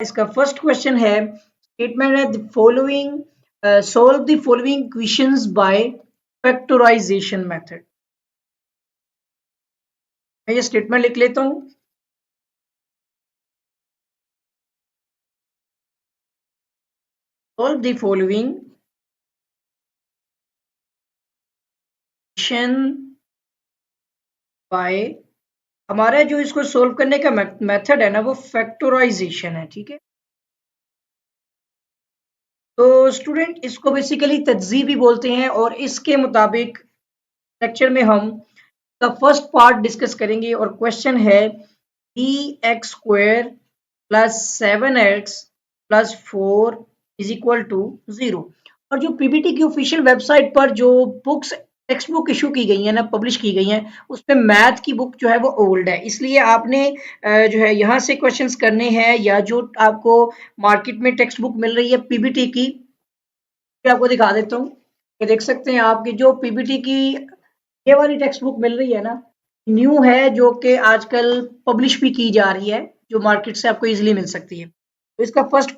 इसका first question है, statement है the following, solve the following equations by factorization method. मैं ये स्टेटमेंट लिख लेता हूं। Solve the following equation by, हमारा जो इसको सोल्व करने का मेथड है ना वो फैक्टराइजेशन है, ठीक है। तो स्टूडेंट इसको बेसिकली तज्ज़ीब भी बोलते हैं और इसके मुताबिक लेक्चर में हम का फर्स्ट पार्ट डिस्कस करेंगे और क्वेश्चन है D x square plus 7x plus 4 is equal to 0। और जो पीबीटी की ऑफिशियल वेबसाइट पर जो बुक्स टेक्स्ट बुक इशू की गई है ना, पब्लिश की गई हैं, उसमें मैथ की बुक जो है वो ओल्ड है, इसलिए आपने जो है यहाँ से क्वेश्चंस करने हैं या जो आपको मार्केट में टेक्स्ट बुक मिल रही है पीबीटी की, आपको दिखा देता हूँ। ये देख सकते हैं आपकी जो पीबीटी की ये वाली टेक्स्ट बुक मिल रही है ना, न्यू है, जो कि आजकल पब्लिश भी की जा रही है, जो मार्केट से आपको इजीली मिल सकती है। तो इसका फर्स्ट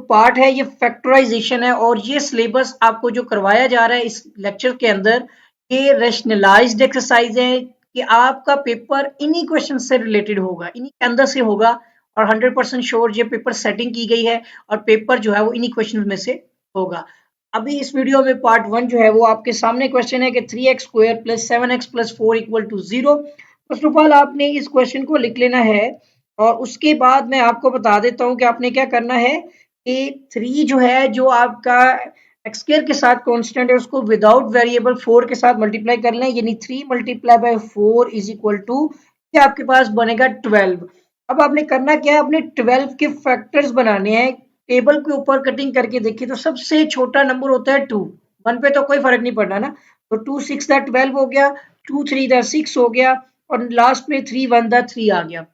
पार्ट है ये फैक्टराइजेशन है और ये सिलेबस आपको जो करवाया जा रहा है इस लेक्चर के अंदर, ये रैशनलाइज्ड एक्सरसाइज है कि आपका पेपर इन्हीं क्वेश्चन से रिलेटेड होगा, इन्हीं के अंदर से होगा और 100% श्योर ये पेपर सेटिंग की गई है और पेपर जो है वो इन्हीं क्वेश्चन में से होगा। अभी इस वीडियो में पार्ट 1 जो है वो आपके सामने क्वेश्चन है कि 3x square plus 7x plus 4 equal to 0। First of all आपने इस क्वेश्चन को लिख लेना है और उसके बाद मैं आपको बता देता हूं कि आपने क्या करना है कि 3 जो है, जो आपका एक्स स्क्वायर के साथ कांस्टेंट है, उसको विदाउट वेरिएबल 4 के साथ मल्टीप्लाई कर लें, यानी 3 multiply by 4 is equal to, ये आपके पास बनेगा 12। अब आपने करना क्या है, अपने 12 के फैक्टर्स बनाने हैं। टेबल के ऊपर कटिंग करके देखिए तो सबसे छोटा नंबर होता है 2, 1 पे तो कोई फर्क नहीं पड़ना ना, तो 2 6 दा 12 हो गया, 2 3 दा 6 हो गया और लास्ट में 3 1 दा 3 आ गया।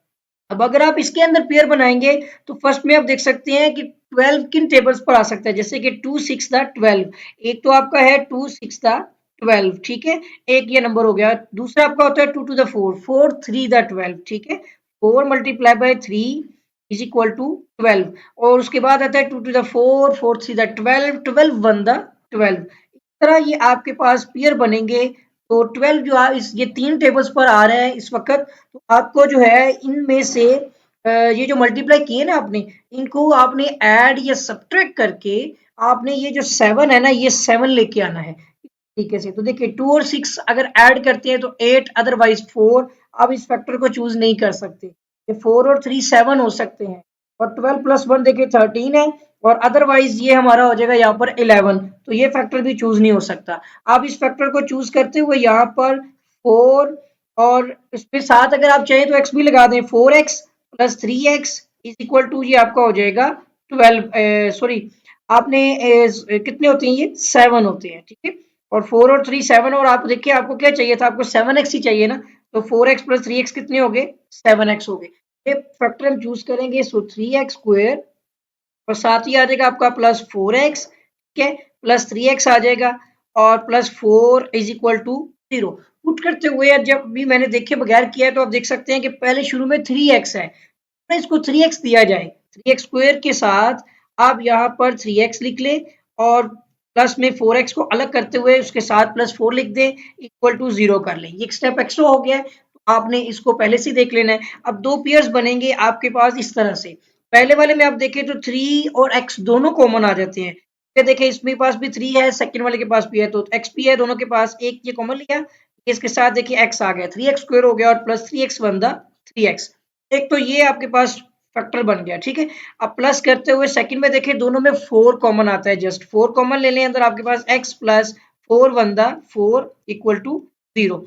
अब अगर आप इसके अंदर पेयर बनाएंगे तो फर्स्ट में आप देख सकते हैं कि 12 किन टेबल्स पर आ सकता है, जैसे कि 2 6 दा 12, एक तो आपका है 2 6 दा 12, ठीक है, एक ये नंबर हो गया। दूसरा आपका होता है 2 टू द 4, 4 3 दा 12, ठीक है, 4 multiply by 3 is equal to 12। और उसके बाद आता है 2 टू द 4, 4 3 दा 12, 12 1 दा 12। इस तरह ये आपके पास पेयर बनेंगे। तो 12 जो इस ये 3 टेबल्स पर आ रहे हैं इस वक्त, तो आपको जो है इनमें से ये जो मल्टीप्लाई किए ना आपने, इनको आपने ऐड या सब्ट्रैक्ट करके आपने ये जो 7 है ना, ये 7 लेके आना है तरीके से। तो देखिए 2 और 6 अगर ऐड करते हैं तो 8, अदरवाइज 4। आप इस फैक्टर को चूज नहीं कर सकते, ये 4 और 3 7 हो सकते हैं और 12 प्लस 1 देखिए 13 है और अदरवाइज ये हमारा हो जाएगा यहाँ पर 11, तो ये फैक्टर भी चूज नहीं हो सकता। आप इस फैक्टर को चूज करते हुए यहाँ पर 4 और इसके साथ अगर आप चाहें तो x भी लगा दें, 4x plus 3x is equal to, ये आपका हो जाएगा 12, सॉरी आपने कितने होते हैं, ये 7 होते हैं, ठीक है। और 4 और 3 7, और आप देखिए आपको क्या चाहिए था, आपको 7x ही चाहिए ना, तो 4x प्लस 3x कितने हो गए, 7x हो गए। ये फैक्टर हम चूज करेंगे, सो 3x स्क्वायर और साथ ही आ जाएगा आपका प्लस 4x, ठीक है, प्लस 3x आ जाएगा और plus 4 is equal to 0। Put करते हुए जब भी मैंने देखे बगैर किया है तो आप देख सकते हैं कि पहले शुरू में 3x है, इसको 3x दिया जाए, 3x स्क्वायर के साथ आप यहाँ पर 3x लिख ले और प्लस में 4x को अलग करते हुए उसके साथ प्लस 4 लिख दें, इक्वल टू 0 कर लें। ये स्टेप एक्स्ट्रा हो गया है, तो आपने इसको पहले से देख लेना है। अब दो पेयर्स बनेंगे आपके पास इस तरह से, पहले वाले में आप देखें तो 3 और x दोनों कॉमन आ जाते हैं। ये देखें इसमें पास भी 3 है, सेकंड वाले के पास भी है, तो x भी है दोनों के पास, एक ये कॉमन लिया, इसके साथ देखिए x आ गया, 3x स्क्वायर हो गया और प्लस 3x बन 3x। एक तो ये आपके पास फैक्टर बन गया, ठीक है। अब प्लस करते हुए सेकंड में देखिए दोनों में 4 कॉमन आता है, जस्ट 4 कॉमन ले लें, अंदर आपके पास x प्लस 4 वन दा 4 इक्वल टू 0।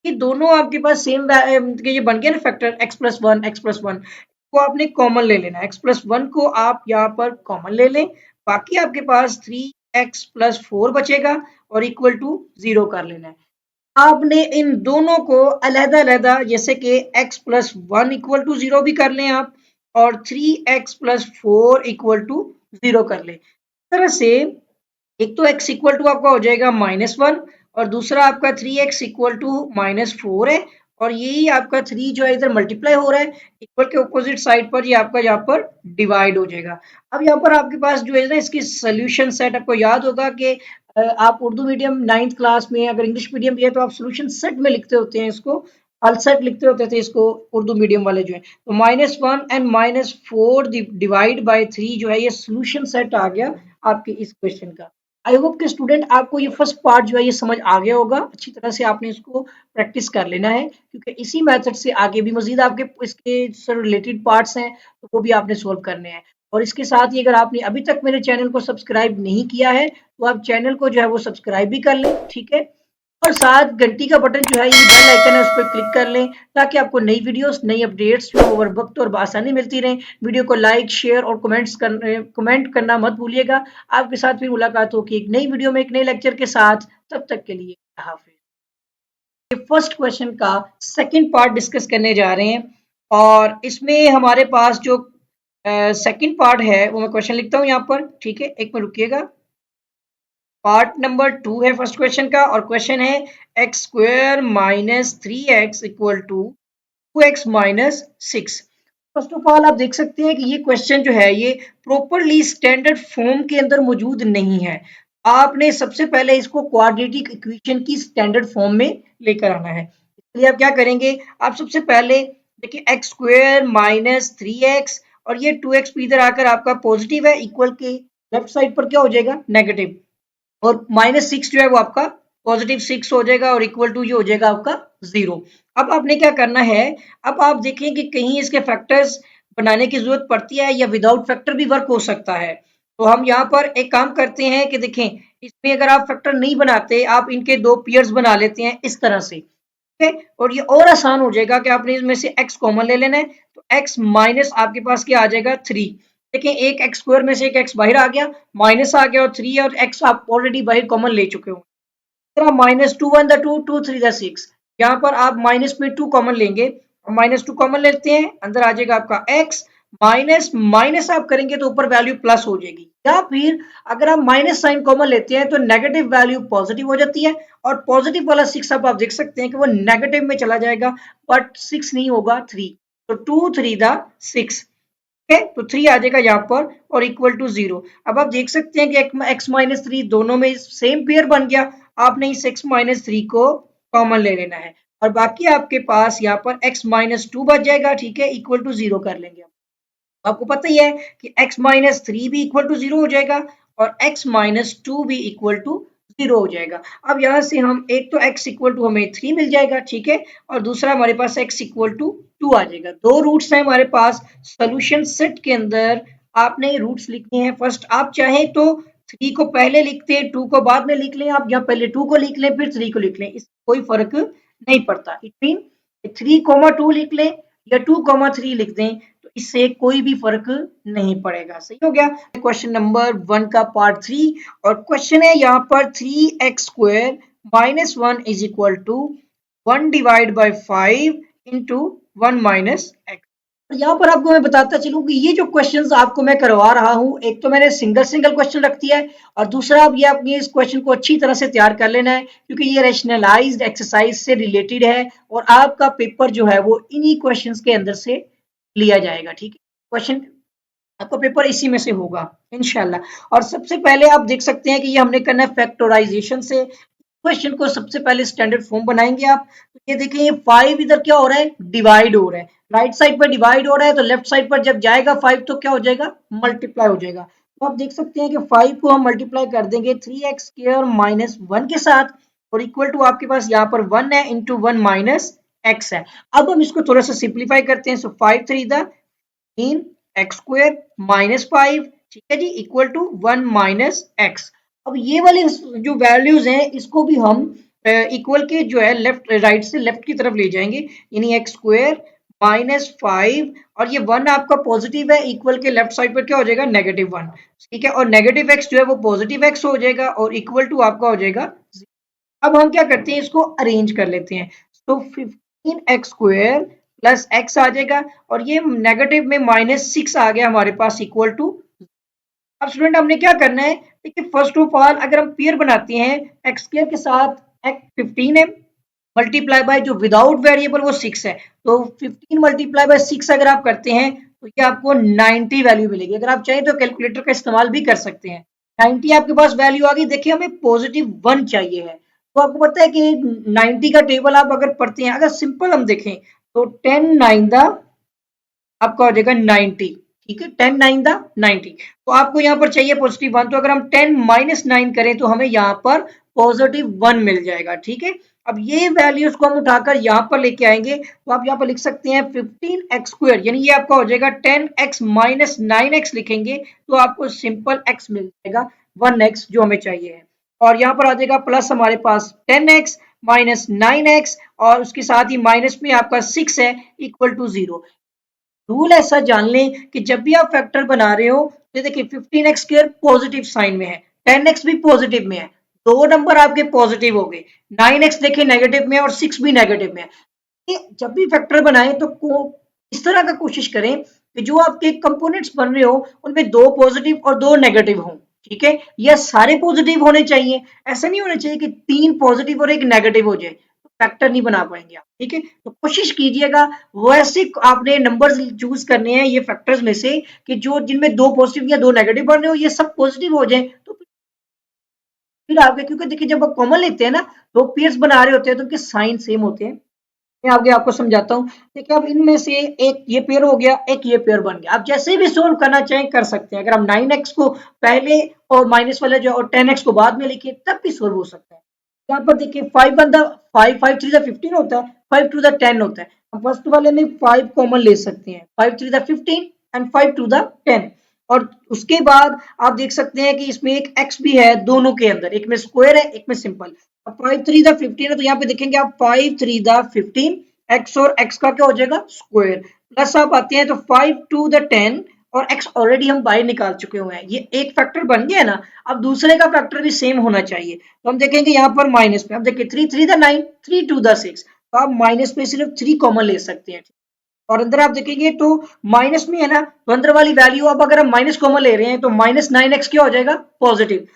ये दोनों आपके पास सेम ये बन गया ना factor, x plus 1 x plus 1 को आपने कॉमन ले लेना, x प्लस 1 को आप यहाँ पर कॉमन ले लें, बाकी आपके पास 3x प्लस 4 बचेगा और इक्वल टू 0 कर लेना है। आपने इन दोनों को अलग-अलग, जैसे कि x प्लस 1 इक्वल टू 0 भी कर लें आप और 3x प्लस 4 इक्वल टू 0 कर लें। इस तरह से एक तो x इक्वल टू आपका हो जाएगा -1 और दूसरा आपका 3x इक्वल टू -4 है और यही आपका 3 जो है इधर मल्टीप्लाई हो रहा है, इक्वल के ऑपोजिट साइड पर ये आपका यहाँ पर डिवाइड हो जाएगा। अब यहाँ पर आपके पास जो है ना इसकी सोल्यूशन सेट, आपको याद होगा कि आप उर्दू मीडियम 9th क्लास में, अगर इंग्लिश मीडियम भी है तो आप सोल्यूशन सेट में लिखते होते हैं इसको, अलसेट लिखते होते थे इसको उर्दू मीडियम वाले जो है। तो -1 एंड -4 डिवाइड बाय 3 जो है ये सोल्यूशन सेट आ गया आपके इस क्वेश्चन का। आई होप के स्टूडेंट आपको ये फर्स्ट पार्ट जो है ये समझ आ गया होगा, अच्छी तरह से आपने इसको प्रैक्टिस कर लेना है, क्योंकि इसी मेथड से आगे भी मजीद आपके इसके से रिलेटेड पार्ट्स हैं तो वो भी आपने सोल्व करने हैं। और इसके साथ ही अगर आपने अभी तक मेरे चैनल को सब्सक्राइब नहीं किया है तो आप चैनल को जो है वो सब्सक्राइब भी कर लें, ठीक है। और साथ घंटी का बटन जो है ये बेल आइकन है उस पर क्लिक कर लें, ताकि आपको नई वीडियोस नई अपडेट्स जो ओवर वक्त और आसानी मिलती रहें। वीडियो को लाइक शेयर और कमेंट करना मत भूलिएगा। आपके साथ फिर मुलाकात होगी एक नई वीडियो में एक नए लेक्चर के साथ, तब तक के लिए हाफिज। फर्स्ट क्वेश्चन का सेकंड पार्ट डिस्कस करने जा रहे हैं, और इसमें हमारे पास जो सेकंड पार्ट है वो मैं क्वेश्चन लिखता हूँ यहाँ पर, ठीक है, एक मिनट रुकिएगा। पार्ट नंबर 2 है फर्स्ट क्वेश्चन का, और क्वेश्चन है x square minus 3x equal to 2x minus 6। First of all आप देख सकते हैं कि ये क्वेश्चन जो है ये प्रॉपरली स्टैंडर्ड फॉर्म के अंदर मौजूद नहीं है। आपने सबसे पहले इसको क्वाड्रेटिक इक्वेशन की स्टैंडर्ड फॉर्म में लेकर आना है। इसलिए आप क्या करेंगे, आप सबसे पहले देखिए एक्स स्क्वायर माइनस 3x, और ये 2x भी इधर आकर आपका पॉजिटिव है, इक्वल के लेफ्ट साइड पर क्या हो जाएगा नेगेटिव, और -6 जो है वो आपका +6 हो जाएगा, और इक्वल टू ये हो जाएगा आपका 0। अब आपने क्या करना है, अब आप देखें कि कहीं इसके फैक्टर्स बनाने की जरूरत पड़ती है या विदाउट फैक्टर भी वर्क हो सकता है। तो हम यहाँ पर एक काम करते हैं कि देखें, इसमें अगर आप फैक्टर नहीं बनाते, आप इनके दो पेयर्स बना लेते हैं इस तरह से, ठीक है। और ये और आसान हो जाएगा कि आपने इसमें से x कॉमन ले लेना है, तो x माइनस आपके पास क्या आ जाएगा 3। देखिए एक एक्स स्क्वायर में से एक एक्स बाहर आ गया, माइनस आ गया, और 3 और एक्स आप ऑलरेडी बाहर कॉमन ले चुके हो। -2 1 2 2 3 6, यहाँ पर आप माइनस में 2 कॉमन लेंगे, -2 कॉमन लेते हैं, अंदर आ जाएगा आपका x, माइनस माइनस आप करेंगे तो ऊपर वैल्यू प्लस हो जाएगी, या फिर अगर आप माइनस साइन कॉमन लेते हैं तो नेगेटिव वैल्यू पॉजिटिव हो जाती है, और पॉजिटिव वाला 6 अब आप देख सकते हैं कि वो नेगेटिव में चला जाएगा, बट 6 नहीं होगा 3। तो 2 3 द 6, है तो 3 आ जाएगा यहाँ पर, और इक्वल टू 0। अब आप देख सकते हैं कि x माइनस 3 दोनों में सेम पेयर बन गया। आपने इस x माइनस 3 को कॉमन ले लेना है, और बाकी आपके पास यहाँ पर x माइनस 2 बच जाएगा, ठीक है, इक्वल टू 0 कर लेंगे। आपको पता ही है कि x माइनस 3 भी इक्वल टू 0 हो जाएगा, और x माइनस 2 भी इक्वल टू 0 हो जाएगा। अब यहाँ से हम एक तो x इक्वल टू हमें 3 मिल जाएगा, ठीक है, और दूसरा हमारे पास x इक्वल टू 2 आ जाएगा। दो रूट्स हैं हमारे पास सोल्यूशन सेट के अंदर, आपने रूट्स लिखने हैं। फर्स्ट आप चाहें तो 3 को पहले लिखते हैं, 2 को बाद में लिख लें, आप या पहले 2 को लिख लें फिर 3 को लिख लें, इससे कोई फर्क नहीं पड़ता। इट मीन 3,2 लिख लें या 2,3 लिख दें, तो इससे कोई भी फर्क नहीं पड़ेगा। सही हो गया। क्वेश्चन नंबर 1 का पार्ट 3, और क्वेश्चन है यहाँ पर 3x square minus 1 is equal to 1 divide by 5 into 1 minus x. यहाँ पर आपको मैं बताता चलूं कि ये जो क्वेश्चंस आपको मैं करवा रहा हूँ, एक तो मैंने सिंगल सिंगल क्वेश्चन रख दिया है, और दूसरा अब ये आपने इस क्वेश्चन को अच्छी तरह से तैयार कर लेना है, क्योंकि ये रैशनलाइज्ड एक्सरसाइज से रिलेटेड है, और आपका पेपर जो है वो इन्हीं क्वेश्चंस के अंदर से लिया जाएगा, ठीक है। क्वेश्चन आपका पेपर इसी में से होगा इंशाल्लाह। और सबसे पहले आप देख सकते हैं कि ये हमने करना है फैक्टराइजेशन से। क्वेश्चन को सबसे पहले स्टैंडर्ड फॉर्म बनाएंगे आप, तो ये देखें ये 5 इधर क्या हो रहा है, डिवाइड हो रहा है, राइट साइड पर डिवाइड हो रहा है, तो लेफ्ट साइड पर जब जाएगा 5 तो क्या हो जाएगा, मल्टीप्लाई हो जाएगा। तो आप देख सकते हैं कि 5 को हम मल्टीप्लाई कर देंगे 3x स्क्वायर माइनस 1 के साथ, और इक्वल टू आपके पास यहाँ पर 1 है इंटू 1 माइनस एक्स है। अब हम इसको थोड़ा सा सिंप्लीफाई करते हैं, सो 5 3 द 3 एक्स स्क्वायर माइनस 5, ठीक है जी, इक्वल टू 1 माइनस एक्स। अब ये वाले जो वैल्यूज हैं इसको भी हम इक्वल के जो है लेफ्ट राइट से लेफ्ट की तरफ ले जाएंगे, यानी एक्स स्क्वायर -5, और ये 1 आपका पॉजिटिव है, इक्वल के लेफ्ट साइड पर क्या हो जाएगा -1, ठीक है, और नेगेटिव एक्स जो है वो पॉजिटिव एक्स हो जाएगा, और इक्वल टू आपका हो जाएगा। अब हम क्या करते हैं, इसको अरेंज कर लेते हैं, तो 15x स्क्वायर प्लस एक्स आ जाएगा, और ये नेगेटिव में -6 आ गया हमारे पास, इक्वल टू। अब स्टूडेंट हमने क्या करना है, देखिए फर्स्ट ऑफ ऑल अगर हम पेयर बनाते हैं एक्स स्क्वायर के साथ, एक्स 15 है, मल्टीप्लाई बाय जो विदाउट वेरिएबल वो 6 है, तो 15 मल्टीप्लाई बाय 6 अगर आप करते हैं तो ये आपको 90 वैल्यू मिलेगी। अगर आप चाहें तो कैलकुलेटर का इस्तेमाल भी कर सकते हैं। 90 आपके पास वैल्यू आ गई। देखिए हमें पॉजिटिव 1 चाहिए है, तो आपको पता है कि 90 का टेबल आप अगर पढ़ते हैं, अगर सिंपल हम देखें तो 10 9 द आपका हो जाएगा 90। ठीक है, 10 9 द 90। तो आपको यहाँ पर चाहिए +1, तो अगर हम 10 - 9 करें तो हमें यहाँ पर +1 मिल जाएगा। ठीक है, अब ये वैल्यूज को हम उठाकर यहाँ पर लेके आएंगे, तो आप यहाँ पर लिख सकते हैं 15x², यानी ये आपका हो जाएगा 10x - 9x लिखेंगे तो आपको सिंपल x मिल जाएगा, 1x जो हमें चाहिए है। और यहाँ पर आ जाएगा प्लस हमारे पास 10x - 9x, और उसके साथ ही माइनस में आपका 6 है इक्वल टू 0। रूल ऐसा जान लें कि जब भी आप फैक्टर बना रहे हो तो देखिए 15x² पॉजिटिव साइन में है, 10x भी पॉजिटिव में है, दो नंबर आपके पॉजिटिव हो गए, 9x देखिए नेगेटिव में है और 6 भी नेगेटिव में है। जब भी फैक्टर बनाए तो इस तरह का कोशिश करें कि जो आपके कंपोनेंट्स बन रहे हो उनमें दो पॉजिटिव और दो नेगेटिव हों। ठीक है, या सारे पॉजिटिव होने चाहिए, ऐसा नहीं होना चाहिए कि 3 पॉजिटिव और एक नेगेटिव हो जाए, फैक्टर नहीं बना पाएंगे आप। ठीक है, तो कोशिश कीजिएगा वैसे आपने नंबर्स चूज करने हैं ये फैक्टर्स में से कि जो जिनमें दो पॉजिटिव या दो नेगेटिव बन रहे हो ये सब पॉजिटिव हो जाए, तो फिर आपके, क्योंकि देखिए जब आप कॉमन लेते हैं ना तो पेयर्स बना रहे होते हैं तो उनके साइन सेम होते हैं। मैं आगे आपको समझाता हूँ। देखिए अब इनमें से एक ये पेयर हो गया, एक ये पेयर बन गया। आप जैसे भी सोल्व करना चाहें कर सकते हैं। अगर हम 9x को पहले और माइनस वाले जो और 10x को बाद में लिखे तब भी सोल्व हो सकता है। यहाँ पर देखिए 5 वन द 5 5 3 द 15 होता है, 5 2 द 10 होता है। हम फर्स्ट वाले में 5 कॉमन ले सकते हैं, 5 3 द 15 एंड 5 2 द 10। और उसके बाद आप देख सकते हैं कि इसमें एक x भी है दोनों के अंदर, एक में स्क्वायर है एक में सिंपल। अब 5 3 द 15 है तो यहाँ पे देखेंगे आप 5 3 द 15 x और x का क्या हो जाएगा स्क्वायर, प्लस आप आते हैं तो 5 2 द 10 और x ऑलरेडी हम बाहर निकाल चुके हुए हैं, ये एक फैक्टर बन गया ना। अब दूसरे का फैक्टर भी सेम होना चाहिए, तो हम देखेंगे यहाँ पर माइनस में, अब देखिए 3 3 द 9 3 2 द 6, तो आप माइनस में सिर्फ 3 कॉमन ले सकते हैं। और अंदर आप देखेंगे तो माइनस में है ना, तो अंदर वाली वैल्यू अब अगर हम माइनस कॉमन ले रहे हैं तो -9x क्या हो जाएगा पॉजिटिव,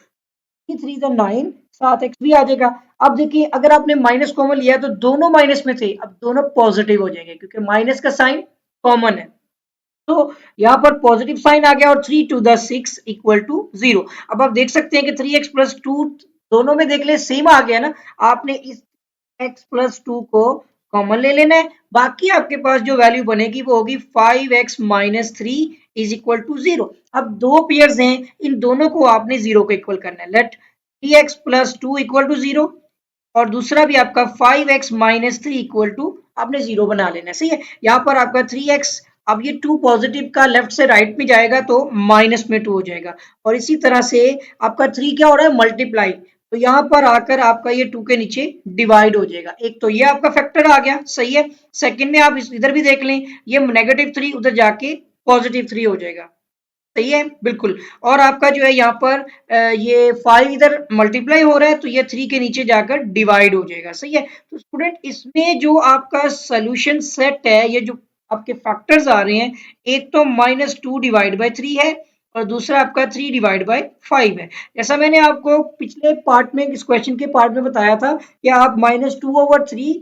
3 द 9 साथ x भी आ जाएगा। अब देखिए अगर आपने माइनस कॉमन लिया तो दोनों माइनस में थे, अब दोनों पॉजिटिव हो जाएंगे क्योंकि माइनस का साइन कॉमन है। तो यहाँ पर पॉजिटिव साइन आ गया और 3 टू द 6 इक्वल टू 0। अब आप देख सकते हैं कि 3x + 2 दोनों में देख ले सेम आ गया ना, आपने इस x + 2 को कॉमन ले लेना है, बाकी आपके पास जो वैल्यू बनेगी वो होगी 5x - 3 इज इक्वल टू 0। अब दो पेयर्स हैं, इन दोनों को आपने 0 को इक्वल करना है। लेट 3x + 2 इक्वल टू 0 और दूसरा भी आपका 5x - 3 इक्वल टू आपने 0 बना लेना है। सही है, यहाँ पर आपका 3x, अब ये 2 पॉजिटिव का लेफ्ट से राइट में जाएगा तो माइनस में 2 हो जाएगा, और इसी तरह से आपका 3 क्या हो रहा है मल्टीप्लाई, तो यहाँ पर आकर आपका ये 2 के नीचे डिवाइड हो जाएगा। एक तो ये आपका फैक्टर आ गया, सही है। सेकंड में आप इधर भी देख लें, ये -3 उधर जाके +3 हो जाएगा, सही है बिल्कुल। और आपका जो है यहाँ पर ये 5 इधर मल्टीप्लाई हो रहा है तो ये 3 के नीचे जाकर डिवाइड हो जाएगा, सही है। तो स्टूडेंट इसमें जो आपका सोल्यूशन सेट है, ये जो आपके फैक्टर्स आ रहे हैं, एक तो -2/3 है और दूसरा आपका 3/5 है। जैसा मैंने आपको पिछले पार्ट में इस क्वेश्चन के पार्ट में बताया था कि आप -2/3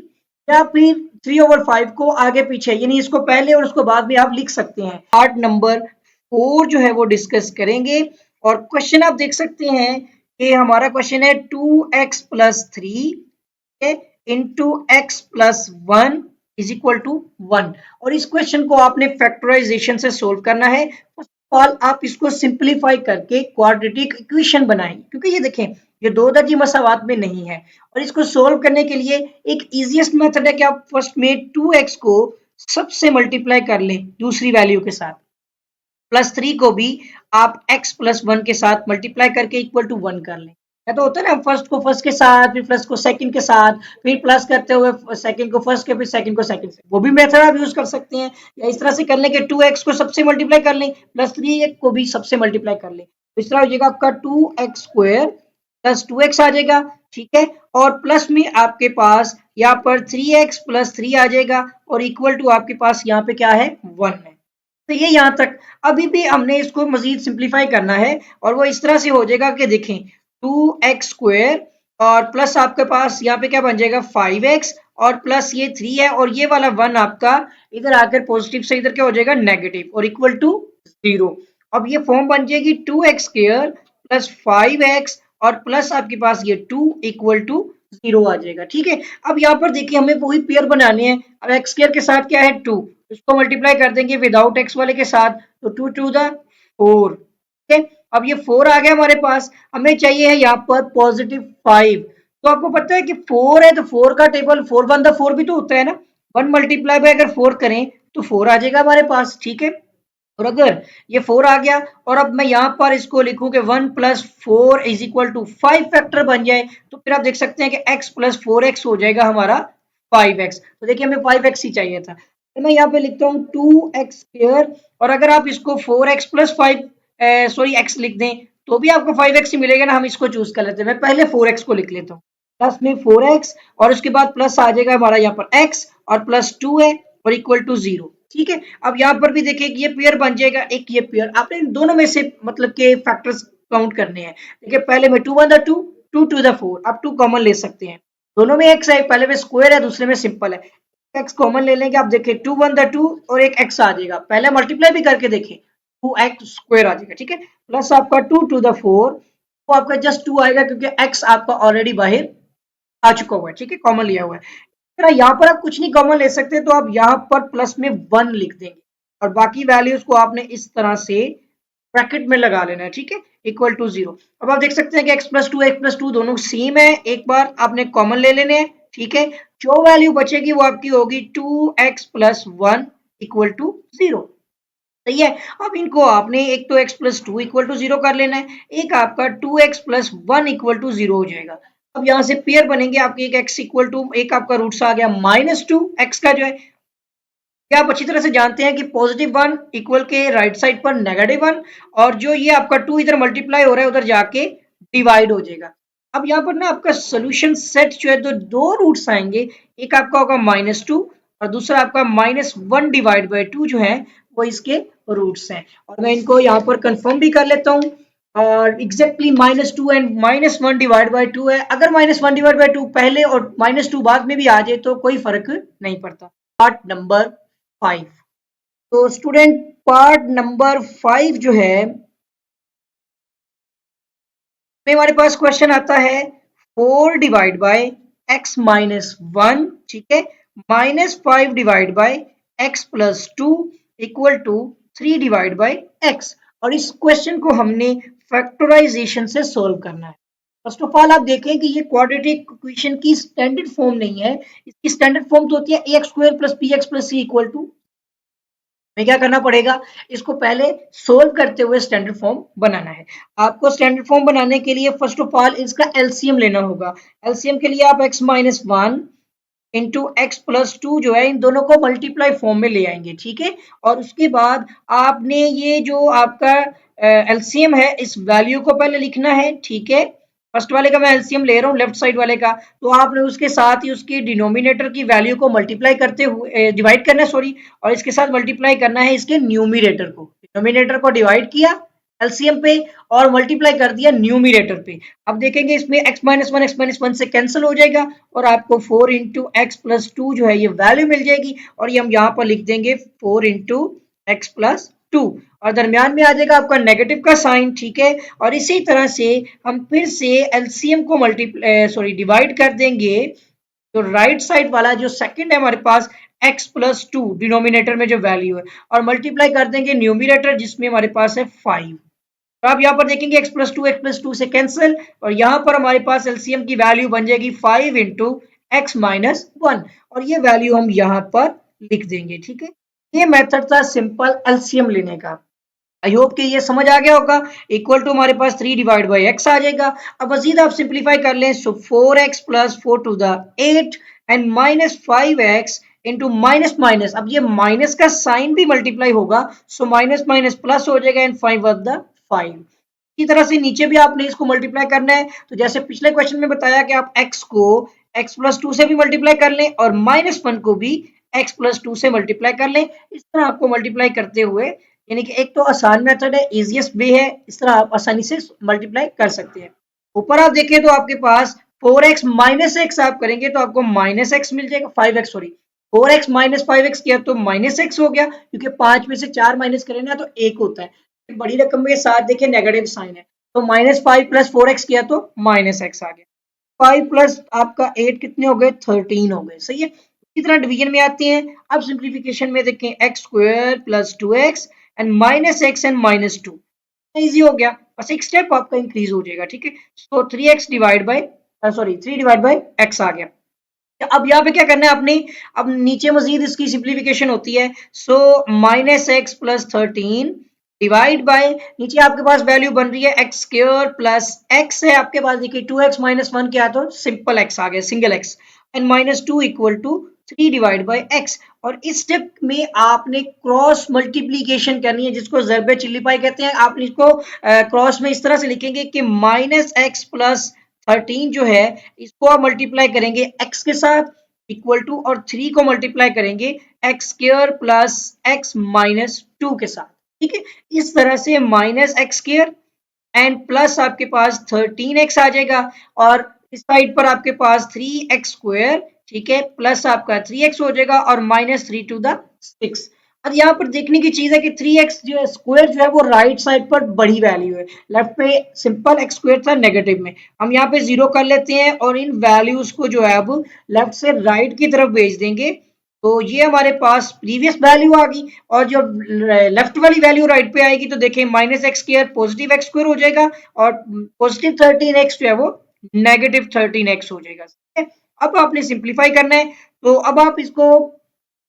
या फिर 3/5 को आगे पीछे, यानी इसको पहले और उसको बाद में आप लिख सकते हैं। पार्ट नंबर 4 जो है वो डिस्कस करेंगे। और क्वेश्चन आप देख सकते हैं कि हमारा क्वेश्चन है 2x + 3 into x + 1 is equal to 1। और इस क्वेश्चन को आपने फैक्टराइजेशन से सोल्व करना है। फर्स्ट ऑफ ऑल आप इसको सिंप्लीफाई करके क्वाड्रेटिक इक्वेशन बनाएं, क्योंकि ये देखें ये दो दर्जी मसावात में नहीं है। और इसको सोल्व करने के लिए एक इजीएस्ट मेथड है कि आप फर्स्ट में 2x को सबसे मल्टीप्लाई कर लें दूसरी वैल्यू के साथ, +3 को भी आप x + 1 के साथ मल्टीप्लाई करके इक्वल टू 1 कर लें। या तो होता है ना, फर्स्ट को फर्स्ट के साथ, फिर प्लस को सेकंड के साथ, फिर प्लस करते हुए सेकंड को फर्स्ट के, फिर सेकंड को सेकंड से, वो भी मेथड आप यूज कर सकते हैं। या इस तरह से कर लें कि 2x को सबसे मल्टीप्लाई कर लें, +3 को भी सबसे मल्टीप्लाई कर लें, तो इस तरह हो जाएगा आपका 2x² + 2x आ जाएगा। ठीक है, और प्लस में आपके पास यहाँ पर 3x + 3 आ जाएगा और इक्वल टू आपके पास यहाँ पे क्या है 1 है। तो ये यहाँ तक। अभी भी हमने इसको मजीद सिंप्लीफाई करना है और वो इस तरह से हो जाएगा कि देखें 2x² और प्लस आपके पास यहाँ पे क्या बन जाएगा 5x और प्लस ये 3 है और ये वाला 1 आपका इधर आकर पॉजिटिव से इधर क्या हो जाएगा नेगेटिव और इक्वल टू 0। अब ये फॉर्म बन जाएगी 2x स्क्वायर प्लस 5x और प्लस आपके पास ये 2 इक्वल टू 0 आ जाएगा। ठीक है, अब यहाँ पर देखिए हमें वही पेयर बनाने हैं। अब x स्क्वायर के साथ क्या है 2, इसको मल्टीप्लाई कर देंगे विदाउट x वाले के साथ, तो 2 टू द 4। ठीक है, अब ये 4 आ गया हमारे पास, हमें चाहिए है यहाँ पर पॉजिटिव 5। तो आपको पता है कि 4 है तो 4 का टेबल 4 1 द 4 भी तो होता है ना, 1 मल्टीप्लाई बाय अगर 4 करें तो 4 आ जाएगा हमारे पास। ठीक है, और अगर ये 4 आ गया और अब मैं यहाँ पर इसको लिखूं कि 1 plus 4 is equal to 5 factor बन जाए, तो फिर आप देख सकते हैं कि x प्लस 4x हो जाएगा हमारा 5x। तो देखिए हमें 5x ही चाहिए था, तो मैं यहाँ पे लिखता हूँ 2x स्क्वायर, और अगर आप इसको 4x प्लस 5 सॉरी x लिख दें तो भी आपको 5x ही मिलेगा ना। हम इसको चूज कर लेते हैं, मैं पहले 4x को लिख लेता हूँ, प्लस में 4x और उसके बाद प्लस आ जाएगा हमारा यहाँ पर x और प्लस 2 है और इक्वल टू 0। ठीक है, अब यहाँ पर भी देखिए ये पेयर बन जाएगा, एक ये पेयर आपने इन दोनों में से मतलब के फैक्टर्स काउंट करने हैं। देखिए पहले में 2 1 द 2, 2 टू द 4, आप 2 कॉमन ले सकते हैं, दोनों में x है, पहले में स्क्वायर है दूसरे में सिंपल है, x कॉमन ले लेंगे। आप देखिए 2 1 द 2 और एक x आ जाएगा, पहले मल्टीप्लाई भी करके देखिए 2x स्क्वायर आ जाएगा। ठीक है, प्लस आपका 2 टू द 4, वो आपका जस्ट 2 आएगा क्योंकि x आपका ऑलरेडी बाहर आ चुका हुआ है। ठीक है, कॉमन लिया हुआ है। फिर यहाँ पर आप कुछ नहीं कॉमन ले सकते, तो आप यहाँ पर प्लस में 1 लिख देंगे और बाकी वैल्यूज को आपने इस तरह से ब्रैकेट में लगा लेना है। ठीक है, इक्वल टू 0। अब आप देख सकते हैं कि x प्लस टू दोनों सेम है, एक बार आपने कॉमन ले लेने हैं। ठीक है, जो वैल्यू बचेगी वो आपकी होगी 2x प्लस 1 इक्वल टू 0। सही है, अब इनको आपने एक तो x प्लस 2 इक्वल टू 0 कर लेना है, एक आपका 2x प्लस 1 इक्वल टू 0 हो जाएगा। अब यहाँ से पेयर बनेंगे आपके, एक x इक्वल टू एक आपका रूट्स आ गया -2 x का जो है, क्या आप अच्छी तरह से जानते हैं कि पॉजिटिव 1 इक्वल के राइट साइड पर नेगेटिव 1, और जो ये आपका 2 इधर मल्टीप्लाई हो रहा है उधर जाके डिवाइड हो जाएगा। अब यहाँ पर ना आपका सोल्यूशन सेट जो है तो दो रूट्स आएंगे, एक आपका होगा -2 और दूसरा आपका -1 डिवाइड बाई 2 जो है वो इसके रूट्स हैं। और मैं इनको यहाँ पर कंफर्म भी कर लेता हूँ, और एग्जैक्टली -2 एंड -1 डिवाइड बाई 2 है। अगर -1 डिवाइड बाई 2 पहले और -2 बाद में भी आ जाए तो कोई फर्क नहीं पड़ता। पार्ट नंबर 5, तो स्टूडेंट पार्ट नंबर 5 जो है हमारे पास क्वेश्चन आता है 4 डिवाइड बाय x माइनस 1, ठीक है, -5 divide by x plus 2 equal to 3 divide by x। और इस क्वेश्चन को हमने फैक्टराइजेशन से सॉल्व करना है। फर्स्ट ऑफ ऑल आप देखें कि ये क्वाड्रेटिक इक्वेशन की स्टैंडर्ड फॉर्म नहीं है, इसकी स्टैंडर्ड फॉर्म तो होती है ax square plus bx plus c equal to, हमें क्या करना पड़ेगा, इसको पहले सोल्व करते हुए स्टैंडर्ड फॉर्म बनाना है। आपको स्टैंडर्ड फॉर्म बनाने के लिए फर्स्ट ऑफ ऑल इसका एलसीएम लेना होगा। एलसीएम के लिए आप x minus 1 into x plus 2 जो है इन दोनों को मल्टीप्लाई फॉर्म में ले आएंगे। ठीक है, और उसके बाद आपने ये जो आपका एलसीएम है इस वैल्यू को पहले लिखना है। ठीक है, फर्स्ट वाले का मैं एलसीएम ले रहा हूँ लेफ्ट साइड वाले का, तो आपने उसके साथ ही उसकी डिनोमिनेटर की वैल्यू को मल्टीप्लाई करते हुए डिवाइड करना है, सॉरी, और इसके साथ मल्टीप्लाई करना है इसके न्यूमिनेटर को। डिनोमिनेटर को डिवाइड किया एलसीएम पे और मल्टीप्लाई कर दिया न्यूमिनेटर पे। अब देखेंगे इसमें x माइनस वन से कैंसिल हो जाएगा और आपको 4 इंटू एक्स प्लस 2 जो है ये वैल्यू मिल जाएगी, और ये हम यहाँ पर लिख देंगे 4 इंटू एक्स प्लस 2, और दरमियान में आ जाएगा आपका नेगेटिव का साइन। ठीक है, और इसी तरह से हम फिर से एलसीएम को मल्टीप्लाई डिवाइड कर देंगे, तो राइट साइड वाला जो सेकंड है हमारे पास x प्लस 2 डिनोमिनेटर में जो वैल्यू है, और मल्टीप्लाई कर देंगे न्यूमिनेटर जिसमें हमारे पास है 5। तो आप यहाँ पर देखेंगे x प्लस टू से कैंसिल, और यहाँ पर हमारे पास एलसीएम की वैल्यू बन जाएगी 5 इंटू एक्स माइनस 1, और ये वैल्यू हम यहाँ पर लिख देंगे। ठीक है, ये मेथड था सिंपल एलसीएम लेने का। आई होप कि ये समझ आ गया होगा। इक्वल टू हमारे पास 3 डिवाइड बाई एक्स आ जाएगा। अब मजीद आप सिंप्लीफाई कर लें, so 4x plus 4 to the 8 and minus 5x into minus minus, अब ये माइनस का साइन भी मल्टीप्लाई होगा, सो माइनस माइनस प्लस हो जाएगा एंड 5 ऑफ द 5। इसी तरह से नीचे भी आपने इसको मल्टीप्लाई करना है, तो जैसे पिछले क्वेश्चन में बताया कि आप x को x प्लस 2 से भी मल्टीप्लाई कर लें और माइनस 1 को भी x प्लस 2 से मल्टीप्लाई कर लें। इस तरह आपको मल्टीप्लाई करते हुए, यानी कि एक तो आसान मेथड है, इजीएस्ट वे है, इस तरह आप आसानी से मल्टीप्लाई कर सकते हैं। ऊपर आप देखें तो आपके पास 4x माइनस एक्स आप करेंगे तो आपको माइनस एक्स मिल जाएगा, 5x sorry, 4x minus 5x किया तो माइनस एक्स हो गया, क्योंकि 5 में से 4 माइनस करें ना तो 1 होता है। बड़ी रकम के साथ देखिए नेगेटिव साइन है, तो -5 प्लस 4x किया तो माइनस एक्स आ गया। 5 प्लस आपका 8 कितने हो गए, 13 हो गए। सही है। इसी तरह डिवीजन में आते हैं। अब सिंप्लीफिकेशन में देखें, x square plus 2x and minus x and -2, easy हो गया, बस एक स्टेप आपका इंक्रीज हो जाएगा। ठीक है, तो 3x divide by sorry 3 divide by x आ गया। अब यहाँ पे क्या करना है आपने, अब नीचे मजीद इसकी सिंप्लीफिकेशन होती है। So -x plus 13 divide bye, नीचे आपके पास वैल्यू बन रही है एक्स स्क्वायर प्लस एक्स है आपके पास, देखिए 2x माइनस 1 क्या, तो सिंपल एक्स आ गया, single x, and -2 equal to 3 divide by x. और इस स्टेप में आपने क्रॉस मल्टीप्लीकेशन करनी है, जिसको ज़रबे चिल्लीपाई कहते हैं। आप इसको क्रॉस में इस तरह से लिखेंगे कि -x प्लस 13 जो है, इसको आप मल्टीप्लाई करेंगे x के साथ इक्वल टू, और 3 को मल्टीप्लाई करेंगे x square plus x minus 2 के साथ। ठीक है, इस तरह से minus x square and plus आपके पास 13x आ जाएगा, और इस साइड पर आपके पास 3x स्क्वायर, ठीक है, प्लस आपका 3x हो जाएगा, और -3 टू द 6। अब यहाँ पर देखने की चीज है कि 3x जो है स्क्वायर जो है वो राइट साइड पर बड़ी वैल्यू है, लेफ्ट पे सिंपल एक्स स्क्वायर था नेगेटिव में, हम यहाँ पे जीरो कर लेते हैं और इन वैल्यूज को जो है अब लेफ्ट से राइट की तरफ भेज देंगे। तो ये हमारे पास प्रीवियस वैल्यू आ गई, और जो लेफ्ट वाली वैल्यू राइट पे आएगी तो देखें -x square positive x square हो जाएगा, और पॉजिटिव 13x जो है वो नेगेटिव 13x हो जाएगा। ठीक है, अब आपने सिंप्लीफाई करना है, तो अब आप इसको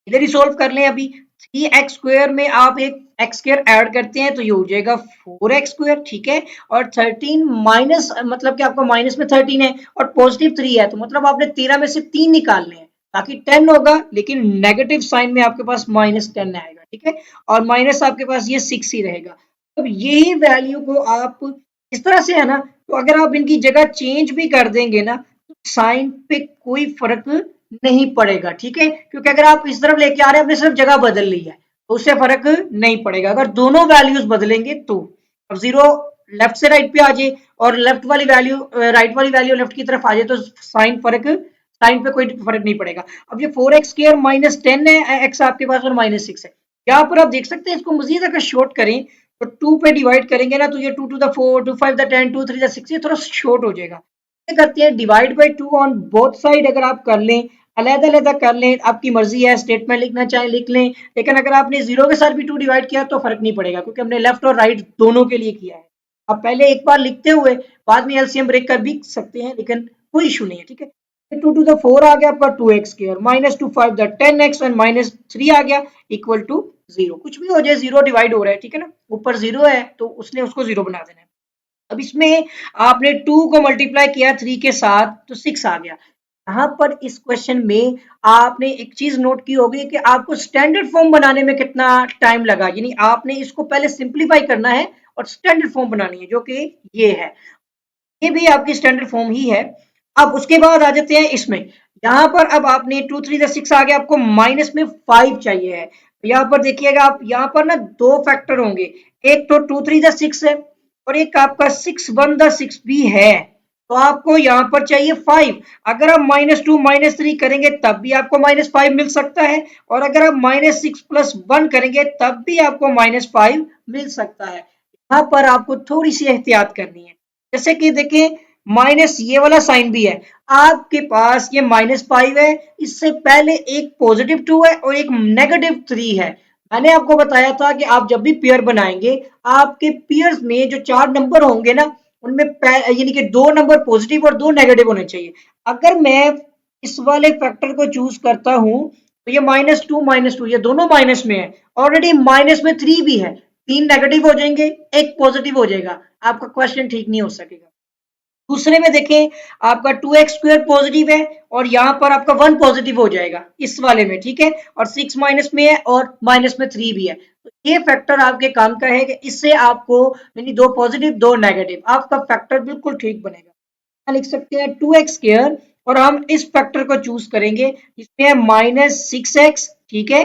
इधर ही सोल्व कर लें। अभी 3x स्क्वायर में आप एक x स्क्वायर ऐड करते हैं तो ये हो जाएगा 4x स्क्वायर। ठीक है, और 13 माइनस मतलब कि आपका माइनस में 13 है और पॉजिटिव 3 है, तो मतलब आपने 13 में से 3 निकालने हैं, बाकी 10 होगा, लेकिन नेगेटिव साइन में आपके पास -10 आएगा। ठीक है, और माइनस आपके पास ये 6 ही रहेगा। अब यही वैल्यू को आप इस तरह से है ना, तो अगर आप इनकी जगह चेंज भी कर देंगे ना, तो साइन पे कोई फर्क नहीं पड़ेगा। ठीक है, क्योंकि अगर आप इस तरफ लेके आ रहे हैं, आपने सिर्फ जगह बदल ली है, तो उससे फर्क नहीं पड़ेगा। अगर दोनों वैल्यूज बदलेंगे तो, अब जीरो लेफ्ट से राइट पे आ जाए और लेफ्ट वाली वैल्यू राइट वाली वैल्यू लेफ्ट की तरफ आ जाए, तो साइन पे कोई फर्क नहीं पड़ेगा। अब ये 4x स्क्वायर -10 है, x आपके पास और -6 है। यहाँ पर आप देख सकते हैं, इसको मजीद अगर शॉर्ट करें तो 2 पे डिवाइड करेंगे ना, तो ये 2 टू द 4, 2 5 द 10, 2 3 द 6, ये थोड़ा शॉर्ट हो जाएगा। क्या करते हैं, divide by 2 on both side अगर आप कर लें, अलग-अलग कर लें, आपकी मर्जी है, स्टेटमेंट लिखना चाहे लिख लें, लेकिन अगर आपने जीरो के साथ भी 2 डिवाइड किया तो फर्क नहीं पड़ेगा, क्योंकि हमने लेफ्ट और राइट दोनों के लिए किया है। आप पहले एक बार लिखते हुए बाद में एलसीएम ब्रेक कर भी सकते हैं, लेकिन कोई इशू नहीं है। ठीक है, 2 टू द 4 आ गया आपका 2x square, -2 5 the 10x and -3 आ गया इक्वल टू 0। कुछ भी हो जाए, जीरो डिवाइड हो रहा है, ठीक है ना, ऊपर जीरो है तो उसने उसको जीरो बना देना है। अब इसमें आपने 2 को मल्टीप्लाई किया 3 के साथ तो 6 आ गया। यहाँ पर इस क्वेश्चन में आपने एक चीज नोट की होगी कि आपको स्टैंडर्ड फॉर्म बनाने में कितना टाइम लगा, यानी आपने इसको पहले सिंप्लीफाई करना है और स्टैंडर्ड फॉर्म बनानी है, जो कि ये है, ये भी आपकी स्टैंडर्ड फॉर्म ही है। अब उसके बाद आ जाते हैं इसमें, यहाँ पर अब आपने 2 3 द 6 आ गया, आपको माइनस में 5 चाहिए है। तो यहाँ पर देखिएगा आप, यहाँ पर ना दो फैक्टर होंगे, एक तो 2 3 द 6 है और एक आपका 6 1 द 6 भी है, तो आपको यहाँ पर चाहिए 5। अगर आप -2 -3 करेंगे तब भी आपको -5 मिल सकता है, और अगर आप -6 प्लस 1 करेंगे तब भी आपको -5 मिल सकता है। यहाँ पर आपको थोड़ी सी एहतियात करनी है, जैसे कि देखें माइनस ये वाला साइन भी है, आपके पास ये -5 है, इससे पहले एक +2 है और एक -3 है। मैंने आपको बताया था कि आप जब भी पेयर बनाएंगे, आपके पेयर्स में जो 4 नंबर होंगे ना, उनमें यानी कि 2 नंबर पॉजिटिव और 2 नेगेटिव होने चाहिए। अगर मैं इस वाले फैक्टर को चूज करता हूं तो ये -2 ये दोनों माइनस में है, ऑलरेडी माइनस में 3 भी है, 3 नेगेटिव हो जाएंगे, एक पॉजिटिव हो जाएगा, आपका क्वेश्चन ठीक नहीं हो सकेगा। दूसरे में देखें, आपका 2x स्क्वायर पॉजिटिव है और यहाँ पर आपका 1 पॉजिटिव हो जाएगा इस वाले में, ठीक है, और 6 माइनस में है और माइनस में 3 भी है, तो ये फैक्टर आपके काम का है कि इससे आपको यानी 2 पॉजिटिव 2 नेगेटिव, आपका फैक्टर बिल्कुल ठीक बनेगा। लिख सकते हैं 2x स्क्वायर और हम इस फैक्टर को चूज करेंगे, इसमें है -6x, ठीक है,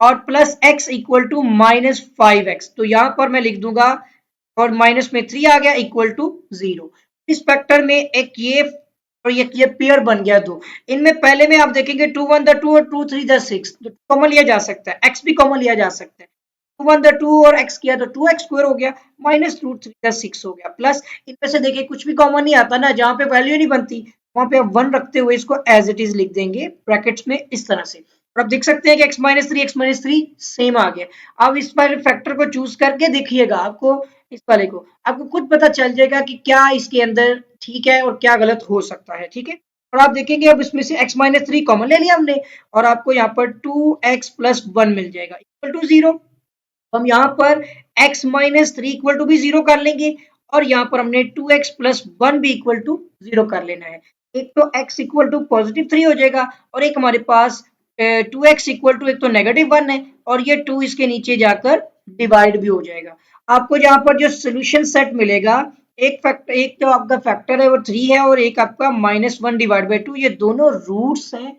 और plus x equal to -5x, तो यहाँ पर मैं लिख दूंगा, और माइनस में 3 आ गया इक्वल टू 0। इस फैक्टर में एक ये और ये पेयर बन गया 2। इनमें पहले में आप देखेंगे 2 1 द 2 और 2 3 द 6, तो कॉमन लिया जा सकता है, x भी कॉमन लिया जा सकता है। 2 1 द 2 और x किया तो 2x स्क्वायर हो गया, माइनस रूट 3 द 6 हो गया, प्लस इनमें से देखिए कुछ भी कॉमन नहीं आता ना, जहां पे वैल्यू नहीं बनती वहां पे आप 1 रखते हुए इसको एज इट इज लिख देंगे ब्रैकेट्स में इस तरह से। और आप देख सकते हैं कि x माइनस थ्री सेम आ गया। अब इस वाले फैक्टर को चूज करके देखिएगा, आपको इस वाले को आपको खुद पता चल जाएगा कि क्या इसके अंदर ठीक है और क्या गलत हो सकता है, ठीक है। और आप देखेंगे अब इसमें से x माइनस थ्री कॉमन ले लिया हमने, और आपको यहाँ पर 2x प्लस वन मिल जाएगा इक्वल टू 0। हम यहाँ पर x minus three equal to भी 0 कर लेंगे, और यहाँ पर हमने 2x प्लस वन भी इक्वल टू 0 कर लेना है। एक तो x इक्वल टू पॉजिटिव 3 हो जाएगा, और एक हमारे पास 2x इक्वल टू एक तो नेगेटिव 1 है, और ये 2 इसके नीचे जाकर डिवाइड भी हो जाएगा। आपको यहाँ पर जो सोल्यूशन सेट मिलेगा, एक तो आपका फैक्टर है वो 3 है, और एक आपका -1 डिवाइड बाई 2, ये दोनों रूट्स हैं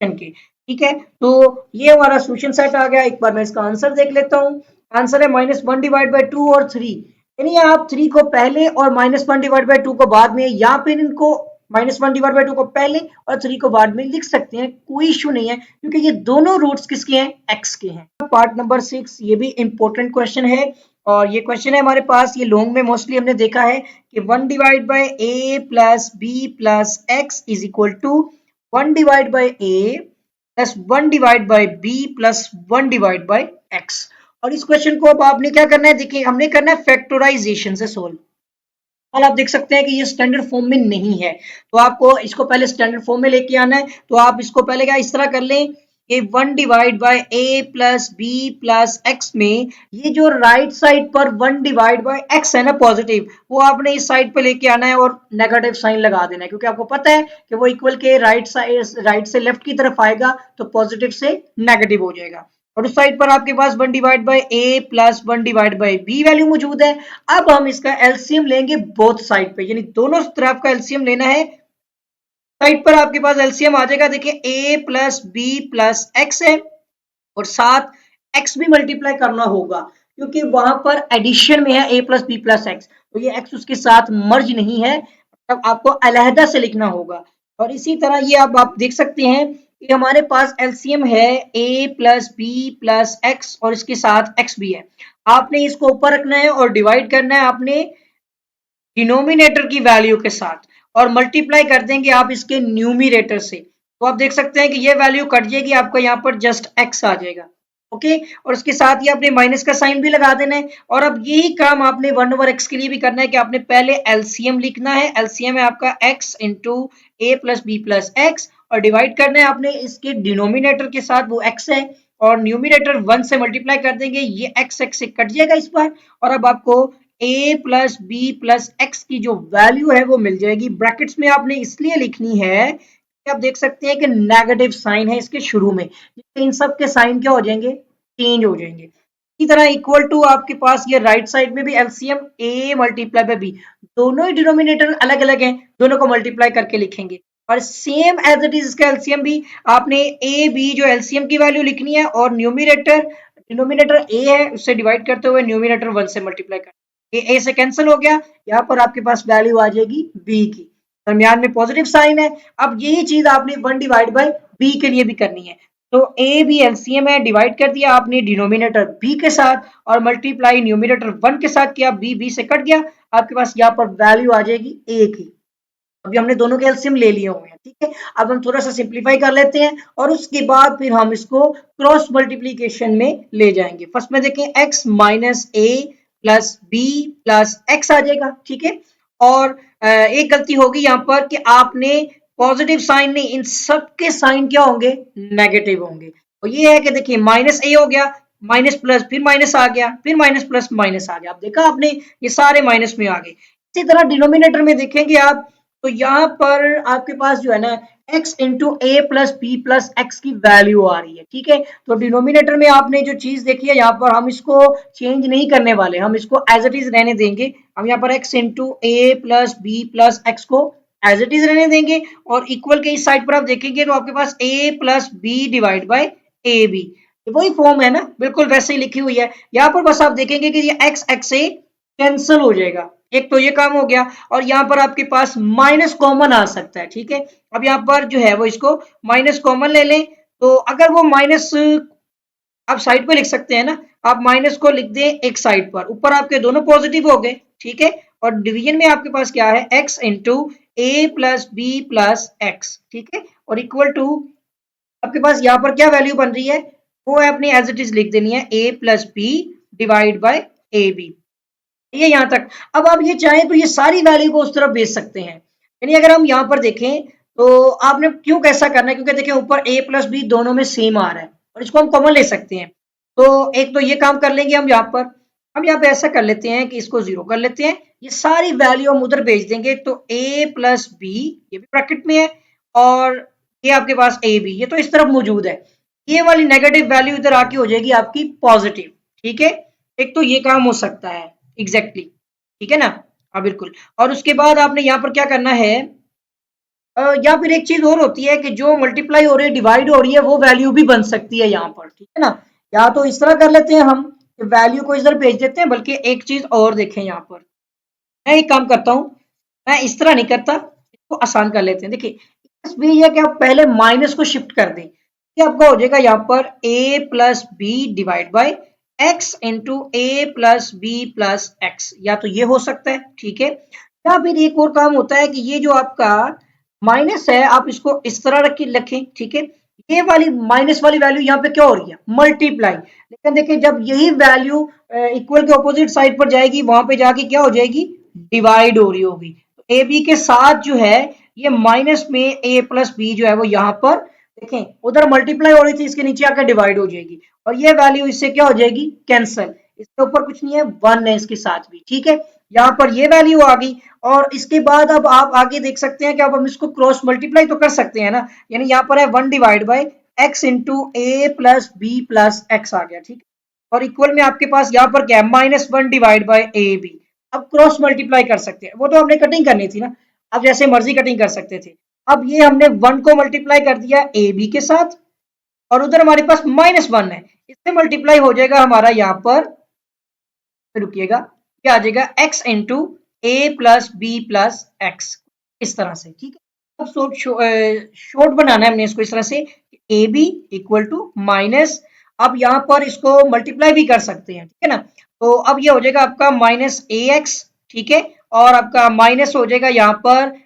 की, ठीक है। तो ये हमारा सोल्यूशन सेट आ गया। एक बार मैं इसका आंसर देख लेता हूँ। आंसर है -1 डिवाइड बाई 2 और 3, यानी आप 3 को पहले और -1 डिवाइड बाई 2 को बाद में, या फिर इनको -1 डिवाइड बाई 2 को पहले और 3 को बाद में लिख सकते हैं, कोई इशू नहीं है, क्योंकि ये दोनों रूट्स किसके हैं, x के हैं। पार्ट नंबर 6 ये भी इंपॉर्टेंट क्वेश्चन है, और ये क्वेश्चन है हमारे पास, ये लॉन्ग में मोस्टली हमने देखा है कि 1 divide by a plus b plus x is equal to 1 divide by a plus 1 divide by B plus 1 divide by x. और इस क्वेश्चन को अब आपने क्या करना है, देखिए हमने करना है फैक्टराइजेशन से सोल्व। और आप देख सकते हैं कि ये स्टैंडर्ड फॉर्म में नहीं है, तो आपको इसको पहले स्टैंडर्ड फॉर्म में लेके आना है। तो आप इसको पहले क्या इस तरह कर लें कि 1 divide by a plus B plus x में ये जो राइट साइड पर 1 डिवाइड बाय x है ना पॉजिटिव, वो आपने इस साइड पे लेके आना है और नेगेटिव साइन लगा देना है, क्योंकि आपको पता है कि वो इक्वल के राइट से लेफ्ट की तरफ आएगा तो पॉजिटिव से नेगेटिव हो जाएगा। और उस साइड पर आपके पास 1 divide by a plus 1 divide bye b value मौजूद है। अब हम इसका एलसीएम लेंगे बोथ साइड पे, यानी दोनों तरफ का एलसीएम लेना है। साइड पर आपके पास एलसीएम आ जाएगा, देखिए a plus B plus x है, और साथ x भी मल्टीप्लाई करना होगा, क्योंकि वहां पर एडिशन में है a plus B plus x, तो ये x उसके साथ मर्ज नहीं है, तब आपको अलहदा से लिखना होगा। और इसी तरह ये अब आप देख सकते हैं कि हमारे पास एलसीएम है a plus B plus x, और इसके साथ x भी है। आपने इसको ऊपर रखना है और डिवाइड करना है आपने डिनोमिनेटर की वैल्यू के साथ, और मल्टीप्लाई कर देंगे आप इसके न्यूमिनेटर से, तो आप देख सकते हैं कि ये वैल्यू कट जाएगी, आपको यहाँ पर जस्ट x आ जाएगा। ओके, और उसके साथ ही आपने माइनस का साइन भी लगा देना है। और अब यही काम आपने 1 ओवर x के लिए भी करना है कि आपने पहले एलसीएम लिखना है। एलसीएम है आपका x इंटू ए प्लस बी प्लस एक्स, और डिवाइड करना है आपने इसके डिनोमिनेटर के साथ, वो x है, और न्यूमिनेटर 1 से मल्टीप्लाई कर देंगे, ये x से कट जाएगा इस बार। और अब आपको a plus B plus x की जो वैल्यू है वो मिल जाएगी। ब्रैकेट्स में आपने इसलिए लिखनी है कि आप देख सकते हैं कि नेगेटिव साइन है इसके शुरू में, इन सब के साइन क्या हो जाएंगे, चेंज हो जाएंगे। इसी तरह इक्वल टू आपके पास ये राइट साइड में भी LCM a multiply by b, दोनों ही डिनोमिनेटर अलग अलग हैं, दोनों को मल्टीप्लाई करके लिखेंगे। और सेम एज इट इज इसका एलसीएम भी आपने a b जो एलसीएम की वैल्यू लिखनी है, और न्यूमिनेटर डिनोमिनेटर a है उससे डिवाइड करते हुए न्यूमिनेटर 1 से मल्टीप्लाई कर, ये a से कैंसिल हो गया, यहाँ पर आपके पास वैल्यू आ जाएगी b की, दरमियान में पॉजिटिव साइन है। अब यही चीज आपने 1 डिवाइड बाय b के लिए भी करनी है, तो a b एलसीएम है, डिवाइड कर दिया आपने डिनोमिनेटर b के साथ, और मल्टीप्लाई न्यूमिनेटर 1 के साथ किया, b से कट गया, आपके पास यहाँ पर वैल्यू आ जाएगी a की। अभी हमने दोनों के एलसीएम ले लिए हुए हैं, ठीक है। अब हम थोड़ा सा सिंप्लीफाई कर लेते हैं, और उसके बाद फिर हम इसको क्रॉस मल्टीप्लीकेशन में ले जाएंगे। फर्स्ट में देखें x माइनस ए प्लस बी प्लस एक्स आ जाएगा, ठीक है। और एक गलती होगी यहाँ पर कि आपने पॉजिटिव साइन नहीं, इन सब के साइन क्या होंगे, नेगेटिव होंगे। तो ये है कि देखिए माइनस ए हो गया, माइनस प्लस, फिर माइनस आ गया, फिर माइनस प्लस माइनस आ गया, आप देखा आपने ये सारे माइनस में आ गए। इसी तरह डिनोमिनेटर में देखेंगे आप, तो यहाँ पर आपके पास जो है ना x इंटू ए प्लस बी प्लस एक्स की वैल्यू आ रही है, ठीक है। तो डिनोमिनेटर में आपने जो चीज देखी है, यहाँ पर हम इसको चेंज नहीं करने वाले, हम इसको एज इट इज रहने देंगे। हम यहाँ पर x इंटू ए प्लस बी प्लस एक्स को एज इट इज रहने देंगे, और इक्वल के इस साइड पर आप देखेंगे तो आपके पास a plus B divide by A B, वही फॉर्म है ना, बिल्कुल वैसे ही लिखी हुई है। यहाँ पर बस आप देखेंगे कि ये x x से कैंसल हो जाएगा। एक तो ये काम हो गया और यहाँ पर आपके पास माइनस कॉमन आ सकता है, ठीक है। अब यहाँ पर जो है वो इसको माइनस कॉमन ले लें, तो अगर वो माइनस आप साइड पे लिख सकते हैं ना, आप माइनस को लिख दें एक साइड पर, ऊपर आपके दोनों पॉजिटिव हो गए, ठीक है। और डिवीजन में आपके पास क्या है, x इंटू ए प्लस बी प्लस एक्स, ठीक है। और इक्वल टू आपके पास यहाँ पर क्या वैल्यू बन रही है, वो है अपनी एज इट इज लिख देनी है, a plus B divide by A B. ये यहाँ तक। अब आप ये चाहें तो ये सारी वैल्यू को उस तरफ भेज सकते हैं। यानी अगर हम यहाँ पर देखें तो आपने क्यों कैसा करना है, क्योंकि देखिए ऊपर a प्लस बी दोनों में सेम आ रहा है और इसको हम कॉमन ले सकते हैं। तो एक तो ये काम कर लेंगे हम यहाँ पर। हम यहाँ पे ऐसा कर लेते हैं कि इसको जीरो कर लेते हैं, ये सारी वैल्यू हम उधर भेज देंगे। तो a प्लस बी ये भी ब्रैकेट में है और ये आपके पास ए बी ये तो इस तरफ मौजूद है। ये वाली नेगेटिव वैल्यू इधर आके हो जाएगी आपकी पॉजिटिव, ठीक है। एक तो ये काम हो सकता है एग्जैक्टली exactly, ठीक है ना। हाँ बिल्कुल। और उसके बाद आपने यहाँ पर क्या करना है, या फिर एक चीज और होती है कि जो मल्टीप्लाई हो रही है डिवाइड हो रही है वो वैल्यू भी बन सकती है यहाँ पर, ठीक है ना। या तो इस तरह कर लेते हैं हम, वैल्यू को इधर भेज देते हैं। बल्कि एक चीज और देखें यहाँ पर, मैं एक काम करता हूँ, मैं इस तरह नहीं करता, इसको आसान कर लेते हैं। देखिए इसमें यह कि आप पहले माइनस को शिफ्ट कर दें, ये आपका हो जाएगा यहाँ पर a plus B divide by x into A plus B plus x. या तो ये हो सकता है, ठीक है। या फिर एक और काम होता है कि ये जो आपका माइनस है आप इसको इस तरह रखें, ठीक है। ये वाली माइनस वाली वैल्यू यहाँ पे क्या हो रही है, मल्टीप्लाई। लेकिन देखिए जब यही वैल्यू इक्वल के ऑपोजिट साइड पर जाएगी, वहां पे जाके क्या हो जाएगी, डिवाइड हो रही होगी। तो ए बी के साथ जो है ये माइनस में ए प्लस बी जो है वो यहाँ पर देखें उधर मल्टीप्लाई हो रही थी, इसके नीचे आकर डिवाइड हो जाएगी और ये वैल्यू इससे क्या हो जाएगी, कैंसल। इसके ऊपर कुछ नहीं है, वन है इसके साथ भी, ठीक है। यहाँ पर ये वैल्यू आ गई। और इसके बाद अब आप आगे देख सकते हैं कि अब हम इसको क्रॉस मल्टीप्लाई तो कर सकते हैं ना। यानी यहाँ पर है one divide by x into A plus B plus x आ गया, ठीक है। और इक्वल में आपके पास यहाँ पर क्या है, minus one divide by A B. अब क्रॉस मल्टीप्लाई कर सकते हैं, वो तो हमने कटिंग करनी थी ना, अब जैसे मर्जी कटिंग कर सकते थे। अब ये हमने वन को मल्टीप्लाई कर दिया ए बी के साथ और उधर हमारे पास माइनस वन है, इससे मल्टीप्लाई हो जाएगा हमारा यहाँ पर, रुकिएगा, क्या आ जाएगा एक्स इंटू ए प्लस बी प्लस एक्स, इस तरह से, ठीक है। अब शॉर्ट बनाना है हमने इसको इस तरह से, A B equal to minus, अब यहाँ पर इसको मल्टीप्लाई भी कर सकते हैं, ठीक है ना। तो अब ये हो जाएगा आपका माइनस ए एक्स, ठीक है। और आपका माइनस हो जाएगा यहाँ पर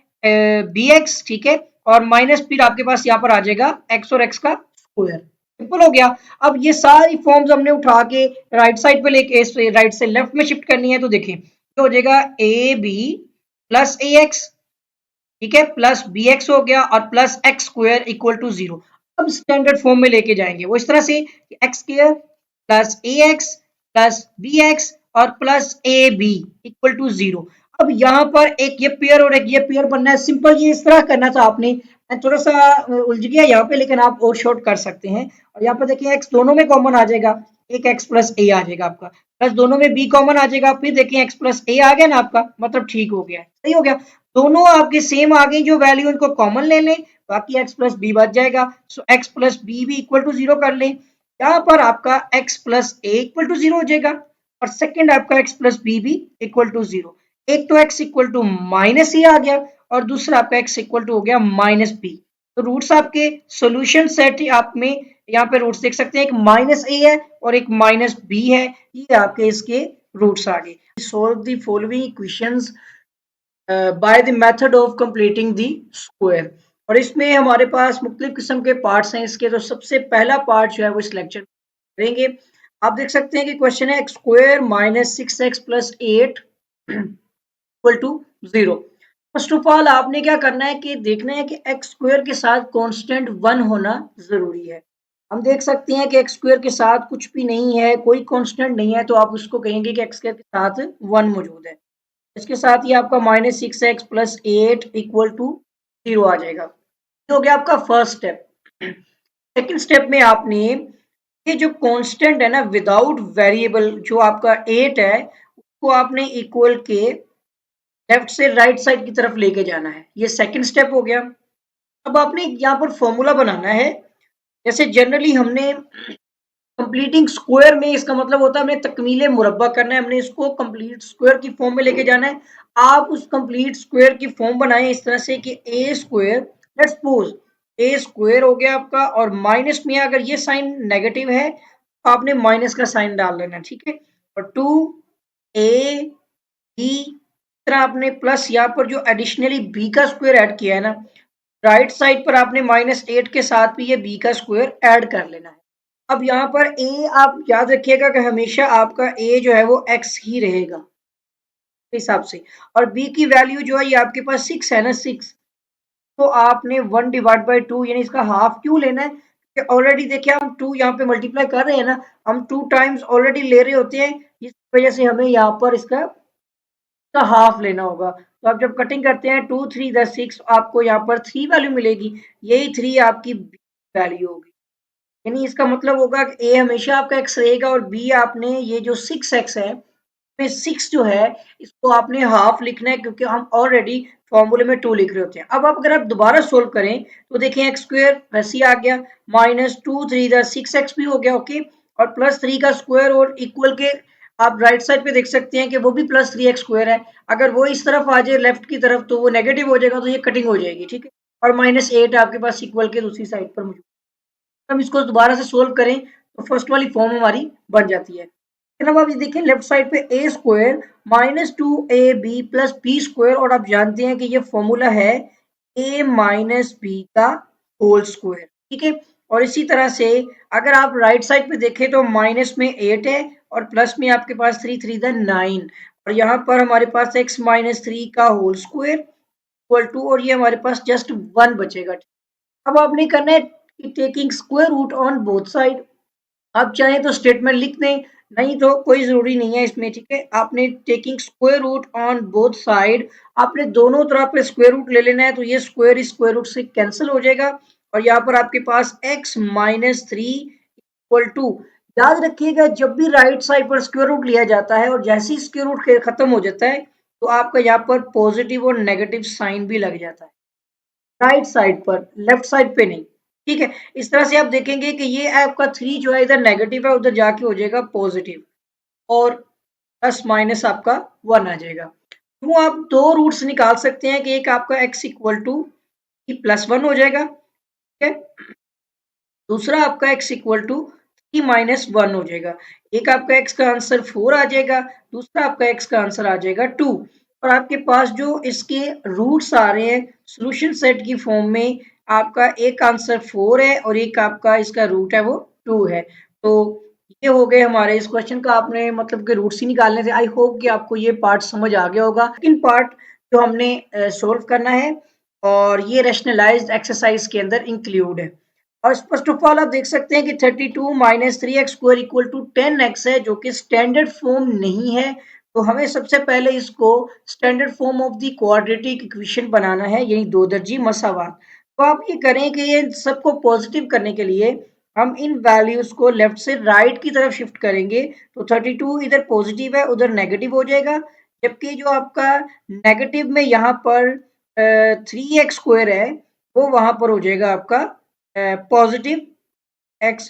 बी एक्स, ठीक है। और माइनस फिर आपके पास यहाँ पर आ जाएगा एक्स और एक्स का स्क्वायर, सिंपल हो गया। अब ये सारी फॉर्म्स हमने उठा के राइट साइड पे लेके राइट से लेफ्ट में शिफ्ट करनी है। तो देखिए तो हो जाएगा A B plus A x, ठीक है, प्लस बी एक्स हो गया और plus x square equal to zero. अब स्टैंडर्ड फॉर्म में लेके जाएंगे वो इस तरह से, x square plus A x plus B x और plus A B equal to zero. अब यहाँ पर एक ये पेयर और एक ये पेयर बनना है, सिंपल ये इस तरह करना था आपने। थोड़ा सा उलझ गया यहाँ पे, लेकिन आप और शॉर्ट कर सकते हैं। और यहाँ पर देखिए एक्स दोनों में कॉमन आ जाएगा, एक एक्स प्लस ए आ जाएगा आपका, प्लस दोनों में बी कॉमन आ जाएगा, फिर देखिए एक्स प्लस ए आ गया ना आपका, मतलब ठीक हो गया, सही हो गया। दोनों आपके सेम आ गई जो वैल्यू, इनको कॉमन ले लें, बाकी एक्स प्लस बी बच जाएगा। सो एक्स प्लस बी भी इक्वल टू जीरो कर लें। यहाँ पर आपका x plus A equal to zero हो जाएगा और सेकंड आपका एक्स प्लस बी भी इक्वल टू जीरो। एक तो x equal to minus A आ गया और दूसरा आपका एक्स इक्वल टू हो गया माइनस बी। तो रूट्स आपके सॉल्यूशन सेट आप में यहाँ पे रूट्स देख सकते हैं, एक माइनस ए है और एक माइनस बी है, ये आपके इसके रूट्स आ गए। Solve the following equations by the method of completing the square. और इसमें हमारे पास मुख्तलिफ किस्म के पार्ट्स हैं इसके। तो सबसे पहला पार्ट जो है वो इस लेक्चर में करेंगे। आप देख सकते हैं कि क्वेश्चन है x square minus six x plus eight equal to zero. First of all आपने क्या करना है कि देखना है कि एक्स स्क्वायर के साथ कांस्टेंट वन होना जरूरी है। हम देख सकते हैं कि एक्स स्क्वायर के साथ कुछ भी नहीं है, कोई कांस्टेंट नहीं है, तो आप उसको कहेंगे कि एक्स स्क्वायर के साथ वन मौजूद है। इसके साथ ही आपका minus six x plus eight equal to zero आ जाएगा। ये हो गया आपका फर्स्ट स्टेप। सेकेंड स्टेप में आपने ये जो कांस्टेंट है ना विदाउट वेरिएबल, जो आपका एट है, उसको आपने इक्वल के लेफ्ट से राइट साइड की तरफ लेके जाना है। ये सेकंड स्टेप हो गया। अब आपने यहाँ पर फॉर्मूला बनाना है। जैसे जनरली हमने कंप्लीटिंग स्क्वायर में इसका मतलब होता है हमने तकमीले मुरब्बा करना है, हमने इसको कंप्लीट स्क्वायर की फॉर्म में लेके जाना है। आप उस कंप्लीट स्क्वायर की फॉर्म बनाएं इस तरह से कि a square, let's suppose a square हो गया आपका, और माइनस में अगर ये साइन नेगेटिव है तो आपने माइनस का साइन डाल लेना, ठीक है। और टू ए बी, तरह आपने प्लस यहाँ पर जो एडिशनली बी का स्क्वायर ऐड किया है ना, राइट साइड पर आपने -8 के साथ भी ये बी का स्क्वायर ऐड कर लेना है। अब यहाँ पर ए आप याद रखिएगा कि हमेशा आपका ए जो है वो एक्स ही रहेगा हिसाब से, और बी की वैल्यू जो है ये आपके पास 6 है ना, 6, तो आपने 1/2 यानी इसका हाफ क्यों लेना है, कि ऑलरेडी देखिए हम 2 यहाँ पे मल्टीप्लाई कर रहे हैं ना, हम 2 टाइम्स ऑलरेडी ले रहे होते हैं, इस वजह से हमें यहाँ पर इसका हाफ लेना होगा। तो आप जब कटिंग करते हैं 2 3 6, आपको यहाँ पर 3 वैल्यू मिलेगी, यही 3 आपकी वैल्यू होगी। यानी इसका मतलब होगा कि ए हमेशा आपका एक्स रहेगा, और बी आपने ये जो 6x है, में 6 जो है इसको आपने हाफ लिखना है, क्योंकि हम ऑलरेडी फॉर्मूले में 2 लिख रहे होते हैं। अब अगर आप दोबारा सोल्व करें तो देखें एक्स स्क्वायर वैसे ही आ गया, -2 3 6x भी हो गया, ओके, और +3 का स्क्वायर और इक्वल के आप राइट साइड पे देख सकते हैं कि वो भी +3x² है। अगर वो इस तरफ आ जाए लेफ्ट की तरफ तो वो नेगेटिव हो जाएगा, तो ये कटिंग हो जाएगी, ठीक है। और -8 आपके पास इक्वल के दूसरी साइड पर मौजूद। हम इसको दोबारा से सोल्व करें तो फर्स्ट वाली फॉर्म हमारी बन जाती है। अब आप ये देखें लेफ्ट साइड पे a square -2ab plus B square, और आप जानते हैं कि ये फॉर्मूला है a माइनस बी का होल स्क्वायर, ठीक है। और इसी तरह से अगर आप राइट साइड पे देखें तो माइनस में 8 है और प्लस में आपके पास 3 3 9, और यहाँ पर हमारे पास x -3 का होल स्क्वायर इक्वल टू, और ये हमारे पास जस्ट 1 बचेगा। अब आपने करना है taking square root on both side. आप चाहें तो स्टेटमेंट लिख दें, नहीं तो कोई जरूरी नहीं है इसमें, ठीक है। आपने taking square root on both side, आपने दोनों तरफ पे स्क्वायर रूट ले लेना है, तो ये स्क्वायर इस स्क्वायर रूट से कैंसिल हो जाएगा, और यहाँ पर आपके पास x -3 इक्वल टू, याद रखिएगा जब भी राइट साइड पर स्क्वायर रूट लिया जाता है और जैसे ही स्क्वायर रूट खत्म हो जाता है तो आपका यहाँ पर पॉजिटिव और नेगेटिव साइन भी लग जाता है राइट साइड पर, लेफ्ट साइड पे नहीं, ठीक है। इस तरह से आप देखेंगे कि ये आपका 3 जो है इधर नेगेटिव है, उधर जाके हो जाएगा पॉजिटिव, और प्लस माइनस आपका 1 आ जाएगा। तो आप दो रूट्स निकाल सकते हैं कि एक आपका x इक्वल टू +1 हो जाएगा, ठीक है, दूसरा आपका x इक्वल टू 3 - 1 हो जाएगा। एक आपका x का आंसर 4 आ जाएगा, दूसरा आपका x का आंसर आ जाएगा 2, और आपके पास जो इसके रूट्स आ रहे हैं सॉल्यूशन सेट की फॉर्म में, आपका एक आंसर 4 है और एक आपका इसका रूट है वो 2 है। तो ये हो गए हमारे इस क्वेश्चन का, आपने मतलब के रूट्स ही निकालने थे। आई होप कि आपको ये पार्ट समझ आ गया होगा। सेकंड पार्ट जो हमने सोल्व करना है, और ये रैशनलाइज्ड एक्सरसाइज के अंदर इंक्लूड है। और फर्स्ट ऑफ ऑल आप देख सकते हैं कि 32 - 3x² इक्वल टू 10x है, जो कि स्टैंडर्ड फॉर्म नहीं है। तो हमें सबसे पहले इसको standard form of the quadratic equation बनाना है, यानी दो दर्जी मसावात। तो आप ये करें कि ये सबको पॉजिटिव करने के लिए हम इन वैल्यूज को लेफ्ट से राइट की तरफ शिफ्ट करेंगे, तो 32 इधर पॉजिटिव है उधर नेगेटिव हो जाएगा, जबकि जो आपका नेगेटिव में यहाँ पर 3x² है वो वहां पर हो जाएगा आपका पॉजिटिव x²,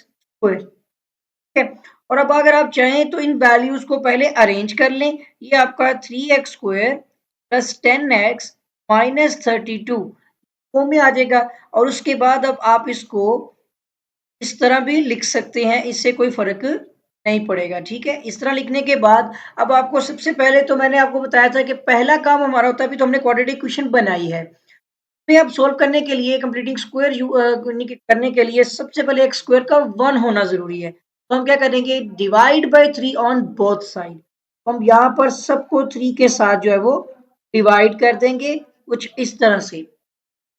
ठीक है। और अब अगर आप चाहें तो इन वैल्यूज को पहले अरेंज कर लें, ये आपका 3x² प्लस 10x -32 वो में आ जाएगा, और उसके बाद अब आप इसको इस तरह भी लिख सकते हैं, इससे कोई फर्क नहीं पड़ेगा, ठीक है। इस तरह लिखने के बाद अब आपको सबसे पहले तो मैंने आपको बताया था कि पहला काम हमारा होता है, अभी तो हमने क्वाड्रेटिक इक्वेशन बनाई है, में अब सोल्व करने के लिए कंप्लीटिंग स्क्वायर करने के लिए सबसे पहले एक स्क्वायर का 1 होना जरूरी है। तो हम क्या करेंगे, divide by 3 on both side. हम यहाँ पर सबको 3 के साथ जो है वो डिवाइड कर देंगे कुछ इस तरह से,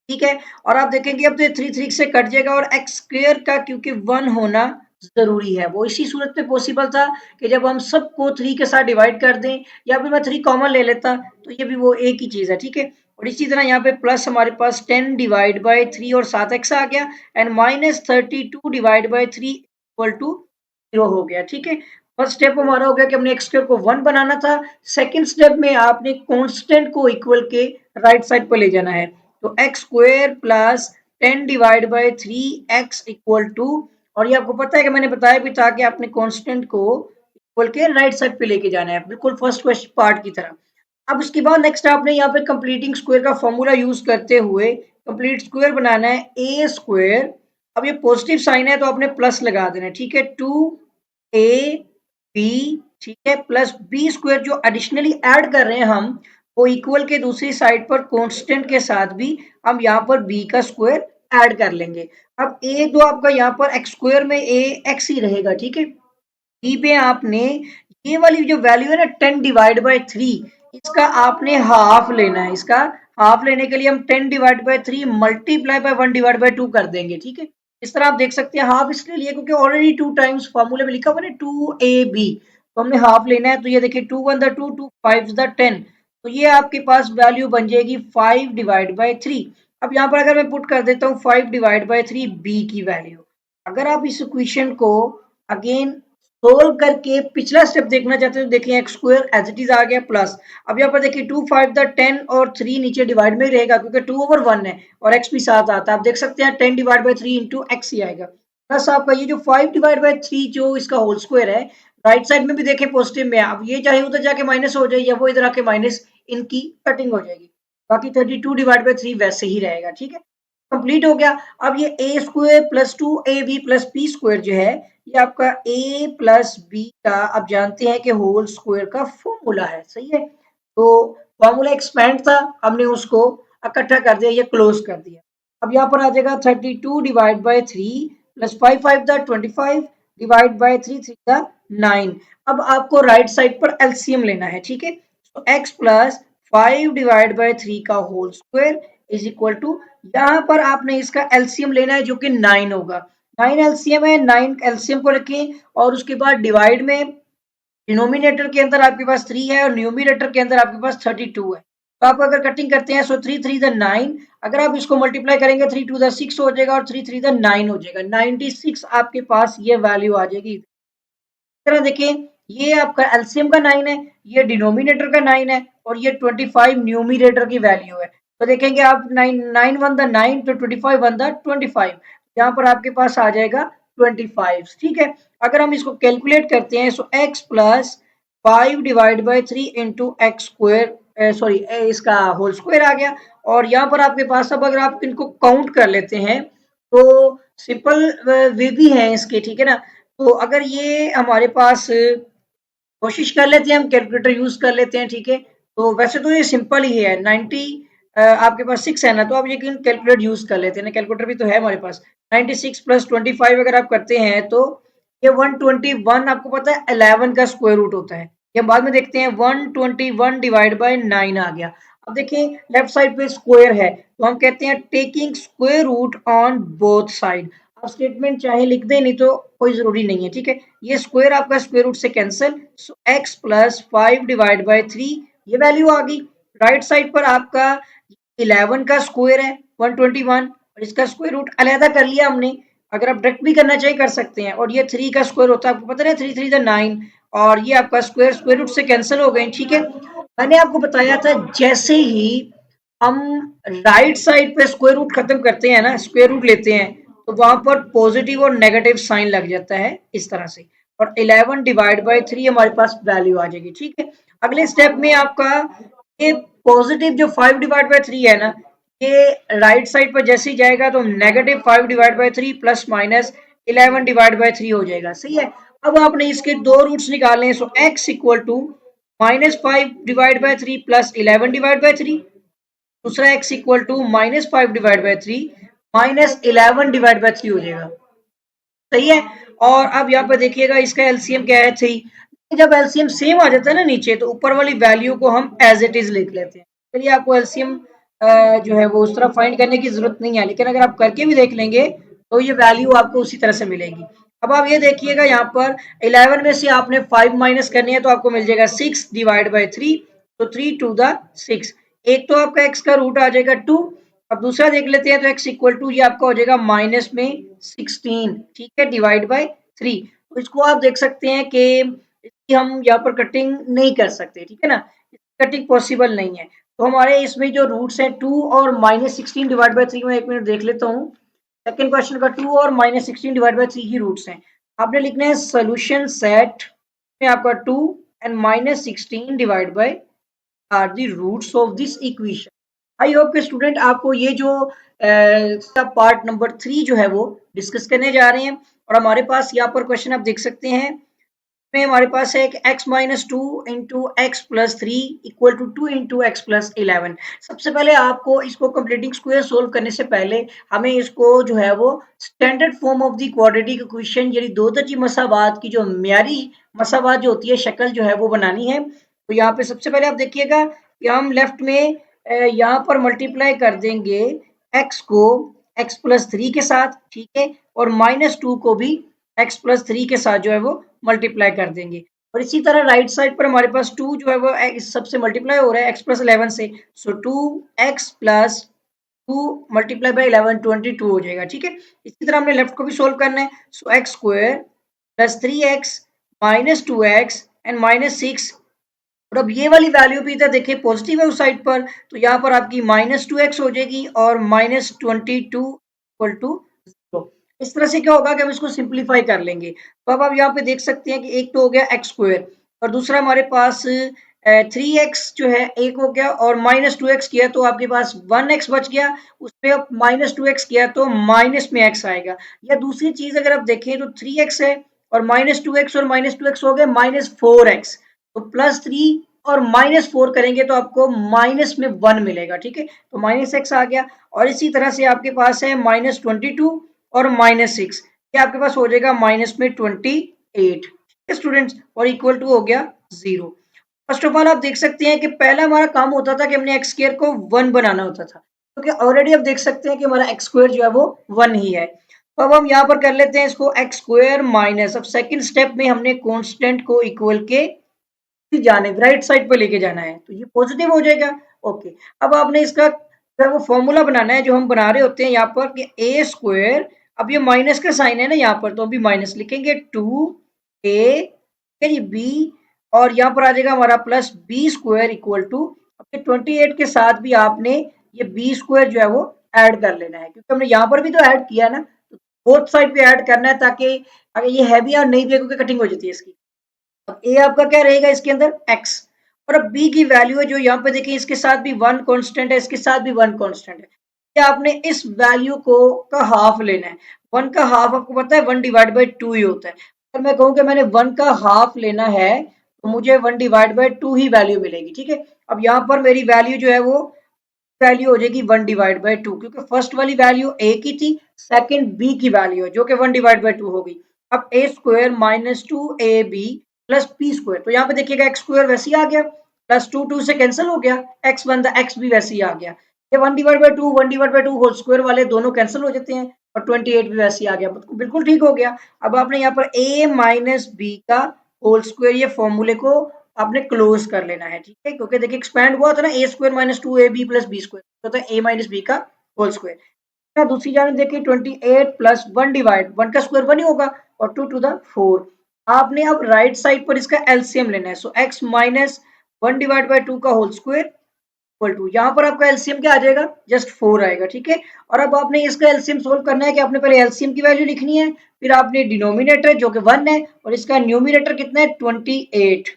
ठीक है। और आप देखेंगे अब तो 3 3 से कट जाएगा, और एक्स स्क्वायर का क्योंकि 1 होना जरूरी है, वो इसी सूरत में पॉसिबल था कि जब हम सबको 3 के साथ डिवाइड कर दें, या फिर मैं 3 कॉमन ले लेता तो ये भी वो एक ही चीज है, ठीक है। और इसी तरह यहाँ पे प्लस हमारे पास 10 डिवाइड बाय 3 और 7x आ गया, and -32 divide by 3 equal to 0 हो गया, ठीक है। फर्स्ट स्टेप हमारा हो गया कि हमने एक्स स्क्वायर को 1 बनाना था। सेकंड स्टेप में आपने कांस्टेंट को इक्वल के राइट साइड पर ले जाना है, तो x² plus 10 divide by 3x equal to और ये आपको पता है कि मैंने बताया भी था कि आपने कांस्टेंट को इक्वल के राइट साइड पे लेके जाना है, बिल्कुल फर्स्ट क्वेश्चन पार्ट की तरह। अब उसके बाद नेक्स्ट आपने यहाँ पे कंप्लीटिंग स्क्वायर का फॉर्मूला यूज करते हुए कंप्लीट स्क्वायर बनाना है ए स्क्वायर। अब ये पॉजिटिव साइन है तो आपने प्लस लगा देना है, ठीक है। 2ab, ठीक है, प्लस बी स्क्वायर जो एडिशनली ऐड कर रहे हैं हम, वो इक्वल के दूसरी साइड पर कांस्टेंट के साथ भी हम यहाँ पर बी का स्क्वायर ऐड कर लेंगे। अब ए तो आपका यहाँ पर एक्स स्क्वायर में ए एक्स ही रहेगा, ठीक है। बी पे आपने ये वाली जो वैल्यू है ना 10/3, इसका आपने हाफ लेना है। इसका हाफ लेने के लिए हम 10/3 मल्टीप्लाई बाय 1/2 कर देंगे, ठीक है। इस तरह आप देख सकते हैं, हाफ इसलिए लिए क्योंकि ऑलरेडी 2 टाइम्स फॉर्मूले में लिखा हुआ है 2ab, तो हमने हाफ लेना है। तो ये देखिए 2 1 2, 2 5 10, तो ये आपके पास वैल्यू बन जाएगी 5/3। अब यहाँ पर अगर मैं पुट कर देता हूँ 5/3 बी की वैल्यू, अगर आप इस इक्वेशन को अगेन सोल्व करके पिछला स्टेप देखना चाहते हैं तो देखिए x square as it is आ गया प्लस। अब यहाँ पर देखिए 2 5 10 और 3 नीचे डिवाइड में ही रहेगा क्योंकि 2/1 है और एक्स भी साथ आता है। आप देख सकते हैं 10/3 इंटू एक्स ही आएगा, प्लस आपका ये जो 5/3 जो इसका होल स्क्वायर है, राइट साइड में भी देखें पॉजिटिव में, अब ये चाहे उधर जाके माइनस हो जाए या वो इधर आके माइनस, इनकी कटिंग हो जाएगी, बाकी 32/3 वैसे ही रहेगा, ठीक है। कंप्लीट हो गया। अब ये a square plus 2ab plus B square जो है, ये आपका a प्लस बी का आप जानते हैं कि होल स्क्वायर का फॉर्मूला है, सही है। तो फॉर्मूला एक्सपेंड था, हमने उसको इकट्ठा कर दिया, ये क्लोज कर दिया। अब यहाँ पर आ जाएगा 32/3 प्लस 5 5 25 डिवाइड बाय 3 3 9। अब आपको राइट साइड पर एलसीएम लेना है, ठीक है। तो x प्लस 5/3 का whole square is equal to, यहाँ पर आपने इसका एलसीएम लेना है जो कि 9 होगा। 9 एलसीएम है, 9 एलसीएम को रखें और उसके बाद डिवाइड में डिनोमिनेटर के अंदर आपके पास 3 है और न्यूमिनेटर के अंदर आपके पास 32 है। तो आप अगर कटिंग करते हैं सो 3 3 9, अगर आप इसको मल्टीप्लाई करेंगे 3 2 6 हो जाएगा और 3 3 9 हो जाएगा, 96 आपके पास ये वैल्यू आ जाएगी। तरह देखें, ये आपका एलसीएम का 9 है, ये डिनोमिनेटर का 9 है और ये 25 न्यूमिनेटर की वैल्यू है। तो देखेंगे आप 9 9 1 द 9 तो 25 1 द 25, यहाँ पर आपके पास आ जाएगा 25, ठीक है। अगर हम इसको कैलकुलेट करते हैं सो x plus 5/3 into x square, sorry इसका होल स्क्वायर आ गया। और यहाँ पर आपके पास अब अगर आप इनको काउंट कर लेते हैं तो सिंपल वे भी है इसके, ठीक है ना। तो अगर ये हमारे पास, कोशिश कर लेते हैं हम कैलकुलेटर यूज कर लेते हैं, ठीक है। तो वैसे तो ये सिंपल ही है, 90 आपके पास 6 है ना, तो आप ये कैलकुलेटर यूज कर लेते हैं ना, कैलकुलेटर भी तो है हमारे पास। 96 प्लस 25 अगर आप करते हैं तो ये 121, आपको पता है 11 का स्क्वायर रूट होता है। ये बाद में देखते हैं 121 डिवाइड बाय 9 आ गया। अब देखिए लेफ्ट साइड पे स्क्वायर है तो हम कहते हैं taking square root on both side. आप स्टेटमेंट चाहे लिख दें, नहीं तो कोई जरूरी नहीं है, ठीक है। ये स्क्वायर आपका स्क्वायर रूट से कैंसिल, सो x प्लस 5/3 ये वैल्यू आ गई। राइट साइड पर आपका 11 का स्क्वायर है 121 और इसका स्क्वायर रूट अलहदा कर लिया हमने। अगर आप डायरेक्ट भी करना चाहिए कर सकते हैं। और ये 3 का स्क्वायर होता है, आपको पता है 3 3 9 और ये आपका स्क्वायर स्क्वायर रूट से कैंसिल हो गए, ठीक है। मैंने आपको बताया था जैसे ही हम राइट साइड पे स्क्वायर रूट खत्म करते हैं ना, स्क्वायर रूट लेते हैं, तो वहां पर पॉजिटिव और नेगेटिव साइन लग जाता है इस तरह से, और 11/3 हमारे पास वैल्यू आ जाएगी, ठीक है। अगले स्टेप में आपका ये पॉजिटिव जो 5/3 है ना, ये राइट साइड पर जैसे ही जाएगा तो नेगेटिव 5/3 प्लस माइनस 11/3 हो जाएगा, सही है। अब आपने इसके दो रूट्स निकालने हैं, सो x इक्वल टू -5/3 प्लस 11/3, दूसरा x इक्वल टू -5/3 माइनस 11/3 हो जाएगा, सही है। और अब यहाँ पे देखिएगा इसका एलसीएम क्या है 3। जब एलसीएम सेम आ जाता है ना नीचे, तो ऊपर वाली वैल्यू को हम एज इट इज लिख लेते हैं। चलिए आपको एलसीएम जो है वो उस तरह फाइंड करने की जरूरत नहीं है, लेकिन अगर आप करके भी देख लेंगे तो ये वैल्यू आपको उसी तरह से मिलेगी। अब आप ये देखिएगा यहाँ पर 11 में से आपने 5 माइनस करनी है तो आपको मिल जाएगा 6/3, तो 3 2 6। एक तो आपका x का रूट आ जाएगा 2। अब दूसरा देख लेते हैं तो x इक्वल टू ये आपका हो जाएगा माइनस में 16, ठीक है, डिवाइड बाय 3। तो इसको आप देख सकते हैं कि इसकी हम यहाँ पर कटिंग नहीं कर सकते, ठीक है ना, कटिंग पॉसिबल नहीं है। तो हमारे इसमें जो रूट्स हैं 2 और -16 डिवाइड बाय 3 में 1 मिनट देख लेता हूँ। सेकंड क्वेश्चन का 2 और -16 डिवाइड बाय 3 ही रूट्स हैं। आपने लिखना है सोल्यूशन सेट में आपका 2 and -16 divide by are the roots of this equation. I hope के स्टूडेंट आपको ये जो पार्ट नंबर 3 जो है वो डिस्कस करने जा रहे हैं। और हमारे पास यहाँ पर क्वेश्चन आप देख सकते हैं, में हमारे पास है एक x minus two into x plus three equal to 2 into x plus 11। सबसे पहले आपको इसको कंप्लीटिंग स्क्वायर सोल्व करने से पहले हमें इसको जो है वो standard form of the quadratic equation यानी दो दर्जी मसावात की जो म्यारी मसावात जो होती है शक्ल जो है वो बनानी है। तो यहाँ पे सबसे पहले आप देखिएगा कि हम लेफ्ट में यहाँ पर मल्टीप्लाई कर देंगे x को x प्लस थ्री के साथ, ठीक है, और -2 को भी x प्लस थ्री के साथ जो है वो मल्टीप्लाई कर देंगे। और इसी तरह राइट साइड पर हमारे पास 2 जो है वो इस सबसे मल्टीप्लाई हो रहा है x प्लस 11 से, सो 2x प्लस 2 मल्टीप्लाई बाई 11 22 हो जाएगा, ठीक है। इसी तरह हमने लेफ्ट को भी सोल्व करना है, so x square plus 3x minus 2x and -6। और अब ये वाली वैल्यू भी इधर देखिए पॉजिटिव है उस साइड पर, तो यहाँ पर आपकी -2x हो जाएगी और -22 इक्वल टू 0। इस तरह से क्या होगा कि हम इसको सिंप्लीफाई कर लेंगे। तो अब आप यहाँ पे देख सकते हैं कि एक तो हो गया एक्स स्क्वायर और दूसरा हमारे पास 3x जो है एक हो गया, और -2x किया तो आपके पास 1x बच गया, उसमें अब -2x किया तो माइनस में x आएगा। या दूसरी चीज अगर आप देखें तो 3x है और -2x और -2x हो गए -4x, तो +3 और -4 करेंगे तो आपको माइनस में 1 मिलेगा, ठीक है, तो -x आ गया। और इसी तरह से आपके पास है -22 और -6, ये आपके पास हो जाएगा माइनस में 28, ठीक है स्टूडेंट्स, और इक्वल टू हो गया 0। फर्स्ट ऑफ ऑल आप देख सकते हैं कि पहला हमारा काम होता था कि हमने एक्स स्क्वायर को 1 बनाना होता था, क्योंकि ऑलरेडी आप देख सकते हैं कि हमारा एक्स स्क्वायर जो है वो 1 ही है। तो अब हम यहाँ पर कर लेते हैं इसको एक्स स्क्वायर माइनस, अब सेकंड स्टेप में हमने कांस्टेंट को इक्वल के जाने राइट साइड पे लेके जाना है, तो ये पॉजिटिव हो जाएगा। ओके, अब आपने इसका जो है वो फॉर्मूला बनाना है जो हम बना रहे होते हैं यहाँ पर कि ए स्क्वायर, अब ये माइनस का साइन है ना यहाँ पर, तो अभी माइनस लिखेंगे 2a बी, और यहाँ पर आ जाएगा हमारा plus B square equal to, अब 28 के साथ भी आपने ये बी स्क्वायर जो है वो ऐड कर लेना है, क्योंकि हमने यहाँ पर भी तो ऐड किया ना, तो बोथ साइड पे ऐड करना है, ताकि अगर ये हैवी और नहीं भी है क्योंकि कटिंग हो जाती है इसकी। अब ए आपका क्या रहेगा इसके अंदर x, और अब b की वैल्यू है जो यहाँ पे देखिए इसके साथ भी 1 कांस्टेंट है, इसके साथ भी 1 कांस्टेंट है, ये आपने इस वैल्यू को का हाफ लेना है। 1 का हाफ आपको पता है 1 डिवाइड बाई 2 ही होता है। अगर मैं कहूँ कि मैंने 1 का हाफ लेना है तो मुझे 1 डिवाइड बाई 2 ही वैल्यू मिलेगी, ठीक है। अब यहाँ पर मेरी वैल्यू जो है वो वैल्यू हो जाएगी 1 डिवाइड बाई 2, क्योंकि फर्स्ट वाली वैल्यू a की थी, सेकंड b की वैल्यू है जो कि 1 डिवाइड बाई 2 होगी। अब a square minus 2ab plus p square, तो यहाँ पे देखिएगा x स्क्वायर वैसे ही आ गया, प्लस 2 से कैंसिल हो गया, x बन द x भी वैसे ही आ गया। ये 1 divide by 2 1 divide by 2 whole square वाले दोनों कैंसिल हो जाते हैं, और 28 भी वैसे ही आ गया, बिल्कुल ठीक हो गया। अब आपने यहाँ पर a माइनस b का होल स्क्वायर ये फॉर्मूले को आपने क्लोज कर लेना है, ठीक है, क्योंकि देखिए एक्सपैंड हुआ था ना a square minus 2ab plus B square, तो ए माइनस बी का होल स्क्वायर। दूसरी जाने देखिए 28 प्लस 1 डिवाइड 1 का स्क्वायर 1 ही होगा, और 2 टू द 4। आपने अब राइट साइड पर इसका एलसीएम लेना है, so x minus 1 divide by 2 का होल स्क्वायर इक्वल टू, यहाँ पर आपका एलसीएम क्या आ जाएगा, जस्ट 4 आएगा, ठीक है। और अब आपने इसका एलसीएम सोल्व करना है कि आपने पहले एलसीएम की वैल्यू लिखनी है, फिर आपने डिनोमिनेटर जो कि 1 है और इसका न्यूमिनेटर कितना है 28,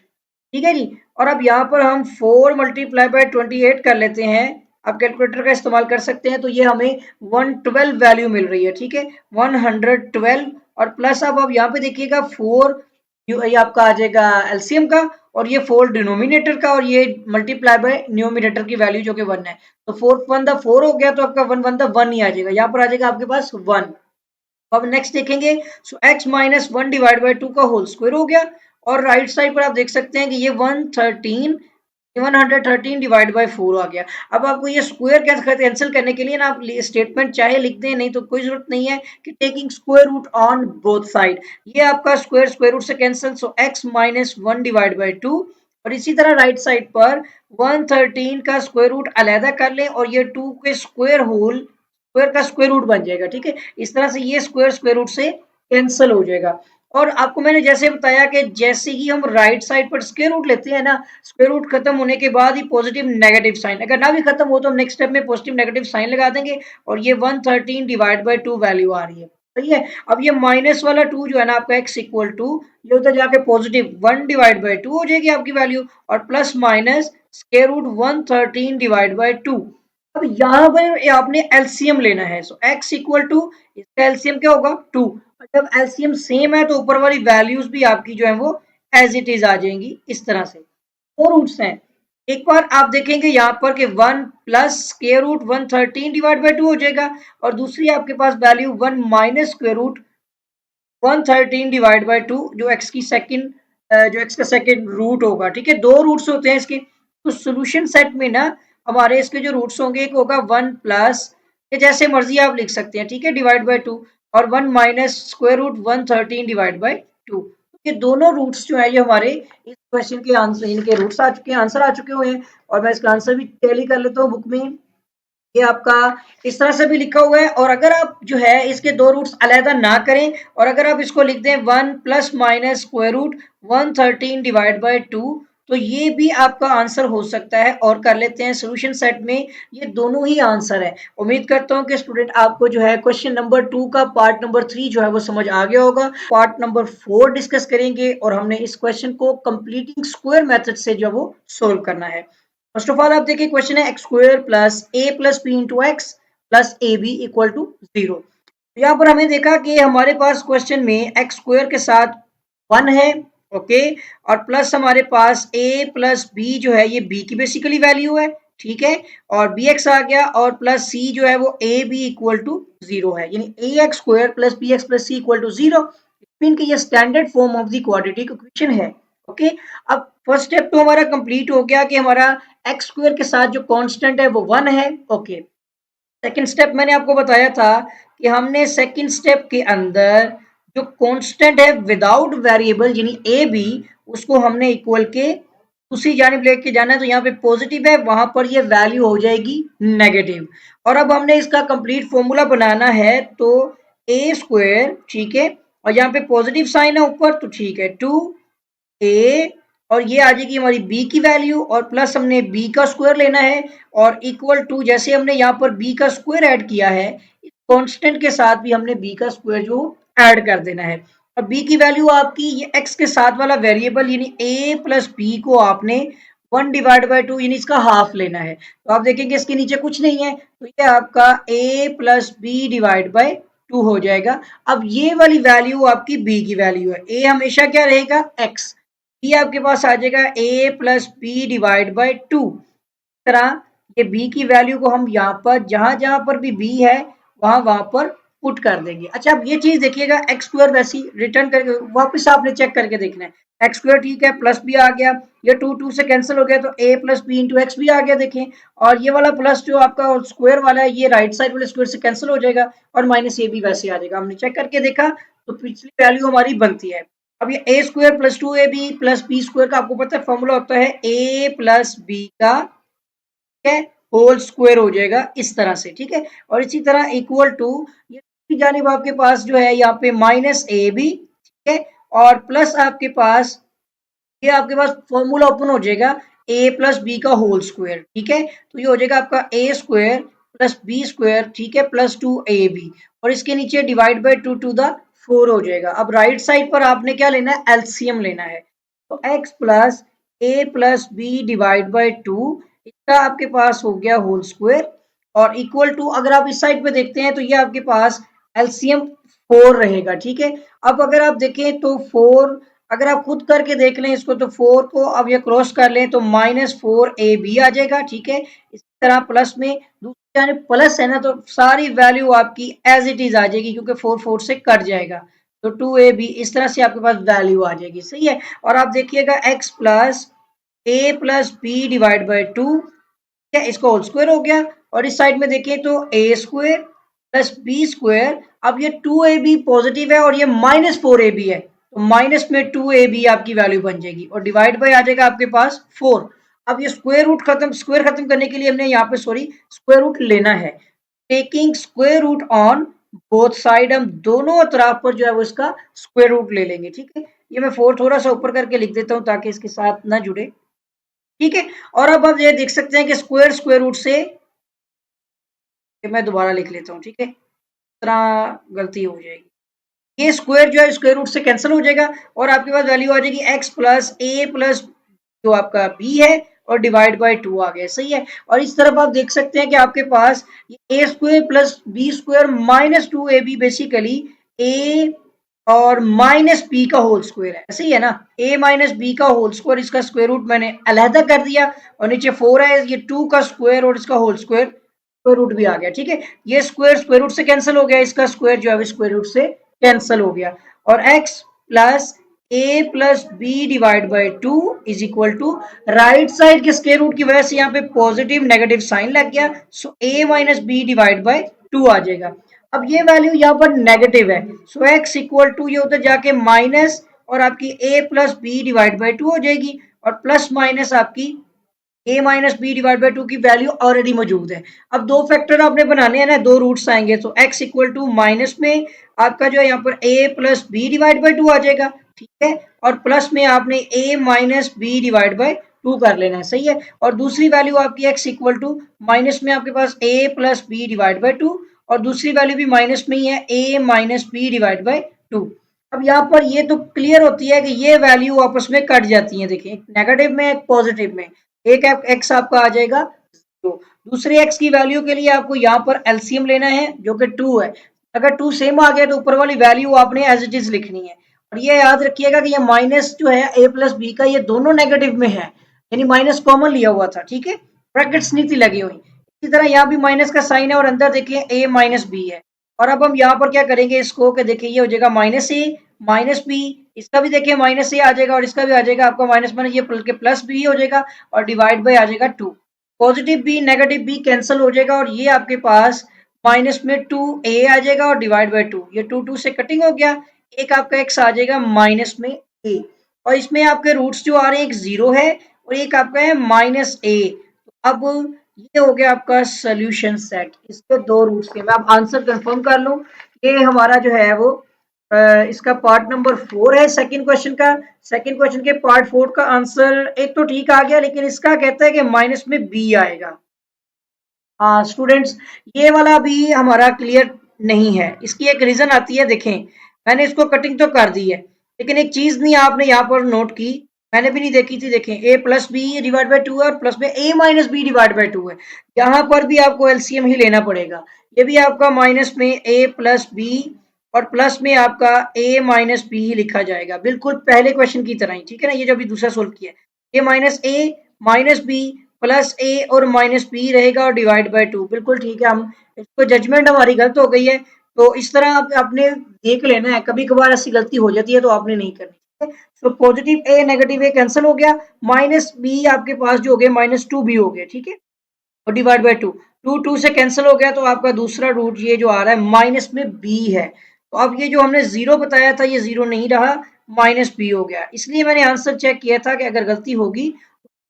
ठीक है जी। और अब यहाँ पर हम 4 मल्टीप्लाई बाय 28 कर लेते हैं, आप कैलकुलेटर का इस्तेमाल कर सकते हैं, तो ये हमें 112 वैल्यू मिल रही है, ठीक है, 112। और प्लस अब आप यहाँ पे देखिएगा 4 ये आपका आ जाएगा एलसीएम का, और ये 4 डिनोमिनेटर का, और ये मल्टीप्लाई बाय न्यूमिनेटर की वैल्यू जो कि 1 है, तो 4 1 द 4 हो गया, तो आपका 1 1 द 1 ही आ जाएगा, यहाँ पर आ जाएगा आपके पास 1। अब नेक्स्ट देखेंगे, सो x माइनस 1 डिवाइड बाई 2 का होल स्क्वायर हो गया, और राइट साइड पर आप देख सकते हैं कि ये 113 डिवाइड बाई 4 आ गया। अब आपको ये स्क्वायर कैंसिल करने के लिए ना आप स्टेटमेंट चाहे लिख दें, नहीं तो कोई जरूरत नहीं है कि taking square root on both side, ये आपका स्क्वायर स्क्वायर रूट से cancel, so x minus 1 divide by 2, और इसी तरह राइट साइड पर 113 का स्क्वायर रूट अलहदा कर लें, और ये 2 के स्क्वायर होल स्क्वायर का स्क्वायर रूट बन जाएगा, ठीक है। इस तरह से ये स्क्वायर स्क्वायर रूट से कैंसिल हो जाएगा। और आपको मैंने जैसे बताया कि जैसे ही हम राइट साइड पर स्क्वायर रूट लेते हैं ना, स्क्वायर रूट खत्म होने के बाद ही पॉजिटिव नेगेटिव साइन, अगर ना भी खत्म हो तो हम नेक्स्ट स्टेप में पॉजिटिव नेगेटिव साइन लगा देंगे और ये 113 डिवाइड बाई 2 वैल्यू आ रही है। सही है। अब ये माइनस वाला 2 जो है ना आपका x इक्वल टू ये उधर जाके पॉजिटिव 1 डिवाइड बाई 2 हो जाएगी आपकी वैल्यू, और plus minus square root 113 divide by 2। अब यहाँ पर आपने एलसीएम लेना है, सो x इक्वल टू इसका एलसीएम क्या होगा 2। जब एलसीएम सेम है तो ऊपर वाली वैल्यूज भी आपकी जो है वो एज इट इज आ जाएंगी इस तरह से। दो रूट्स हैं, एक बार आप देखेंगे यहाँ पर कि 1 plus square root 113 divide by 2 हो जाएगा, और दूसरी आपके पास value 1 minus square root 113 divide by 2 जो x की सेकंड जो x का सेकंड रूट होगा। ठीक है, दो रूट्स होते हैं इसके, तो सॉल्यूशन सेट में ना हमारे इसके जो रूट्स होंगे एक होगा 1 प्लस, ये जैसे मर्जी आप लिख सकते हैं, ठीक है, डिवाइड बाई 2, और 1 minus square root 113 divide by 2। ये दोनों रूट्स जो है ये हमारे इस क्वेश्चन के आंसर, इनके रूट्स आ चुके हैं, आंसर आ चुके हुए हैं। और मैं इसका आंसर भी टैली कर लेता हूँ बुक में, ये आपका इस तरह से भी लिखा हुआ है। और अगर आप जो है इसके दो रूट्स अलहदा ना करें और अगर आप इसको लिख दें 1 plus minus square root 113 divide by 2, तो ये भी आपका आंसर हो सकता है। और कर लेते हैं सोल्यूशन सेट में, ये दोनों ही आंसर है। उम्मीद करता हूँ कि स्टूडेंट आपको जो है क्वेश्चन नंबर 2 का पार्ट नंबर 3 जो है वो समझ आ गया होगा। पार्ट नंबर 4 डिस्कस करेंगे और हमने इस क्वेश्चन को कंप्लीटिंग स्क्वायर मेथड से जो वो सोल्व करना है। फर्स्ट ऑफ ऑल आप देखिए क्वेश्चन है x square plus A plus B into x plus A B equal to 0। यहाँ पर हमें देखा कि हमारे पास क्वेश्चन में एक्स स्क्वायर के साथ 1 है, ओके, और प्लस हमारे पास ए प्लस बी जो है ये बी की बेसिकली वैल्यू है, ठीक है, और बी एक्स आ गया, और प्लस सी जो है वो ए बी इक्वल टू 0 है, यानी a x square plus B x plus c equal to 0। Mean कि ये standard form of the quadratic equation है। ओके, अब फर्स्ट स्टेप तो हमारा कंप्लीट हो गया कि हमारा एक्स स्क्वायर के साथ जो कांस्टेंट है वो 1 है। ओके, सेकंड स्टेप मैंने आपको बताया था कि हमने सेकंड स्टेप के अंदर जो कांस्टेंट है विदाउट वेरिएबल यानी ए बी, उसको हमने इक्वल के दूसरी जानिब लेके जाना है, तो यहाँ पे पॉजिटिव है वहां पर ये वैल्यू हो जाएगी नेगेटिव। और अब हमने इसका कंप्लीट फॉर्मूला बनाना है, तो ए स्क्वायर, ठीक है, और यहाँ पे पॉजिटिव साइन है ऊपर, तो ठीक है, 2a, और ये आ जाएगी हमारी b की वैल्यू, और प्लस हमने b का स्क्वायर लेना है, और इक्वल टू जैसे हमने यहाँ पर b का स्क्वायर ऐड किया है, कांस्टेंट के साथ भी हमने b का स्क्वायर जो ऐड कर देना है। और b की वैल्यू आपकी ये x के साथ वाला वेरिएबल यानी a प्लस बी को आपने 1 डिवाइड बाई 2 यानी इसका हाफ लेना है। तो आप देखेंगे इसके नीचे कुछ नहीं है, तो ये आपका a plus B divide by 2 हो जाएगा। अब ये वाली वैल्यू आपकी b की वैल्यू है, a हमेशा क्या रहेगा x, बी आपके पास आ जाएगा a plus B divide by 2। तरह ये b की वैल्यू को हम यहाँ पर जहां जहां पर भी b है वहां पर पुट कर देंगे। अच्छा, अब ये चीज देखिएगा, एक्स स्क्वायर वैसी रिटर्न करके वापस आपने चेक करके देखना है, एक्स स्क्वायर ठीक है, प्लस बी आ गया, ये 2 से कैंसिल हो गया, तो a plus B into x भी आ गया देखें, और ये वाला प्लस जो आपका स्क्वायर वाला है ये राइट साइड वाले स्क्वायर से कैंसिल हो जाएगा, और माइनस ए भी वैसे आ जाएगा। हमने चेक करके देखा तो पिछली वैल्यू हमारी बनती है। अब ये a square plus 2ab plus B square का आपको पता है फॉर्मूला होता है a प्लस बी का, ठीक है, होल स्क्वायर हो जाएगा इस तरह से, ठीक है। और इसी तरह इक्वल टू ये जानिब आपके पास जो है यहाँ पे माइनस ए बी, ठीक है, और प्लस आपके पास ये आपके पास फॉर्मूला ओपन हो जाएगा a प्लस बी का होल स्क्वायर, ठीक है, तो ये हो जाएगा आपका a square plus B square, ठीक है, प्लस 2ab, और इसके नीचे डिवाइड बाई 2 टू द 4 हो जाएगा। अब राइट साइड पर आपने क्या लेना है, एलसीएम लेना है, तो x plus A plus B divide by 2 इसका आपके पास हो गया होल स्क्वायर, और इक्वल टू अगर आप इस साइड पे देखते हैं तो ये आपके पास एलसीएम 4 रहेगा, ठीक है। अब अगर आप देखें तो 4 अगर आप खुद करके देख लें इसको, तो 4 को अब ये क्रॉस कर लें तो -4ab आ जाएगा, ठीक है। इस तरह प्लस में दूसरी जानिब प्लस है ना, तो सारी वैल्यू आपकी एज इट इज आ जाएगी क्योंकि 4 से कट जाएगा, तो 2ab इस तरह से आपके पास वैल्यू आ जाएगी, सही है। और आप देखिएगा x plus A plus B divide by 2, क्या इसका होल स्क्वायर हो गया, और इस साइड में देखिए तो ए स्क्वायर प्लस बी स्क्वायर, अब ये 2ab पॉजिटिव है और ये -4ab है, तो माइनस में 2ab आपकी वैल्यू बन जाएगी, और डिवाइड बाय आ जाएगा आपके पास 4। अब ये स्क्वायर खत्म करने के लिए हमने यहाँ पे सॉरी स्क्वायर रूट लेना है, taking square root on both side हम दोनों तरफ पर जो है वो इसका स्क्वायर रूट ले लेंगे। ठीक है, ये मैं 4 थोड़ा सा ऊपर करके लिख देता हूँ ताकि इसके साथ ना जुड़े। ठीक है, और अब आप ये देख सकते हैं कि स्क्वायर स्क्वायर रूट से, मैं दोबारा लिख लेता हूँ। ठीक है, तरह गलती हो जाएगी, ये स्क्वायर जो है स्क्वायर रूट से कैंसिल हो जाएगा और आपके पास वैल्यू आ जाएगी x प्लस ए प्लस जो आपका b है और डिवाइड बाय 2 आ गया। सही है, और इस तरफ आप देख सकते हैं कि आपके पास a square plus B square minus 2ab basically a और माइनस बी का होल स्क्वायर है। सही है ना, a माइनस बी का होल स्क्वायर, इसका स्क्वायर रूट मैंने अलहदा कर दिया और नीचे 4 है, ये 2 का स्क्वायर और इसका होल स्क्वायर, स्क्वायर रूट भी आ गया। ठीक है, ये स्क्वायर स्क्वायर रूट से कैंसिल हो गया, इसका स्क्वायर जो है स्क्वायर रूट से कैंसिल हो गया और x plus A plus B divide by 2 is equal to, right side के स्क्वायर रूट की वजह से यहाँ पे पॉजिटिव नेगेटिव साइन लग गया, so a minus B divide by 2 आ जाएगा। अब ये वैल्यू यहाँ पर नेगेटिव है, सो x इक्वल टू ये उधर जाके माइनस और आपकी a plus B divide by 2 हो जाएगी और प्लस माइनस आपकी a minus B divide by 2 की वैल्यू ऑलरेडी मौजूद है। अब दो फैक्टर आपने बनाने हैं ना, दो रूट्स आएंगे, तो x इक्वल टू माइनस में आपका जो है यहाँ पर a plus B divide by 2 आ जाएगा। ठीक है, और प्लस में आपने a minus B divide by 2 कर लेना है। सही है, और दूसरी वैल्यू आपकी x इक्वल टू माइनस में आपके पास a plus B divide by 2 और दूसरी वैल्यू भी माइनस में ही है a minus B divide by 2। अब यहाँ पर ये तो क्लियर होती है कि ये वैल्यू आपस में कट जाती है। देखिए, नेगेटिव में एक पॉजिटिव में, एक एक्स आपका आ जाएगा तो दूसरे एक्स की वैल्यू के लिए आपको यहाँ पर एलसीएम लेना है जो कि 2 है। अगर 2 सेम आ गया तो ऊपर वाली वैल्यू आपने एज इट इज लिखनी है। और ये याद रखिएगा कि ये माइनस जो है ए प्लस बी का, ये दोनों नेगेटिव में है, यानी माइनस कॉमन लिया हुआ था। ठीक है, ब्रैकेट्स नहीं थी लगी हुई। इसी तरह यहाँ भी माइनस का साइन है और अंदर देखिए ए माइनस बी है। और अब हम यहाँ पर क्या करेंगे इसको, कि देखिए ये हो जाएगा माइनस ए माइनस बी, इसका भी देखिए माइनस ए आ जाएगा और इसका भी आ जाएगा आपका माइनस माइनस ये प्लस बी हो जाएगा और डिवाइड बाय आ जाएगा 2। Positive b negative b cancel हो जाएगा और ये आपके पास माइनस में 2a आ जाएगा और डिवाइड बाय 2, ये 2 से कटिंग हो गया, एक आपका x आ जाएगा माइनस में a और इसमें आपके रूट्स जो आ रहे हैं एक 0 है और एक आपका है माइनस a। अब ये हो गया आपका सोल्यूशन सेट, इसके दो रूट्स के। मैं अब आंसर कंफर्म कर लूं, ये हमारा जो है वो इसका पार्ट नंबर 4 है सेकंड क्वेश्चन का। सेकंड क्वेश्चन के पार्ट 4 का आंसर एक तो ठीक आ गया, लेकिन इसका कहता है कि माइनस में बी आएगा। हाँ स्टूडेंट्स, ये वाला भी हमारा क्लियर नहीं है, इसकी एक रीजन आती है। देखें, मैंने इसको कटिंग तो कर दी है, लेकिन एक चीज नहीं आपने यहाँ पर नोट की, मैंने भी नहीं देखी थी। देखें, a plus B divide by 2 है और प्लस में a minus B divide by 2 है, यहाँ पर भी आपको एलसीएम ही लेना पड़ेगा। ये भी आपका माइनस में a प्लस बी और प्लस में आपका a माइनस बी ही लिखा जाएगा, बिल्कुल पहले क्वेश्चन की तरह ही। ठीक है ना, ये जो अभी दूसरा सोल्व किया है, a माइनस बी प्लस ए और माइनस बी रहेगा और डिवाइड बाय 2, बिल्कुल ठीक है। हम इसको, जजमेंट हमारी गलत हो गई है, तो इस तरह आपने देख लेना है, कभी कभार ऐसी गलती हो जाती है तो आपने नहीं करनी। ठीक है, सो पॉजिटिव ए नेगेटिव ए कैंसिल हो गया, माइनस बी आपके पास जो हो गया माइनस 2 भी हो गया। ठीक है, और डिवाइड बाय 2, 2 से कैंसिल हो गया, तो आपका दूसरा रूट ये जो आ रहा है माइनस में बी है। तो अब ये जो हमने जीरो बताया था ये जीरो नहीं रहा, माइनस बी हो गया। इसलिए मैंने आंसर चेक किया था कि अगर गलती होगी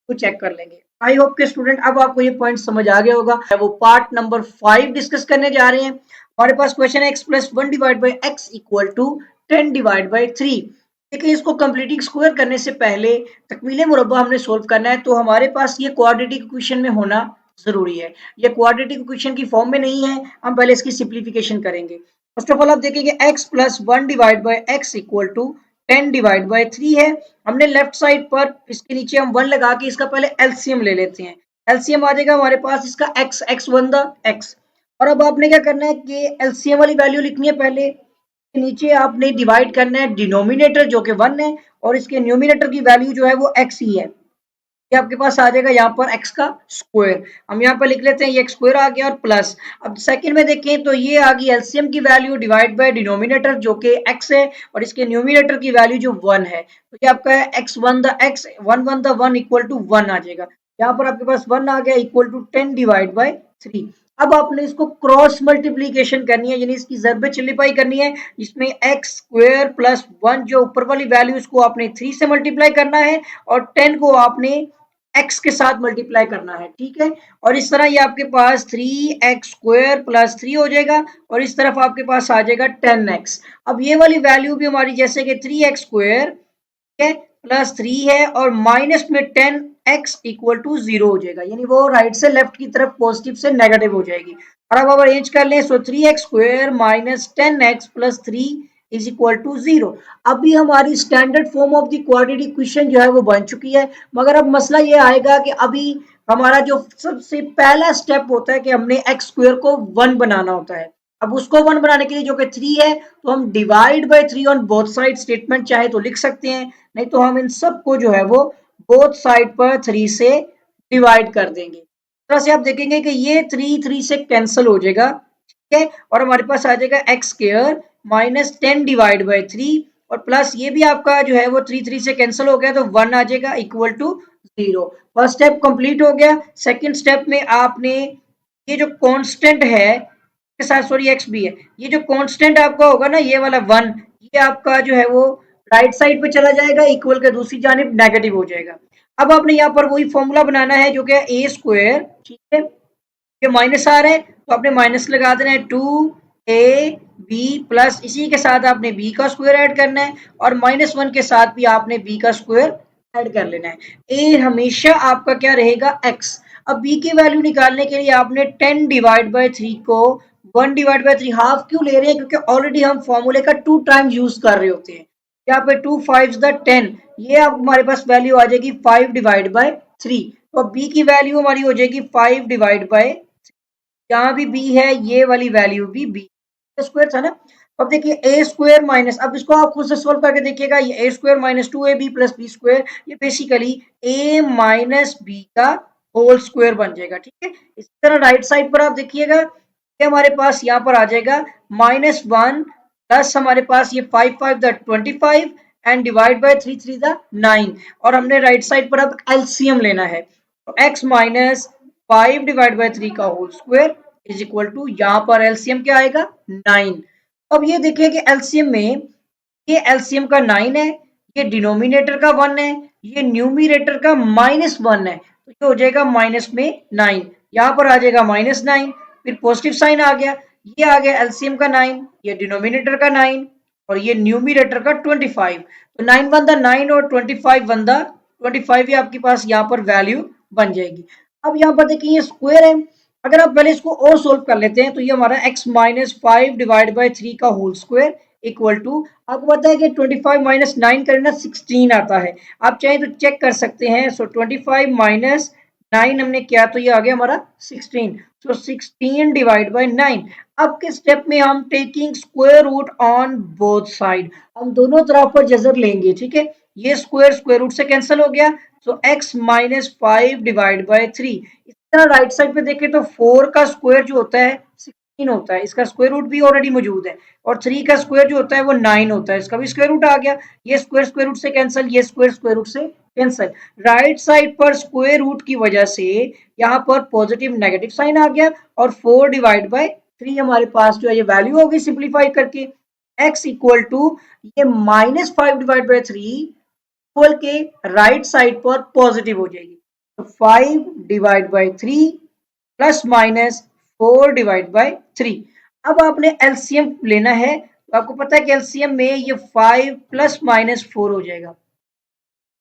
तो चेक कर लेंगे। आई होप के स्टूडेंट अब आपको ये पॉइंट समझ आ गया होगा। वो पार्ट नंबर 5 डिस्कस करने जा रहे हैं। हमारे पास क्वेश्चन है x plus 1 divide by x equal to 10 divide by 3। देखिए, इसको कंप्लीटिंग स्क्वायर करने से पहले तकमीले मुरब्बा हमने सोल्व करना है, तो हमारे पास ये क्वाड्रेटिक इक्वेशन में होना जरूरी है। ये क्वाड्रेटिक इक्वेशन की फॉर्म में नहीं है, हम पहले इसकी सिंप्लीफिकेशन करेंगे। फर्स्ट ऑफ ऑल आप देखेंगे x plus 1 divide by x equal to 10 divide by 3 है। हमने लेफ्ट साइड पर इसके नीचे हम 1 लगा के इसका पहले एलसीएम ले लेते हैं। एलसीएम आ जाएगा हमारे पास इसका x, x1 द x। और अब आपने क्या करना है कि एलसीएम वाली वैल्यू लिखनी है पहले, नीचे आपने डिवाइड करना है डिनोमिनेटर जो कि 1 है और इसके न्यूमिनेटर की वैल्यू जो है वो x ही है। ये आपके पास आ जाएगा यहाँ पर x का स्क्वायर, हम यहाँ पर लिख लेते हैं ये x स्क्वायर आ गया और प्लस। अब सेकंड में देखें तो ये आ गई एलसीएम की वैल्यू डिवाइड बाय डिनोमिनेटर जो कि x है और इसके न्यूमिनेटर की वैल्यू जो 1 है, तो ये आपका है x1 the x, 1 the 1 equal to 1 आ जाएगा। यहाँ पर आपके पास 1 आ गया इक्वल टू 10 डिवाइड बाय 3। अब आपने इसको क्रॉस मल्टीप्लीकेशन करनी है, यानी इसकी ज़रब सिंप्लीफाई करनी है, जिसमें एक्स स्क्वायर प्लस 1 जो ऊपर वाली वैल्यू इसको आपने 3 से मल्टीप्लाई करना है और 10 को आपने एक्स के साथ मल्टीप्लाई करना है, ठीक है। और इस तरह ये आपके पास 3x² प्लस 3 हो जाएगा और इस तरफ आपके पास आ जाएगा 10x। अब ये वाली वैल्यू भी हमारी जैसे कि 3x² है प्लस 3 है और माइनस में 10x इक्वल टू 0 हो जाएगा, यानी वो राइट से लेफ्ट की तरफ पॉजिटिव से नेगेटिव हो जाएगी। और अब अरेंज कर लें, so 3x² minus 10x plus 3 is equal to 0। अभी हमारी standard form of the quadratic equation जो है वो बन चुकी है, मगर अब मसला ये आएगा कि अभी हमारा जो सबसे पहला स्टेप होता है कि हमने x² को 1 बनाना होता है। अब उसको 1 बनाने के लिए जो कि 3 है, तो हम divide by 3 on both side statement चाहे तो लिख सकते हैं, नहीं तो हम इन सबको जो है वो बोथ साइड पर 3 से डिवाइड कर देंगे। इस तरह से आप देखेंगे कि ये 3 से कैंसिल हो जाएगा, ठीक है। और हमारे पास आ जाएगा x² माइनस 10 डिवाइड बाय 3 और प्लस ये भी आपका जो है वो 3 से कैंसिल हो गया तो 1 आ जाएगा equal to 0। First step complete हो गया। सेकंड स्टेप में आपने ये जो कांस्टेंट है के साथ, सॉरी एक्स भी है, ये जो कांस्टेंट आपका होगा ना ये वाला 1, ये आपका जो है वो राइट साइड पे चला जाएगा, इक्वल के दूसरी जानिब नेगेटिव हो जाएगा। अब आपने यहाँ पर वही फॉर्मूला बनाना है जो कि a², ठीक है। ये माइनस आ रहा है तो आपने माइनस लगा देना है 2ab प्लस इसी के साथ आपने b का स्क्वायर ऐड करना है और -1 के साथ भी आपने b का स्क्वायर ऐड कर लेना है। a हमेशा आपका क्या रहेगा x। अब b की वैल्यू निकालने के लिए आपने 10 डिवाइड बाय 3 को 1 डिवाइड बाय 3 हाफ क्यों ले रहे हैं, क्योंकि ऑलरेडी हम फॉर्मूले का 2 टाइम यूज कर रहे होते हैं। यहाँ पे 2 5 10, ये अब हमारे पास वैल्यू आ जाएगी 5 डिवाइड बाय 3। तो b की वैल्यू हमारी हो जाएगी 5 डिवाइड बाय, यहाँ भी b है, ये वाली वैल्यू भी b स्क्वायर था ना। अब देखिए a² माइनस, अब इसको आप खुद से सोल्व करके देखिएगा, ये a² minus 2ab plus b square, ये बेसिकली a माइनस b का होल स्क्वायर बन जाएगा, ठीक है। इसी तरह राइट साइड पर आप देखिएगा कि हमारे पास यहाँ पर आ जाएगा -1 प्लस हमारे पास ये 5 5 25 एंड डिवाइड बाय 3 3 9, और हमने राइट साइड पर अब एलसीएम लेना है। तो x माइनस 5 डिवाइड बाय 3 का whole square is equal to, यहाँ पर एलसीएम क्या आएगा 9। अब ये देखिए कि एलसीएम में ये एलसीएम का 9 है, ये डिनोमिनेटर का 1 है, ये न्यूमिनेटर का -1 है, तो ये हो जाएगा माइनस में 9, यहाँ पर आ जाएगा -9, फिर पॉजिटिव साइन आ गया, ये आ गया एलसीएम का 9, ये डिनोमिनेटर का 9 और ये न्यूमिनेटर का 25। तो 9 वन द 9 और 25 वन द 25 ही आपके पास यहाँ पर वैल्यू बन जाएगी। अब यहाँ पर देखिए ये स्क्वायर है, अगर आप पहले इसको और सोल्व कर लेते हैं तो ये हमारा x माइनस 5 डिवाइड बाय 3 का होल स्क्वायर इक्वल टू, आपको पता है कि 25 माइनस 9 करें 16 आता है, आप चाहें तो चेक कर सकते हैं। सो 25 माइनस 9 हमने किया तो ये आ गया हमारा 16, सो 16 डिवाइड बाय 9। अब के स्टेप में हम taking square root on both side, हम दोनों तरफ पर जजर लेंगे, ठीक है। ये स्क्वायर स्क्वायर रूट से कैंसिल हो गया, so x minus 5 divide by 3। इस तरह राइट साइड पे देखें तो 4 का स्क्वायर जो होता है 16 होता है, इसका स्क्वायर रूट भी ऑलरेडी मौजूद है, और 3 का स्क्वायर जो होता है वो 9 होता है, इसका भी स्क्वायर रूट आ गया। ये स्क्वायर स्क्वायर रूट से कैंसिल, ये स्क्वायर स्क्वायर रूट से कैंसिल। राइट साइड पर स्क्वायर रूट की वजह से यहाँ पर पॉजिटिव नेगेटिव साइन आ गया और 4 डिवाइड बाय 3 हमारे पास जो है ये वैल्यू होगी सिंप्लीफाई करके, x इक्वल टू ये -5 डिवाइड बाय 3 इक्वल के राइट साइड पर पॉजिटिव हो जाएगी, तो 5 divide by 3 plus minus 4 divide by 3। अब आपने एलसीएम लेना है, तो आपको पता है कि एलसीएम में ये 5 प्लस माइनस 4 हो जाएगा,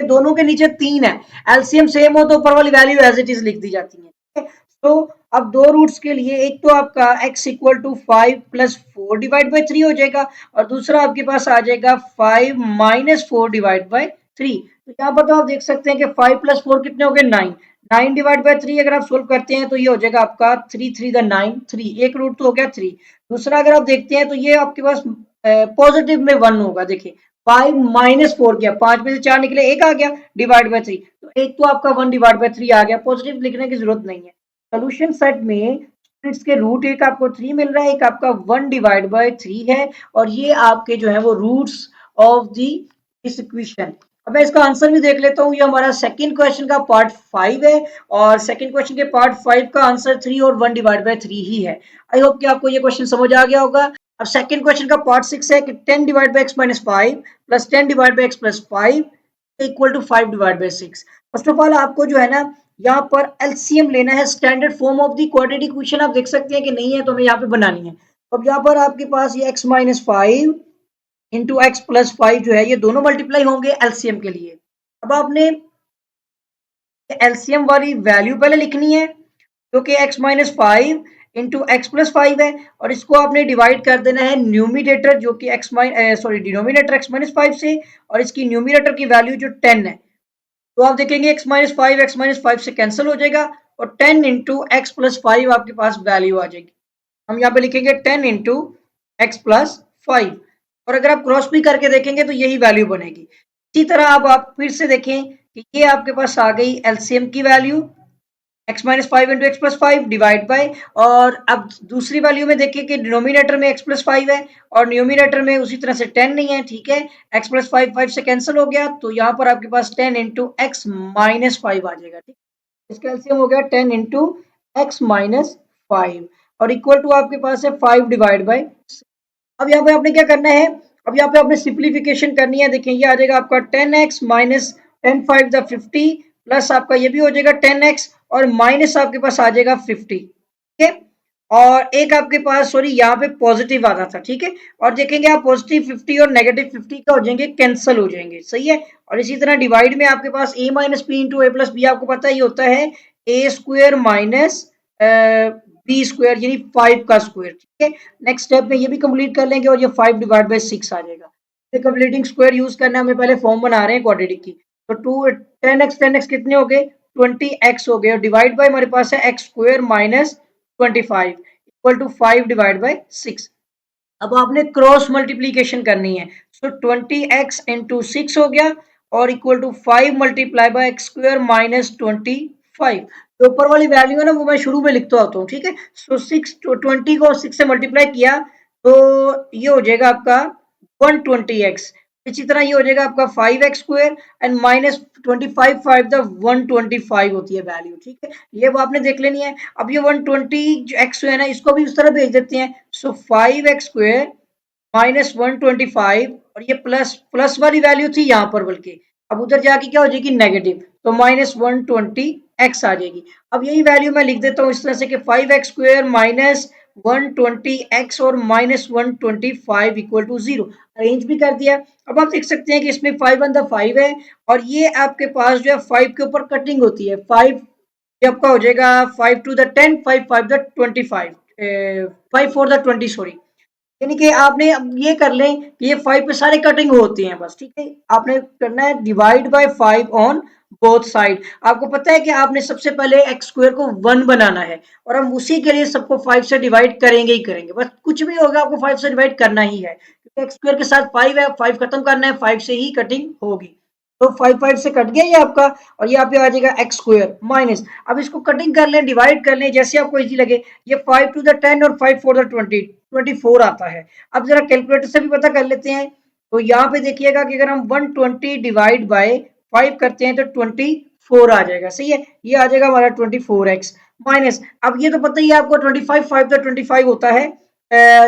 दोनों के नीचे 3 है, एलसीएम सेम हो तो ऊपर वाली वैल्यू एज इट इज लिख दी जाती है। तो अब दो रूट्स के लिए एक तो आपका x equal to 5 plus 4 divide by 3 हो जाएगा और दूसरा आपके पास आ जाएगा 5 माइनस 4 डिवाइड बाई 3। तो यहाँ पर तो आप देख सकते हैं कि 5 प्लस 4 कितने हो गए 9, 9 डिवाइड बाई 3 अगर आप सोल्व करते हैं तो ये हो जाएगा आपका 3 3 9 3, एक रूट तो हो गया 3। दूसरा अगर आप देखते हैं तो ये आपके पास पॉजिटिव में 1 होगा, देखिए 5 माइनस 4 किया, 5 में से 4 निकले, एक आ गया डिवाइड बाय 3, तो एक तो आपका 1 डिवाइड बाय 3 आ गया, पॉजिटिव लिखने की जरूरत नहीं है। सोल्यूशन सेट में स्प्लिट्स के रूट एक आपको 3 मिल रहा है, एक आपका 1 डिवाइड बाय 3 है, और ये आपके जो है वो रूट्स ऑफ दी इस इक्वेशन। अब मैं इसका आंसर भी देख लेता हूँ, ये हमारा सेकंड क्वेश्चन का पार्ट 5 है और सेकंड क्वेश्चन के पार्ट 5 का आंसर 3 और 1 डिवाइड बाय 3 ही है। आई होप कि आपको ये क्वेश्चन समझ आ गया होगा। अब सेकंड क्वेश्चन का पार्ट 6 है कि 10 divide by x minus 5 plus 10 divide by x plus 5 equal to 5 divide by 6। First of all आपको जो है ना यहाँ पर एलसीएम लेना है, standard form of the quadratic equation आप देख सकते हैं कि नहीं है, तो हमें यहाँ पे बनानी है। अब यहाँ पर आपके पास ये x-5 इंटू एक्स प्लस 5 जो है ये दोनों मल्टीप्लाई होंगे एलसीएम के लिए। अब आपने एलसीएम वाली वैल्यू पहले लिखनी है जो कि x-5 इंटू एक्स प्लस 5 है, और इसको आपने डिवाइड कर देना है न्यूमिनेटर जो कि डिनोमिनेटर x-5 से, और इसकी न्यूमिनेटर की वैल्यू जो 10 है। तो आप देखेंगे x-5 से कैंसिल हो जाएगा, और 10 इंटू एक्स प्लस 5 आपके पास वैल्यू आ जाएगी। हम यहाँ पे लिखेंगे 10 इंटू एक्स प्लस 5, और अगर आप क्रॉस भी करके देखेंगे तो यही वैल्यू बनेगी। इसी तरह अब आप फिर से देखें कि ये आपके पास आ गई एलसीएम की value x-5 into x plus 5 divide bye, और अब दूसरी वैल्यू में देखिए कि डिनोमिनेटर में x प्लस 5 है और न्यूमिनेटर में उसी तरह से 10 नहीं है, ठीक है। x प्लस 5 5 से कैंसिल हो गया, तो यहाँ पर आपके पास 10 इंटू एक्स माइनस 5 आ जाएगा, ठीक। इसका एलसीएम हो गया 10 इंटू एक्स माइनस 5, और इक्वल टू आपके पास है 5 डिवाइड बाई। अब यहाँ पे आपने क्या करना है, अब यहाँ पे आपने सिंप्लीफिकेशन करनी है। देखिए ये आ जाएगा आपका 10x माइनस 10 5 द 50, प्लस आपका ये भी हो जाएगा 10x, और माइनस आपके पास आ जाएगा 50, ठीक है। और एक आपके पास सॉरी यहाँ पे पॉजिटिव आ रहा था, ठीक है। और देखेंगे आप पॉजिटिव 50 और नेगेटिव 50 का हो जाएंगे, कैंसिल हो जाएंगे, सही है। और इसी तरह डिवाइड में आपके पास a minus b into A plus b, आपको पता ही होता है a square minus b square यानी 5 का स्क्वेयर, ठीक है। नेक्स्ट स्टेप में ये भी कंप्लीट कर लेंगे, और ये 5 डिवाइड बाई 6 आ जाएगा। कंप्लीटिंग स्क्वायर यूज करना है, हमें पहले फॉर्म बना रहे हैं क्वाड्रेटिक की। तो 10x कितने हो गए, 20x हो गए, और डिवाइड बाय हमारे पास है x square minus 25 equal to 5 divide by 6। अब आपने क्रॉस मल्टीप्लीकेशन करनी है, सो 20x इंटू 6 हो गया, और equal to 5 multiply by x square minus 25। जो ऊपर वाली वैल्यू है ना वो मैं शुरू में लिखता होता हूँ, ठीक है। सो 20 को 6 से मल्टीप्लाई किया तो ये हो जाएगा आपका 120x। इसी तरह ये हो जाएगा आपका 5x square and minus 25 5 the 125 होती है वैल्यू, ठीक है। ये वो आपने देख लेनी है। अब ये 120 जो x है ना इसको भी उस तरह भेज देते हैं, सो 5x स्क्वायर माइनस 125, और ये प्लस प्लस वाली वैल्यू थी यहाँ पर, बल्कि अब उधर जाके क्या हो जाएगी नेगेटिव, तो माइनस 120x आ जाएगी। अब यही वैल्यू मैं लिख देता हूँ इस तरह से कि 5x स्क्वायर माइनस 120x और माइनस 125 इक्वल टू 0, अरेंज भी कर दिया। अब आप देख सकते हैं कि इसमें 5 वन द 5 है, और ये आपके पास जो है 5 के ऊपर कटिंग होती है। 5 ये आपका हो जाएगा 5 two the 10, 5 5 the 25, 5 4 the 20 sorry, यानी कि आपने अब ये कर लें कि ये 5 पे सारे कटिंग होती हैं बस, ठीक है। आपने करना है divide by 5 on both side. आपको पता है कि आपने सबसे पहले एक्स स्क्वायर को 1 बनाना है, और हम उसी के लिए सबको 5 से डिवाइड करेंगे ही करेंगे, बस कुछ भी होगा आपको 5 से डिवाइड करना ही है, क्योंकि एक्स स्क्वायर के साथ 5 है, 5 खत्म करना है, 5 से ही कटिंग होगी। तो 5 5 से कट गया ये आपका, और ये यहाँ पे आ जाएगा एक्स स्क्वायर माइनस। अब इसको कटिंग कर लें, डिवाइड कर लें, जैसे आपको इजी लगे। ये 5 टू द 10 और 5 4 द 20, 24 आता है। अब जरा कैलकुलेटर से भी पता कर लेते हैं, तो यहाँ पे देखिएगा कि अगर हम 120 डिवाइड बाय 5 करते हैं तो 24 आ जाएगा, सही है। ये आ जाएगा हमारा 24x माइनस, अब ये तो पता ही है आपको 25 5 तो 25 होता है,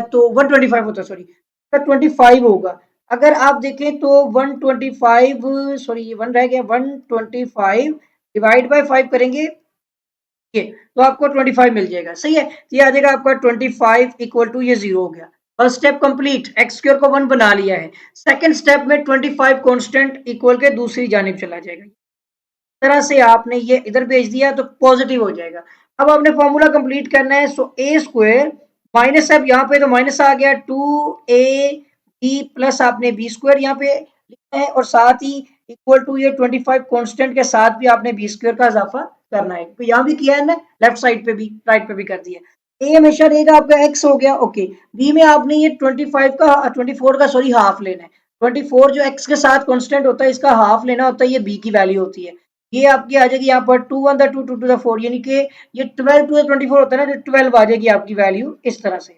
तो 125 होता है सॉरी, 25 होगा। अगर आप देखें तो 125 सॉरी ये 1 रह गया, 125 डिवाइड बाय 5 करेंगे ये, तो आपको 25 मिल जाएगा, सही है। तो ये आ जाएगा आपका 25 इक्वल टू ये 0 हो गया। First step complete, x square को 1 बना लिया है। सेकंड स्टेप में 25 कांस्टेंट इक्वल के दूसरी जानिब चला जाएगा, तरह से आपने ये इधर भेज दिया तो पॉजिटिव हो जाएगा। अब आपने फॉर्मूला कंप्लीट करना है, सो ए स्क्वायर माइनस, अब यहाँ पे तो माइनस आ गया 2ab प्लस आपने बी स्क्वायर यहाँ पे लिखना है, और साथ ही इक्वल टू ये 25 कांस्टेंट के साथ भी आपने बी स्क्वायर का इजाफा करना है, तो यहाँ भी किया है ना, लेफ्ट साइड पे भी राइट पे भी कर दिया। ए हमेशा रहेगा आपका एक्स हो गया, ओके। बी में आपने ये 25 का 24 का सॉरी हाफ लेना है। 24 जो एक्स के साथ कांस्टेंट होता है इसका हाफ लेना होता है, ये बी की वैल्यू होती है। ये आपकी आ जाएगी यहाँ पर 2 1 द 2 2 टू द 4, यानी कि ये 12 टू द 24 होता है ना, तो 12 आ जाएगी आपकी वैल्यू इस तरह से,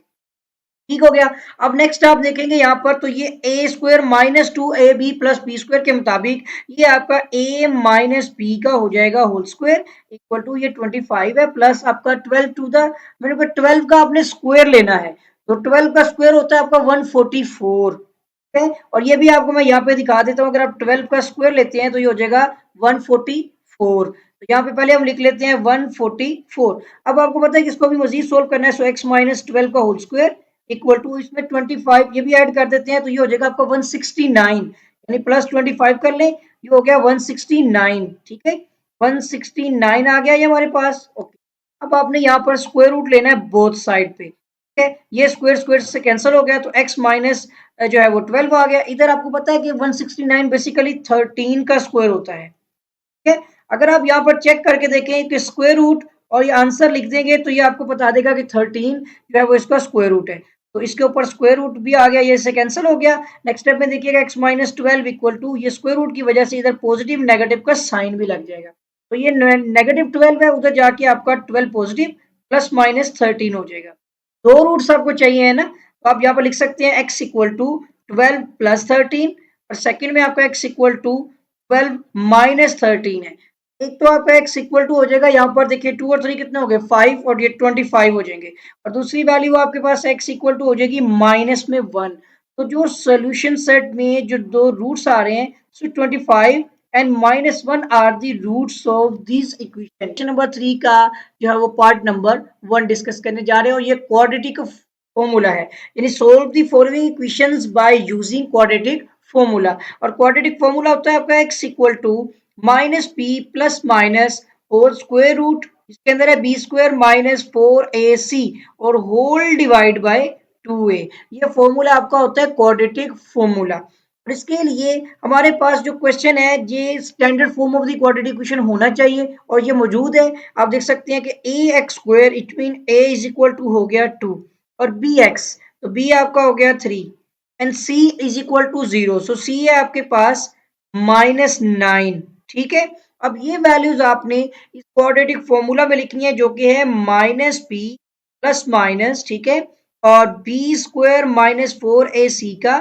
ठीक हो गया। अब नेक्स्ट आप देखेंगे यहाँ पर, तो ये a square minus 2ab plus B square के मुताबिक ये आपका a माइनस बी का हो जाएगा होल स्क्वायर इक्वल टू ये 25 है, प्लस आपका 12 टू द, मेरे को 12 का आपने स्क्वायर लेना है, तो 12 का स्क्वायर होता है आपका 144, ठीक है। और ये भी आपको मैं यहाँ पे दिखा देता हूँ, अगर आप 12 का स्क्वायर लेते हैं तो ये हो जाएगा 144, 4। तो यहाँ पे पहले हम लिख लेते हैं 144। अब आपको पता है कि इसको भी मजीद सोल्व करना है, सो x माइनस 12 का होल स्क्वायर इक्वल टू इसमें 25 ये भी ऐड कर देते हैं, तो ये हो जाएगा आपका 169, यानी प्लस 25 कर लें, ये हो गया 169। ठीक है, 169 आ गया ये हमारे पास। ओके, अब आपने यहाँ पर स्क्वायर रूट लेना है बोथ साइड पे। ठीक है, ये स्क्वायर स्क्वायर से कैंसिल हो गया, तो x माइनस जो है वो 12 आ गया। इधर आपको पता है कि 169 बेसिकली 13 का स्क्वायर होता है। ठीक है, अगर आप यहाँ पर चेक करके देखें कि स्क्वायर रूट और ये आंसर लिख देंगे तो ये आपको बता देगा कि 13 जो है वो इसका स्क्वायर रूट है। तो इसके ऊपर स्क्वायर रूट भी आ गया, ये इससे कैंसिल हो गया। नेक्स्ट स्टेप में देखिएगा x माइनस 12 इक्वल टू, ये स्क्वायर रूट की वजह से इधर पॉजिटिव नेगेटिव का साइन भी लग जाएगा, तो ये नेगेटिव 12 है, उधर जाके आपका 12 पॉजिटिव प्लस माइनस 13 हो जाएगा। दो रूट्स आपको चाहिए है ना, तो आप यहाँ पर लिख सकते हैं x इक्वल टू 12 प्लस 13, और सेकंड में आपका x इक्वल टू 12 माइनस 13 है। एक तो आपका x इक्वल टू हो जाएगा, यहाँ पर देखिए 2 और 3 कितने हो गए 5, और ये 25 हो जाएंगे, और दूसरी वैल्यू आपके पास x इक्वल टू हो जाएगी माइनस में 1। तो जो सोल्यूशन सेट में जो दो रूट्स आ रहे हैं, so 25 and minus 1 are the roots of this equation. Question number 3 का जो है वो पार्ट नंबर 1 डिस्कस करने जा रहे हैं, और ये क्वाड्रेटिक फॉर्मूला है, यानी solve the following equations by using quadratic formula. और क्वाड्रेटिक फॉर्मूला होता है आपका x equal to minus p plus minus और स्क्वायर रूट, इसके अंदर है बी स्क्वायर माइनस 4ac और होल डिवाइड बाय 2a। ये फॉर्मूला आपका होता है क्वाड्रेटिक फॉर्मूला। और इसके लिए हमारे पास जो क्वेश्चन है, ये standard form of the quadratic equation होना चाहिए, और ये मौजूद है। आप देख सकते हैं कि a x square it mean a is equal to हो गया 2, और बी एक्स, तो बी आपका हो गया 3, and c is equal to 0, so c है आपके पास माइनस 9। ठीक है, अब ये वैल्यूज आपने इस क्वाड्रेटिक फॉर्मूला में लिखनी है, जो कि है माइनस पी प्लस माइनस, ठीक है, और बी स्क्वायर माइनस 4ac का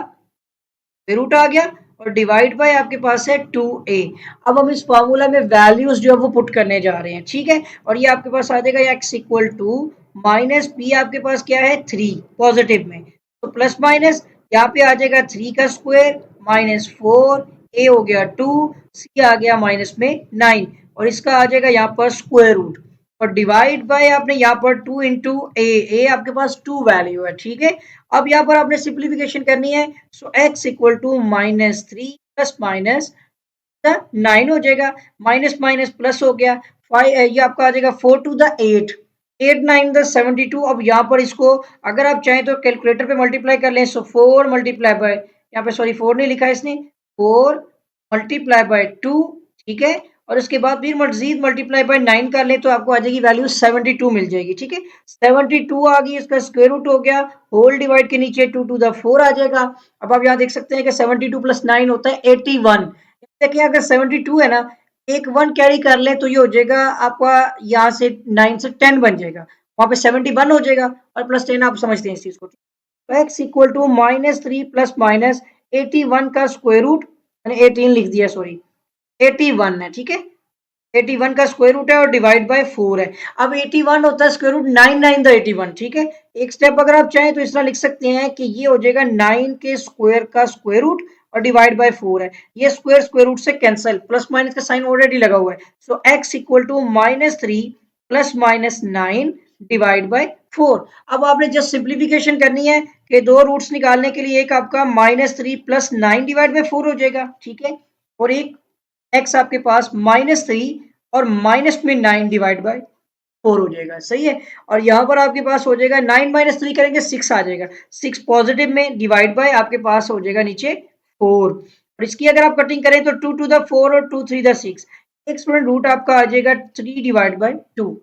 रूट आ गया, और डिवाइड बाय आपके पास है 2a। अब हम इस फॉर्मूला में वैल्यूज जो है वो पुट करने जा रहे हैं। ठीक है, और ये आपके पास आ जाएगा x equal to minus p, आपके पास क्या है 3 पॉजिटिव में, तो प्लस माइनस यहाँ पे आ जाएगा 3 का स्क्वायर माइनस 4, a हो गया 2, c आ गया माइनस में 9, और इसका आ जाएगा यहाँ पर स्क्वायर रूट, और डिवाइड बाय आपने यहाँ पर 2 इंटू ए आपके पास 2 वैल्यू है। ठीक है, अब यहाँ पर आपने सिंप्लीफिकेशन करनी है, so x equal to minus 3 plus minus 9 हो जाएगा, माइनस माइनस प्लस हो गया 5, ये आपका आ जाएगा 4 टू द 8, 8 9 द 72। अब यहाँ पर इसको अगर आप चाहें तो कैलकुलेटर पे मल्टीप्लाई कर लें, सो 4 मल्टीप्लाई बाय, यहाँ पे सॉरी 4 नहीं लिखा है इसने, 4 मल्टीप्लाई बाय 2, ठीक है, और उसके बाद फिर मजीद मल्टीप्लाई बाय 9 कर ले तो आपको आ जाएगी वैल्यू 72 मिल जाएगी। ठीक है, 72 आ गई, इसका स्क्वायर रूट हो गया, होल डिवाइड के नीचे 2 टू द 4 आ जाएगा। अब आप यहाँ देख सकते हैं कि 72 प्लस 9 होता है 81। देखिए अगर 72 है ना, एक 1 कैरी कर ले तो ये हो जाएगा आपका यहाँ से 9 से 10 बन जाएगा, वहां पे 71 हो जाएगा, और प्लस 10 आप समझते हैं इस चीज को। तो x equal to minus 3 plus minus 81 का स्क्वायर रूट, मैंने 18 लिख दिया सॉरी, 81 है। ठीक है, 81 का स्क्वायर रूट है और डिवाइड बाय 4 है। अब 81 होता है स्क्वायर रूट 9 9 द 81। ठीक है, एक स्टेप अगर आप चाहें तो इस तरह लिख सकते हैं कि ये हो जाएगा 9 के स्क्वायर का स्क्वायर रूट और डिवाइड बाय 4 है, ये स्क्वायर स्क्वायर रूट से कैंसिल, प्लस माइनस का साइन ऑलरेडी लगा हुआ है, so x equal to minus 3 plus minus 9 divide by 4। अब आपने जस्ट सिंप्लीफिकेशन करनी है कि दो रूट्स निकालने के लिए, एक आपका माइनस 3 प्लस 9 डिवाइड बाय 4 हो जाएगा। ठीक है, और एक x आपके पास माइनस 3 और माइनस में 9 डिवाइड बाय 4 हो जाएगा। सही है, और यहाँ पर आपके पास हो जाएगा 9 माइनस 3 करेंगे 6 आ जाएगा, 6 पॉजिटिव में डिवाइड बाय आपके पास हो जाएगा नीचे 4, और इसकी अगर आप कटिंग करें तो 2 टू द 4 और 2 3 द 6, एक स्टूडेंट रूट आपका आ जाएगा 3 डिवाइड बाय 2।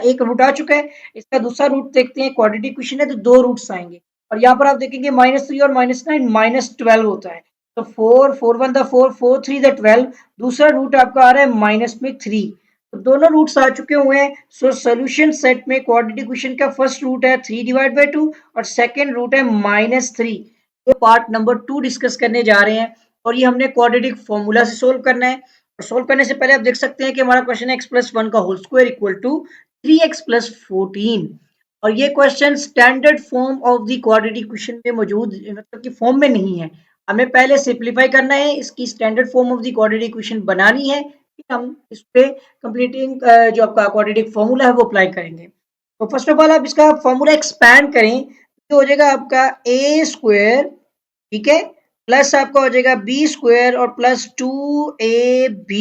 एक रूट आ चुका है, इसका दूसरा रूट देखते हैं, क्वाड्रेटिक इक्वेशन है तो दो रूट्स आएंगे, और यहाँ पर आप देखेंगे माइनस 3 और माइनस 9 माइनस 12 होता है, तो 4 4 1 द 4 4 3 द 12, दूसरा रूट आपका आ रहा है माइनस में 3, तो दोनों रूट्स आ चुके हुए हैं। सो सोल्यूशन सेट में क्वाड्रेटिक इक्वेशन का फर्स्ट रूट है 3 डिवाइड बाय 2 और सेकंड रूट है माइनस 3। ये पार्ट नंबर 2 डिस्कस करने जा रहे हैं, और ये हमने क्वाड्रेटिक फॉर्मूला से सोल्व करना है। और सोल्व करने से पहले आप देख सकते हैं कि हमारा क्वेश्चन है x प्लस 1 का whole square equal to 3x plus 14, और ये question standard form of the quadratic equation में मौजूद, मतलब कि फॉर्म में नहीं है, हमें पहले सिंप्लीफाई करना है, इसकी standard form of the quadratic equation बनानी है, फिर हम इस पे कंप्लीटिंग जो आपका क्वाड्रेटिक फॉर्मूला है वो अप्लाई करेंगे। तो फर्स्ट ऑफ ऑल आप इसका फॉर्मूला एक्सपैंड करें तो हो जाएगा आपका ए स्क्वायर, ठीक है, प्लस आपका हो जाएगा बी स्क्वायर और प्लस 2ab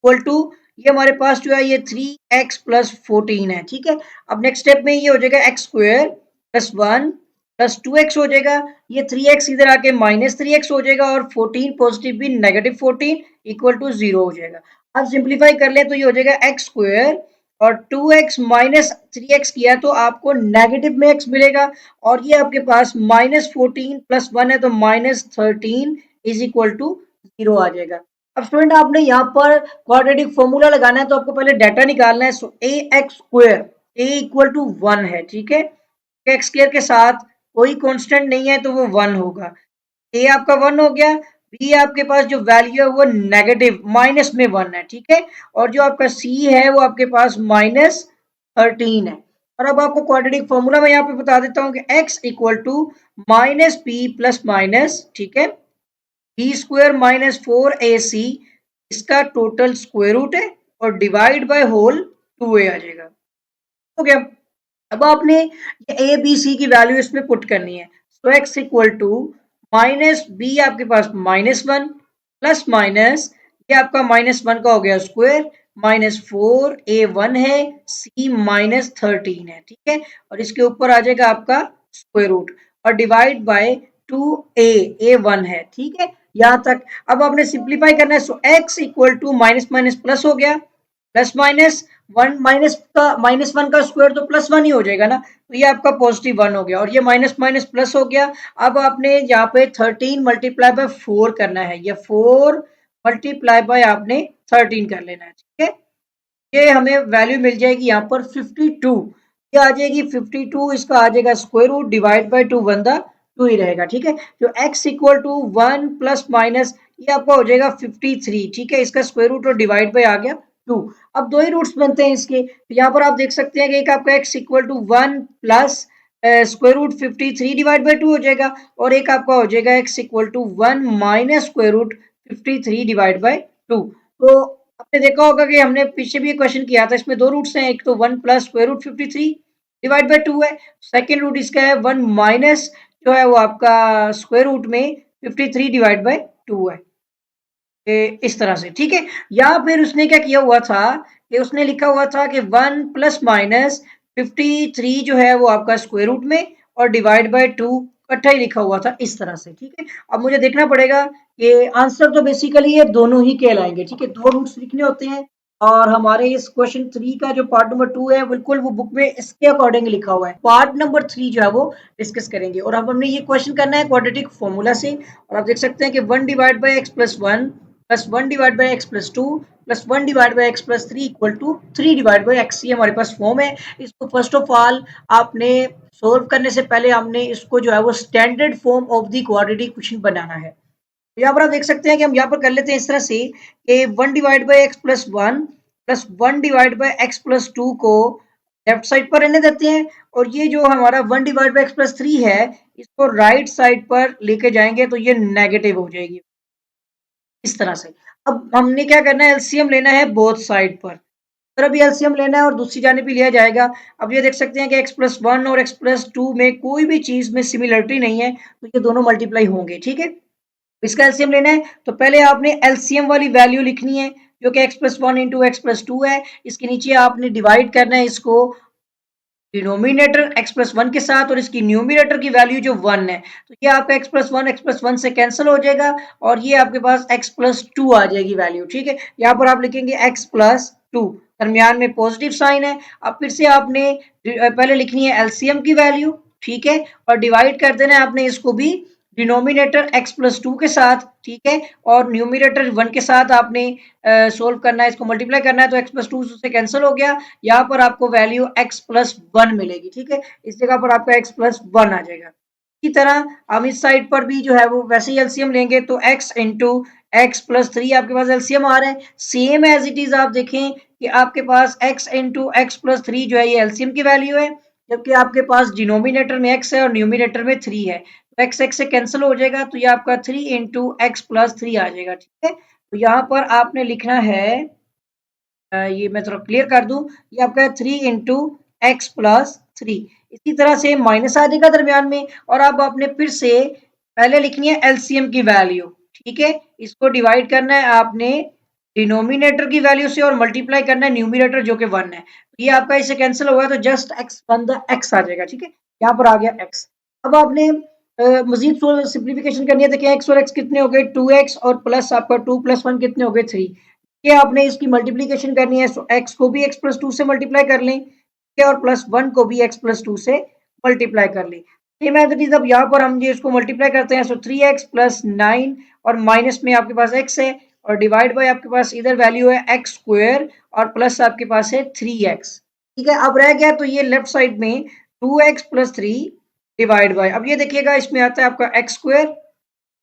इक्वल टू ये हमारे पास जो है ये 3x प्लस 14 है, ठीक है। अब नेक्स्ट स्टेप में ये हो जाएगा x square plus 1 plus 2x हो जाएगा, ये 3x इधर आके माइनस 3x हो जाएगा और 14 पॉजिटिव भी नेगेटिव 14 इक्वल टू 0 हो जाएगा। अब सिंप्लीफाई कर ले तो ये हो जाएगा एक्स स्क्वायर और 2x माइनस 3x किया तो आपको नेगेटिव में x मिलेगा और ये आपके पास माइनस 14 प्लस 1 है तो माइनस 13 इज इक्वल टू 0 आ जाएगा। अब स्टूडेंट आपने यहाँ पर क्वाड्रेटिक फॉर्मूला लगाना है तो आपको पहले डाटा निकालना है। So a x square a equal to 1 है, ठीक है, एक्स स्क्वायर के साथ कोई कांस्टेंट नहीं है तो वो 1 होगा। ए आपका 1 हो गया, बी आपके पास जो वैल्यू है वो नेगेटिव माइनस में 1 है, ठीक है, और जो आपका सी है वो आपके पास माइनस 13 है। और अब आपको क्वाड्रेटिक फॉर्मूला मैं यहाँ पे बता देता हूँ कि x equal to minus p plus minus, ठीक है, बी स्क्वायर माइनस 4ac इसका टोटल स्क्वायर रूट है और डिवाइड बाय होल 2a आ जाएगा। हो गया। अब आपने ए बी सी की वैल्यू इसमें पुट करनी है। तो x equal to minus b आपके पास -1 प्लस माइनस ये आपका -1 का हो गया स्क्वायर -4a1 है, सी -13 है, ठीक है, और इसके ऊपर आ जाएगा आपका स्क्वायर रूट और डिवाइड बाय 2a 1 है, ठीक है, यहां तक। अब आपने सिंप्लीफाई करना है। So x equal to minus minus plus हो गया, प्लस माइनस वन -1 का स्क्वायर तो +1 ही हो जाएगा ना, तो ये आपका +1 हो गया और ये माइनस माइनस प्लस हो गया। अब आपने यहाँ पे 13 मल्टीप्लाई बाय 4 करना है, ये 4 मल्टीप्लाई बाय आपने 13 कर लेना है, ठीक है। ये हमें वैल्यू मिल जाएगी यहाँ पर 52, ये आ जाएगी 52, इसका आ जाएगा स्क्वायर रूट डिवाइड बाय 2 बंदा 2 ही रहेगा, ठीक है। तो x equal to 1 plus minus ये आपका हो जाएगा 53, ठीक है, इसका स्क्वायर रूट और डिवाइड बाय आ गया 2। अब दो ही रूट्स बनते हैं इसके, तो यहाँ पर आप देख सकते हैं कि एक आपका x equal to 1 plus square root 53 divide by 2 हो जाएगा और एक आपका हो जाएगा x equal to 1 minus square root 53 divide by 2। तो आपने देखा होगा कि हमने पीछे भी क्वेश्चन किया था, इसमें दो रूट्स हैं, एक तो 1 plus square root 53 divide by 2 है, सेकंड रूट इसका है 1 माइनस जो है वो आपका स्क्वायर रूट में 53 डिवाइड बाय 2 है, इस तरह से, ठीक है। या फिर उसने क्या किया हुआ था कि उसने लिखा हुआ था कि 1 प्लस माइनस 53 जो है वो आपका स्क्वायर रूट में और डिवाइड बाय 2 इकट्ठा ही लिखा हुआ था, इस तरह से, ठीक है। अब मुझे देखना पड़ेगा कि आंसर तो बेसिकली ये दोनों ही कहलाएंगे, ठीक है, दो रूट्स लिखने होते हैं और हमारे इस क्वेश्चन 3 का जो पार्ट नंबर 2 है बिल्कुल वो बुक में इसके अकॉर्डिंग लिखा हुआ है। पार्ट नंबर 3 जो है वो डिस्कस करेंगे और अब हमने ये क्वेश्चन करना है क्वाड्रेटिक फॉर्मूला से और आप देख सकते हैं कि 1 divide by x plus 1 plus 1 divide by x plus 2 plus 1 divide by x plus 3 equal to 3 divide by x, ये हमारे पास फॉर्म है। इसको फर्स्ट ऑफ ऑल आपने सोल्व करने से पहले हमने इसको जो है वो standard form of the quadratic question बनाना है। तो यहाँ पर आप देख सकते हैं कि हम यहाँ पर कर लेते हैं इस तरह से कि 1 divide by x plus 1 plus 1 divide by x plus 2 को लेफ्ट साइड पर रहने देते हैं और ये जो हमारा 1 डिवाइड बाय x प्लस 3 है इसको राइट साइड पर लेके जाएंगे तो ये नेगेटिव हो जाएगी, इस तरह से। अब हमने क्या करना है, एलसीएम लेना है बोथ साइड पर, तरफ भी एलसीएम लेना है और दूसरी जाने भी लिया जाएगा। अब ये देख सकते हैं कि x प्लस 1 और x प्लस 2 में कोई भी चीज में सिमिलरिटी नहीं है तो ये दोनों मल्टीप्लाई होंगे, ठीक है। इसका एलसीएम लेना है तो पहले आपने एलसीएम वाली वैल्यू लिखनी है जो कि x plus 1 into x plus 2 है, इसके नीचे आपने डिवाइड करना है इसको डिनोमिनेटर x प्लस 1 के साथ और इसकी न्यूमिनेटर की वैल्यू जो 1 है तो ये आपका x प्लस 1 से कैंसिल हो जाएगा और ये आपके पास x प्लस 2 आ जाएगी वैल्यू, ठीक है। यहाँ पर आप लिखेंगे x प्लस 2, दरमियान में पॉजिटिव साइन है। अब फिर से आपने पहले लिखनी है एलसीएम की वैल्यू, ठीक है, और डिवाइड कर देना है आपने इसको भी डिनोमिनेटर x प्लस 2 के साथ, ठीक है, और न्यूमिनेटर 1 के साथ आपने सोल्व करना है, इसको मल्टीप्लाई करना है तो x प्लस 2 से कैंसिल हो गया। यहाँ पर आपको वैल्यू x प्लस 1 मिलेगी, ठीक है, इस जगह पर आपका x प्लस 1 आ जाएगा। इसी तरह हम इस साइड पर भी जो है वो वैसे ही एलसीएम लेंगे तो x इंटू एक्स प्लस 3 आपके पास एलसीएम आ रहा है, सेम एज इट इज। आप देखें कि आपके पास x इंटू एक्स प्लस 3 जो है ये एलसीएम की वैल्यू है, जबकि आपके पास डिनोमिनेटर में x है और न्यूमिनेटर में 3 है, तो x x से कैंसिल हो जाएगा तो ये आपका 3 इंटू एक्स प्लस 3 आ जाएगा, ठीक है। तो यहाँ पर आपने लिखना है, ये मैं थोड़ा क्लियर कर दूं, ये आपका 3 × x+3। इसी तरह से माइनस आ जाएगा दरमियान में, और अब आपने फिर से पहले लिखनी है एलसीएम की वैल्यू। ठीक है, इसको डिवाइड करना है आपने डिनोमिनेटर की वैल्यू से और मल्टीप्लाई करना है न्यूमिनेटर जो कि 1 है। ये आपका इससे कैंसिल होगा तो just x one the x आ जाएगा। ठीक है, यहाँ पर आ गया एक्स। अब आपने मजीद सिंप्लीफिकेशन करनी है। देखिए एक्स और एक्स कितने हो गए, 2x, और प्लस आपका 2 + 1 कितने हो गए, 3। ये आपने इसकी मल्टीप्लीकेशन करनी है, सो एक्स को भी x+2 से मल्टीप्लाई कर लें, ठीक है, और +1 को भी x+2 से मल्टीप्लाई कर लें। सेम एज इट इज अब यहाँ पर हम ये इसको मल्टीप्लाई करते हैं, सो 3x + 9, और माइनस में आपके पास x है, और डिवाइड बाय आपके पास इधर वैल्यू है x² और प्लस आपके पास है 3x। ठीक है, अब रह गया तो ये लेफ्ट साइड में 2x + 3 डिवाइड बाय, अब ये देखिएगा इसमें आता है आपका x²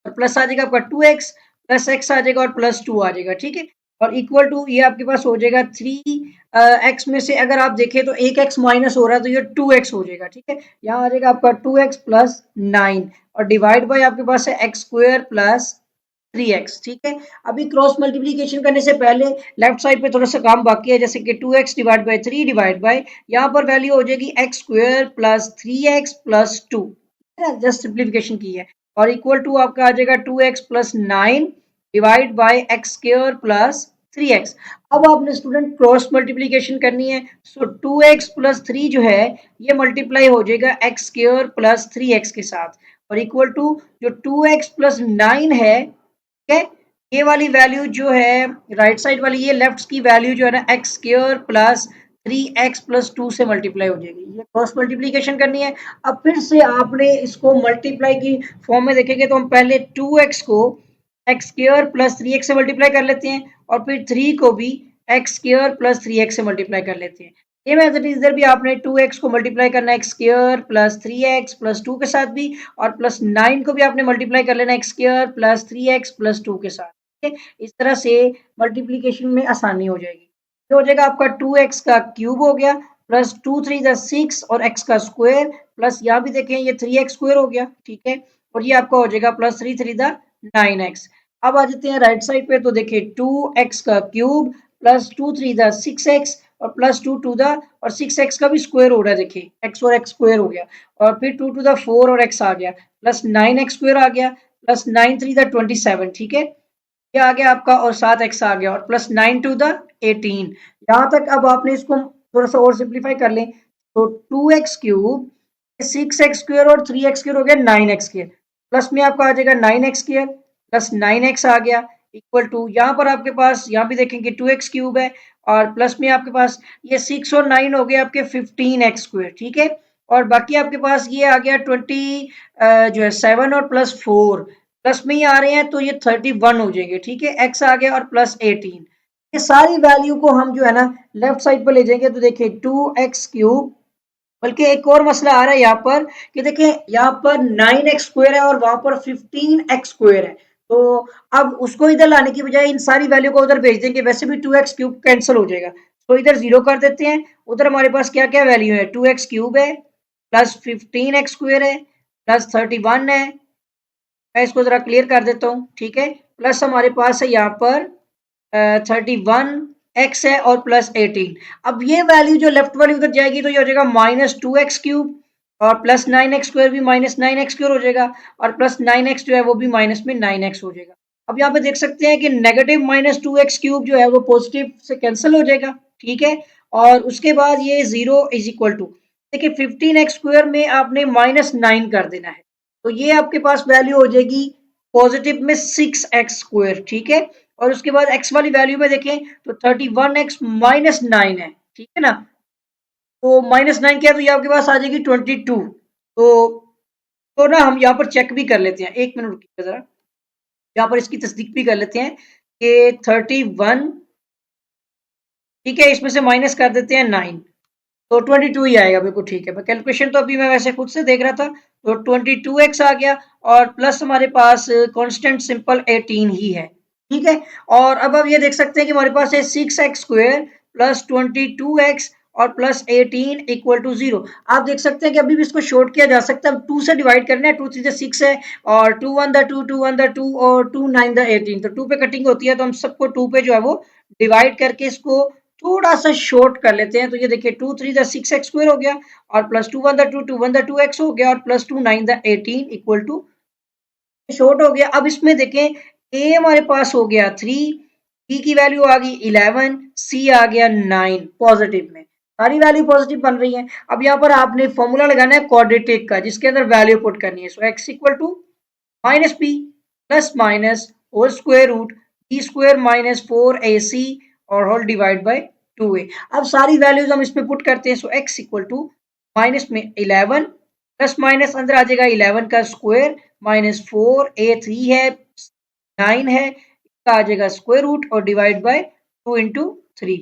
और प्लस आ जाएगा आपका 2x, प्लस x आ जाएगा और +2 आ जाएगा। ठीक है, और इक्वल टू ये आपके पास हो जाएगा 3x में से अगर आप देखें तो एक x माइनस हो रहा है तो ये 2x हो जाएगा। ठीक है, यहाँ आ जाएगा आपका 2x + 9, और डिवाइड बाय आपके पास है x² + 3x। ठीक है, अभी क्रॉस मल्टीप्लीकेशन करने से पहले लेफ्ट साइड पे थोड़ा सा काम बाकी है, जैसे कि 2x divide by 3 divide bye, यहाँ पर वैल्यू हो जाएगी x² + 3x + 2। जस्ट सिंप्लीफिकेशन की है, और इक्वल टू आपका आ जाएगा 2x + 9 divide bye x² + 3x। अब आपने स्टूडेंट क्रॉस मल्टीप्लीकेशन करनी है, सो 2x + 3 जो है ये मल्टीप्लाई हो जाएगा x² + 3x के साथ, और इक्वल टू जो 2x + 9 है, ठीक है, ये वाली वैल्यू जो है राइट साइड वाली, ये लेफ्ट की वैल्यू जो है ना x² + 3x + 2 से मल्टीप्लाई हो जाएगी। ये क्रॉस मल्टीप्लीकेशन करनी है। अब फिर से आपने इसको मल्टीप्लाई की फॉर्म में देखेंगे तो हम पहले 2x को x² + 3x से मल्टीप्लाई कर लेते हैं, और फिर 3 को भी x² + 3x से मल्टीप्लाई कर लेते हैं। सेम एज इट इज इधर भी आपने 2x को मल्टीप्लाई करना है x² + 3x + 2 के साथ भी, और +9 को भी आपने मल्टीप्लाई कर लेना x² + 3x + 2 के साथ। ठीक है, इस तरह से मल्टीप्लीकेशन में आसानी हो जाएगी। ये हो जाएगा आपका 2x का क्यूब हो गया, प्लस 2 3 द 6 और x का स्क्वायर, प्लस यहाँ भी देखें ये 3x स्क्वायर हो गया। ठीक है, और ये आपका हो जाएगा प्लस 3 3 द 9x। अब आ जाते हैं राइट साइड पे, तो देखिए 2x का क्यूब प्लस 2 3 द 6x और प्लस 2 टू द, और 6x का भी स्क्वायर हो रहा है, देखिए x और x स्क्वायर हो गया, और फिर 2 टू द 4 और x आ गया, प्लस 9x स्क्वायर आ गया, प्लस 9 3 द 27। ठीक है, ये आ गया आपका, और 7x आ गया, और प्लस 9 टू द 18। यहाँ तक अब आपने इसको थोड़ा सा और सिंप्लीफाई कर लें, तो 2x क्यूब 6x स्क्वायर और 3x स्क्वायर हो गया 9x स्क्वायर, प्लस में आपका आ जाएगा 9x स्क्वायर प्लस 9x आ गया, इक्वल टू यहाँ पर आपके पास यहाँ भी देखेंगे 2x क्यूब है, और प्लस में आपके पास ये 6 और 9 हो गए आपके 15x स्क्वायर। ठीक है, और बाकी आपके पास ये आ गया 20 जो है 7 और प्लस 4, प्लस में ही आ रहे हैं तो ये 31 हो जाएंगे। ठीक है, x आ गया और प्लस 18। ये सारी वैल्यू को हम जो है ना लेफ्ट साइड पर ले जाएंगे, तो देखिए 2x क्यूब, बल्कि एक और मसला आ रहा है यहाँ पर कि देखिए यहाँ पर 9x स्क्वायर है और वहां पर 15x स्क्वायर है, तो अब उसको इधर लाने की बजाय इन सारी वैल्यू को उधर भेज देंगे, वैसे भी 2x क्यूब कैंसिल हो जाएगा, तो इधर 0 कर देते हैं। उधर हमारे पास क्या क्या वैल्यू है, 2x क्यूब है, प्लस 15x स्क्वायर है, प्लस 31 है। मैं इसको जरा क्लियर कर देता हूँ। ठीक है, प्लस हमारे पास है यहाँ पर 31x है और प्लस 18। अब ये वैल्यू जो लेफ्ट वाली उधर जाएगी तो ये हो जाएगा -2x क्यूब, और प्लस 9x स्क्वायर भी -9x स्क्वायर हो जाएगा, और प्लस 9x जो है वो भी माइनस में 9x हो जाएगा। अब यहाँ पे देख सकते हैं कि नेगेटिव -2x क्यूब जो है वो पॉजिटिव से कैंसिल हो जाएगा। ठीक है, और उसके बाद ये 0 इज इक्वल टू, देखिए 15x स्क्वायर में आपने -9 कर देना है, तो ये आपके पास वैल्यू हो जाएगी पॉजिटिव में 6x स्क्वायर। ठीक है, और उसके बाद x वाली वैल्यू में देखें तो 31x -9 है। ठीक है ना, तो -9 क्या, तो ये आपके पास आ जाएगी 22। तो ना हम यहाँ पर चेक भी कर लेते हैं, एक मिनट रुकिए जरा, यहाँ पर इसकी तस्दीक भी कर लेते हैं कि 31, ठीक है, इसमें से माइनस कर देते हैं 9, तो 22 ही आएगा। बिल्कुल ठीक है, मैं कैलकुलेशन तो अभी मैं वैसे खुद से देख रहा था, तो 22x आ गया, और प्लस हमारे पास कांस्टेंट सिंपल 18 ही है। ठीक है, और अब आप ये देख सकते हैं कि हमारे पास है 6x स्क्वायर प्लस 22x और प्लस 18 इक्वल टू 0। आप देख सकते हैं कि अभी भी इसको शॉर्ट किया जा सकता है। 2 से डिवाइड करना है, 2 3 द 6 है और 2 1 द 2, 2 1 द 2 और 2 9 द 18। तो 2 पे कटिंग होती है तो हम सबको 2 पे जो है वो डिवाइड करके इसको थोड़ा सा शॉर्ट कर लेते हैं। तो ये देखिए 2 3 द 6 एक्स स्क्वायर हो गया और प्लस 2 1 द 2, 2 1 द 2 एक्स हो गया और plus 2 9 the 18 equal to short हो गया। अब इसमें देखें ए हमारे पास हो गया 3, बी की वैल्यू आ गई 11, सी आ गया 9 पॉजिटिव में। सारी वैल्यू पॉजिटिव बन रही है। अब यहाँ पर आपने फॉर्मूला लगाना है क्वाड्रेटिक का जिसके अंदर वैल्यू पुट करनी है। So x equal to minus b plus minus whole square root b square minus 4ac और होल डिवाइड बाय 2a। अब सारी वैल्यूज हम इसमें पुट करते हैं। सो एक्स इक्वल टू माइनस में 11 प्लस माइनस अंदर आ जाएगा 11 का स्क्वायर माइनस 4a 3 है 9 है इसका आ जाएगा स्क्वायर रूट और डिवाइड बाय 2 इंटू 3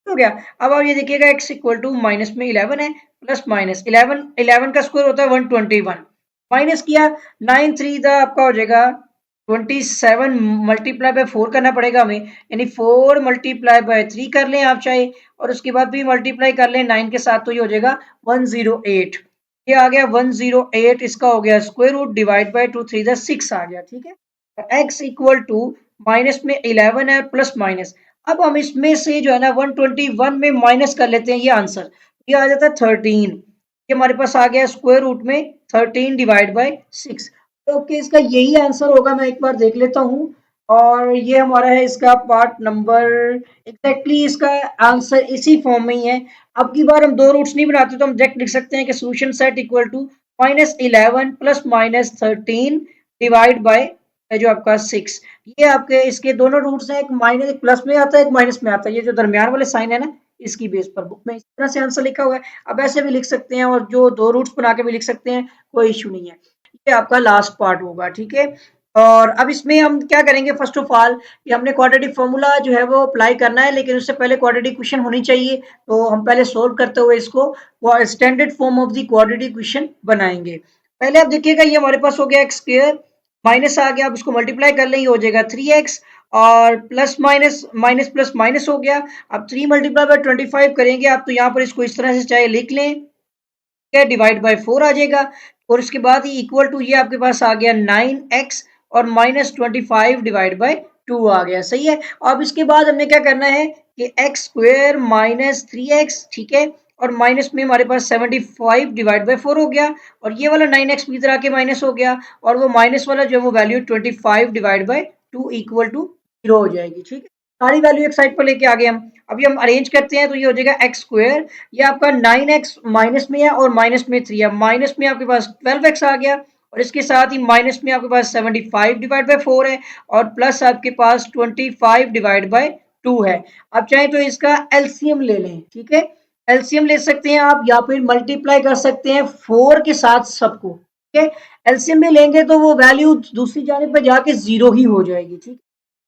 हो गया। अब आप ये देखिएगा x इक्वल टू माइनस में 11 है प्लस माइनस 11 का स्क्वायर होता है 121 माइनस किया 9 3 दा आपका हो जाएगा 27 मल्टीप्लाई बाय 4 करना पड़ेगा हमें, यानी 4 मल्टीप्लाई बाय 3 कर लें आप चाहे और उसके बाद भी मल्टीप्लाई कर लें 9 के साथ तो ये हो जाएगा 108। ये आ गया 108 इसका हो गया स्क्वायर रूट डिवाइड बाय 2 3 दा 6 आ गया। ठीक है, x इक्वल टू माइनस में 11 है प्लस माइनस। अब हम इसमें से जो है ना 121 में माइनस कर लेते हैं ये आंसर, ये आ जाता है 13। ये हमारे पास आ गया स्क्वायर रूट में 13 डिवाइड बाय 6। ओके, इसका यही आंसर होगा। मैं एक बार देख लेता हूँ और ये हमारा है इसका पार्ट नंबर एग्जैक्टली इसका आंसर इसी फॉर्म में ही है। अब की बार हम दो रूट्स नहीं बनाते तो हम डायरेक्ट लिख सकते हैं कि solution set equal to minus 11 plus minus 13 divide by जो आपका 6। ये आपके इसके दोनों रूट्स हैं, एक माइनस एक प्लस में आता है एक माइनस में आता है। ये जो दरमियान वाले साइन है ना इसकी बेस पर बुक में इस तरह से आंसर लिखा हुआ है। अब ऐसे भी लिख सकते हैं और जो दो रूट्स बना के भी लिख सकते हैं, कोई इशू नहीं है। ये आपका लास्ट पार्ट होगा। ठीक है, और अब इसमें हम क्या करेंगे, फर्स्ट ऑफ ऑल कि हमने क्वाड्रेटिक फॉर्मूला जो है वो अप्लाई करना है, लेकिन उससे पहले क्वाड्रेटिक क्वेश्चन होनी चाहिए। तो हम पहले सोल्व करते हुए इसको standard form of the quadratic question बनाएंगे। पहले आप देखिएगा ये हमारे पास हो गया एक्स स्क्वायर माइनस आ गया, अब इसको मल्टीप्लाई कर लेंगे हो जाएगा 3x और plus minus minus plus minus हो गया। अब 3 मल्टीप्लाई बाय 25 करेंगे आप तो यहाँ पर इसको इस तरह से चाहे लिख लें, डिवाइड बाय 4 आ जाएगा और उसके बाद ही इक्वल टू ये आपके पास आ गया 9x और माइनस 25 डिवाइड बाय 2 आ गया। सही है, अब इसके बाद हमने क्या करना है कि एक्स स्क्वायर माइनस 3x, ठीक है, और माइनस में हमारे पास 75 डिवाइड बाय 4 हो गया और ये वाला 9x भी इधर आके माइनस हो गया और वो माइनस वाला जो है वो value 25 divide by 2 equal to 0 हो जाएगी। ठीक है, सारी वैल्यू एक साइड पर लेके आ गए हम। अभी हम अरेंज करते हैं तो ये हो जाएगा एक्स स्क्वायर, ये आपका 9x माइनस में है और माइनस में 3 है, माइनस में आपके पास 12x आ गया और इसके साथ ही माइनस में आपके पास 75 डिवाइड बाय 4 है और प्लस आपके पास 25 डिवाइड बाय 2 है। आप चाहें तो इसका एलसीएम ले लें। ठीक है, एलसीएम ले सकते हैं आप या फिर मल्टीप्लाई कर सकते हैं 4 के साथ सबको। ठीक है, एलसीएम में लेंगे तो वो वैल्यू दूसरी जाने पर जाके 0 ही हो जाएगी। ठीक,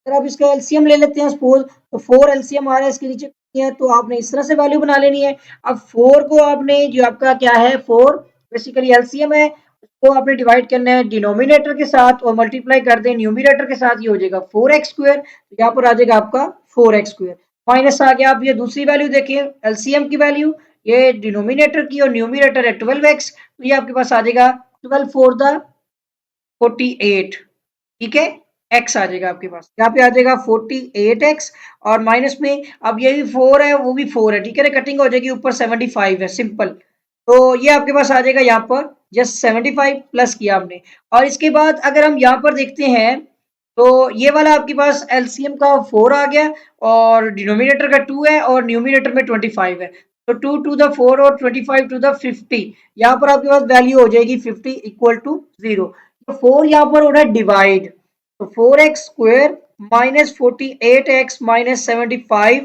अगर आप इसका एलसीएम ले लेते हैं सपोज तो 4 एलसीएम आ रहा है इसके नीचे है तो आपने इस तरह से वैल्यू बना लेनी है। अब 4 को आपने जो आपका क्या है 4 बेसिकली एलसीएम है उसको आपने डिवाइड करना है डिनोमिनेटर के साथ और मल्टीप्लाई कर दें न्यूमिनेटर के साथ, ये हो जाएगा 4x स्क्वायर। तो यहाँ पर आ जाएगा आपका 4x स्क्वायर माइनस आ गया। आप ये दूसरी वैल्यू देखिए एलसीएम की वैल्यू, ये डिनोमिनेटर की और न्यूमिनेटर है 12x तो ये आपके पास आ जाएगा 12 4 द 48। ठीक है, x आ जाएगा आपके पास, यहाँ पे आ जाएगा 48x और माइनस में अब ये भी 4 है वो भी 4 है। ठीक है ना, कटिंग हो जाएगी ऊपर 75 है सिंपल। तो ये आपके पास आ जाएगा यहाँ पर जस्ट 75 प्लस किया हमने। और इसके बाद अगर हम यहाँ पर देखते हैं तो ये वाला आपके पास एलसीएम का 4 आ गया और डिनोमिनेटर का 2 है और न्यूमिनेटर में 25 है। तो 2 टू द 4 और 25 टू द 50, यहाँ पर आपके पास वैल्यू हो जाएगी 50 इक्वल टू 0। तो 4 यहाँ पर हो रहा है डिवाइड, तो 4x square minus 48x minus 75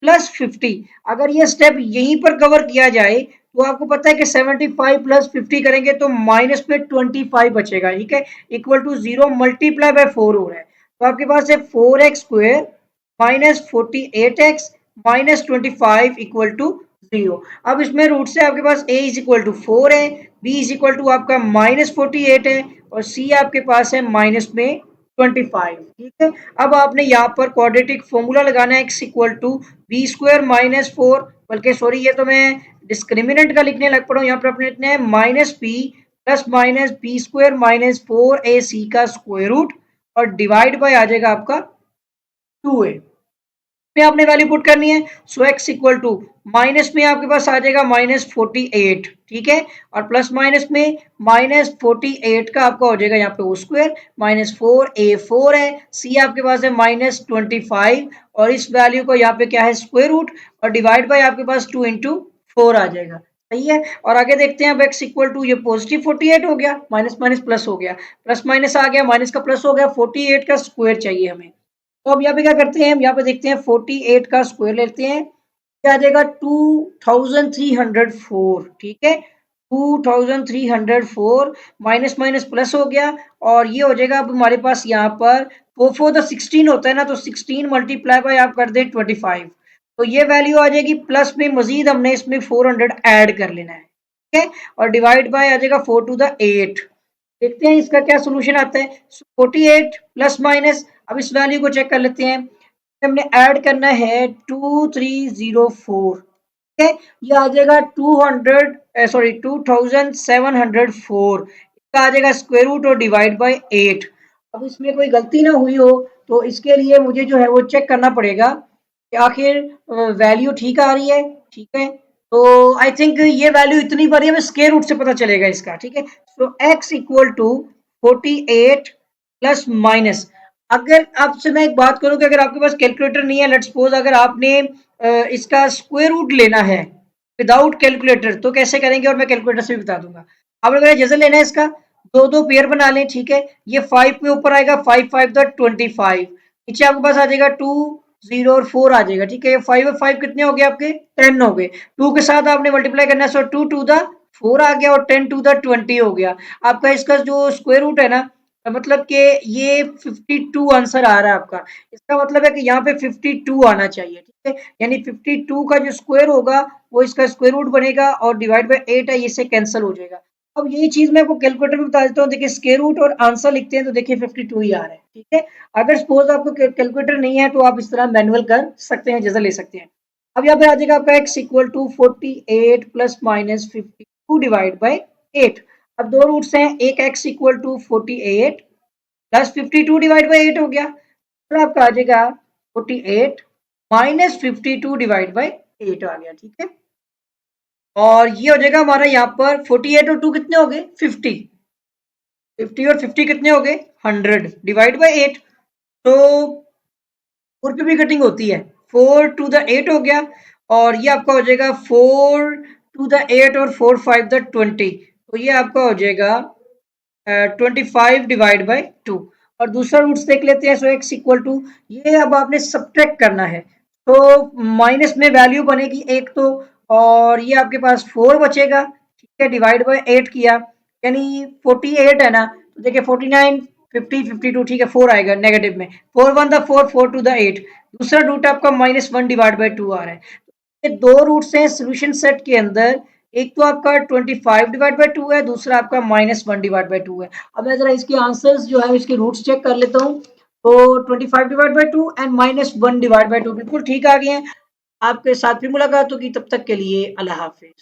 plus 50। अगर ये स्टेप यहीं पर कवर किया जाए तो आपको पता है कि 75 प्लस 50 करेंगे तो माइनस में 25 बचेगा। ठीक है, इक्वल टू 0 मल्टीप्लाई बाय 4 हो रहा है तो आपके पास है 4x square minus 48x minus 25 equal to 0। अब इसमें रूट से आपके पास a इज इक्वल टू 4 है, b इज इक्वल टू आपका माइनस 48 है और c आपके पास है माइनस में 25। ठीक है, अब आपने यहाँ पर क्वाड्रेटिक फॉर्मूला लगाना है x equal to b square minus 4 बल्कि सॉरी ये तो मैं डिस्क्रिमिनेंट का लिखने लग पड़ा हूँ। यहाँ पर अपने लिखने हैं minus p plus minus b square minus 4ac का स्क्वायर रूट और डिवाइड बाय आ जाएगा आपका 2a में आपने वैल्यू पुट करनी है। So x equal to minus में आपके पास आ जाएगा -48, ठीक है, और प्लस माइनस में -48 का आपका हो जाएगा यहाँ पे ओ स्क्वायर -4a4 है, c आपके पास है -25 और इस वैल्यू को यहाँ पे क्या है स्क्वायर रूट और डिवाइड बाय आपके पास 2 इंटू 4 आ जाएगा। सही है, और आगे देखते हैं अब x इक्वल टू ये पॉजिटिव 48 हो गया, माइनस माइनस प्लस हो गया, प्लस माइनस आ गया, माइनस का प्लस हो गया, 48 का स्क्वायर चाहिए हमें। तो अब यहाँ पे क्या करते हैं, हम यहाँ पे देखते हैं 48 का स्क्वायर लेते हैं, क्या आ जाएगा 2304, ठीक है, 2304 माइनस माइनस प्लस हो गया और ये हो जाएगा अब हमारे पास यहाँ पर 4 4 16 होता है ना, तो 16 मल्टीप्लाई बाय आप कर दें 25, तो ये वैल्यू आ जाएगी, प्लस में मजीद हमने इसमें 400 ऐड कर लेना है, ठीक है, और डिवाइड बाय आ जाएगा 4 टू द 8। देखते हैं इसका क्या सोल्यूशन आता है। 48 प्लस माइनस, अब इस वैल्यू को चेक कर लेते हैं, हमने ऐड करना है 2304, ठीक है, ये आ जाएगा 2704, इसका आ जाएगा स्क्वायर रूट और डिवाइड बाय 8। अब इसमें कोई गलती ना हुई हो तो इसके लिए मुझे जो है वो चेक करना पड़ेगा कि आखिर वैल्यू ठीक आ रही है, ठीक है, तो आई थिंक ये वैल्यू इतनी बार हमें स्क्वायर रूट से पता चलेगा इसका, ठीक है। So x equal to 48 plus minus, अगर आपसे मैं एक बात करूं कि अगर आपके पास कैलकुलेटर नहीं है, लेट्स सपोज अगर आपने इसका स्क्वायर रूट लेना है विदाउट कैलकुलेटर तो कैसे करेंगे, और मैं कैलकुलेटर से भी बता दूंगा। आपने अगर जैसे लेना है इसका दो दो पेयर बना लें, ठीक है, ये 5 पे ऊपर आएगा 5 5 द 25, नीचे आपके पास आ जाएगा 2 0 और 4 आ जाएगा, ठीक है, 5 और 5 कितने हो गए आपके 10 हो गए, 2 के साथ आपने मल्टीप्लाई करना है, सो 2 टू द 4 आ गया और 10 टू द 20 हो गया आपका इसका जो स्क्वायर रूट है ना, मतलब कि ये 52 आंसर आ रहा है आपका, इसका मतलब है कि यहाँ पे 52 आना चाहिए, ठीक है, यानी 52 का जो स्क्वायर होगा वो इसका स्क्वायर रूट बनेगा और डिवाइड बाय 8 है, इससे कैंसिल हो जाएगा। अब यही चीज मैं आपको कैलकुलेटर में बता देता हूँ, देखिए स्क्वायर रूट और आंसर लिखते हैं तो देखिए 52 ही आ रहा है, ठीक है। अगर सपोज आपको कैलकुलेटर नहीं है तो आप इस तरह मैनुअल कर सकते हैं, जैसा ले सकते हैं। अब यहाँ पे आ जाएगा आपका x equal to 48 plus minus 52 divide by 8। अब दो रूट्स हैं, एक x equal to 48 plus 52 divide by 8 हो गया, फिर आपका आ जाएगा 48 माइनस 52 डिवाइड बाय 8 आ गया, ठीक है, और ये हो जाएगा हमारा यहाँ पर 48 और 2 कितने हो गए 50, 50 और 50 कितने हो गए 100 डिवाइड बाय 8, तो 4 पे भी कटिंग होती है, 4 टू द 8 हो गया और ये आपका हो जाएगा 4 टू द 8 और 4 5 द 20, तो ये आपका हो जाएगा 25 डिवाइड बाय 2। और दूसरा रूट्स देख लेते हैं, सो x इक्वल टू, ये अब आपने सब्ट्रैक्ट करना है, तो माइनस में वैल्यू बनेगी एक तो, और ये आपके पास 4 बचेगा, ठीक है, डिवाइड बाय 8 किया, यानी 48 है ना, तो देखिए 49 50 52, ठीक है, 4 आएगा नेगेटिव में, 4 1 द 4 4 टू द 8, दूसरा रूट आपका -1 डिवाइड बाय 2 आ रहा है। ये दो रूट्स हैं सोल्यूशन सेट के अंदर, एक तो आपका 25 डिवाइड बाय 2 है, दूसरा आपका -1 डिवाइड बाय 2 है। अब मैं जरा इसके आंसर्स जो है इसके रूट्स चेक कर लेता हूँ, तो 25 divide by 2 and -1 divide by 2 बिल्कुल ठीक आ गए हैं। आपके साथ फिर मुलाकात होगी, तब तक के लिए अल्लाह हाफिज।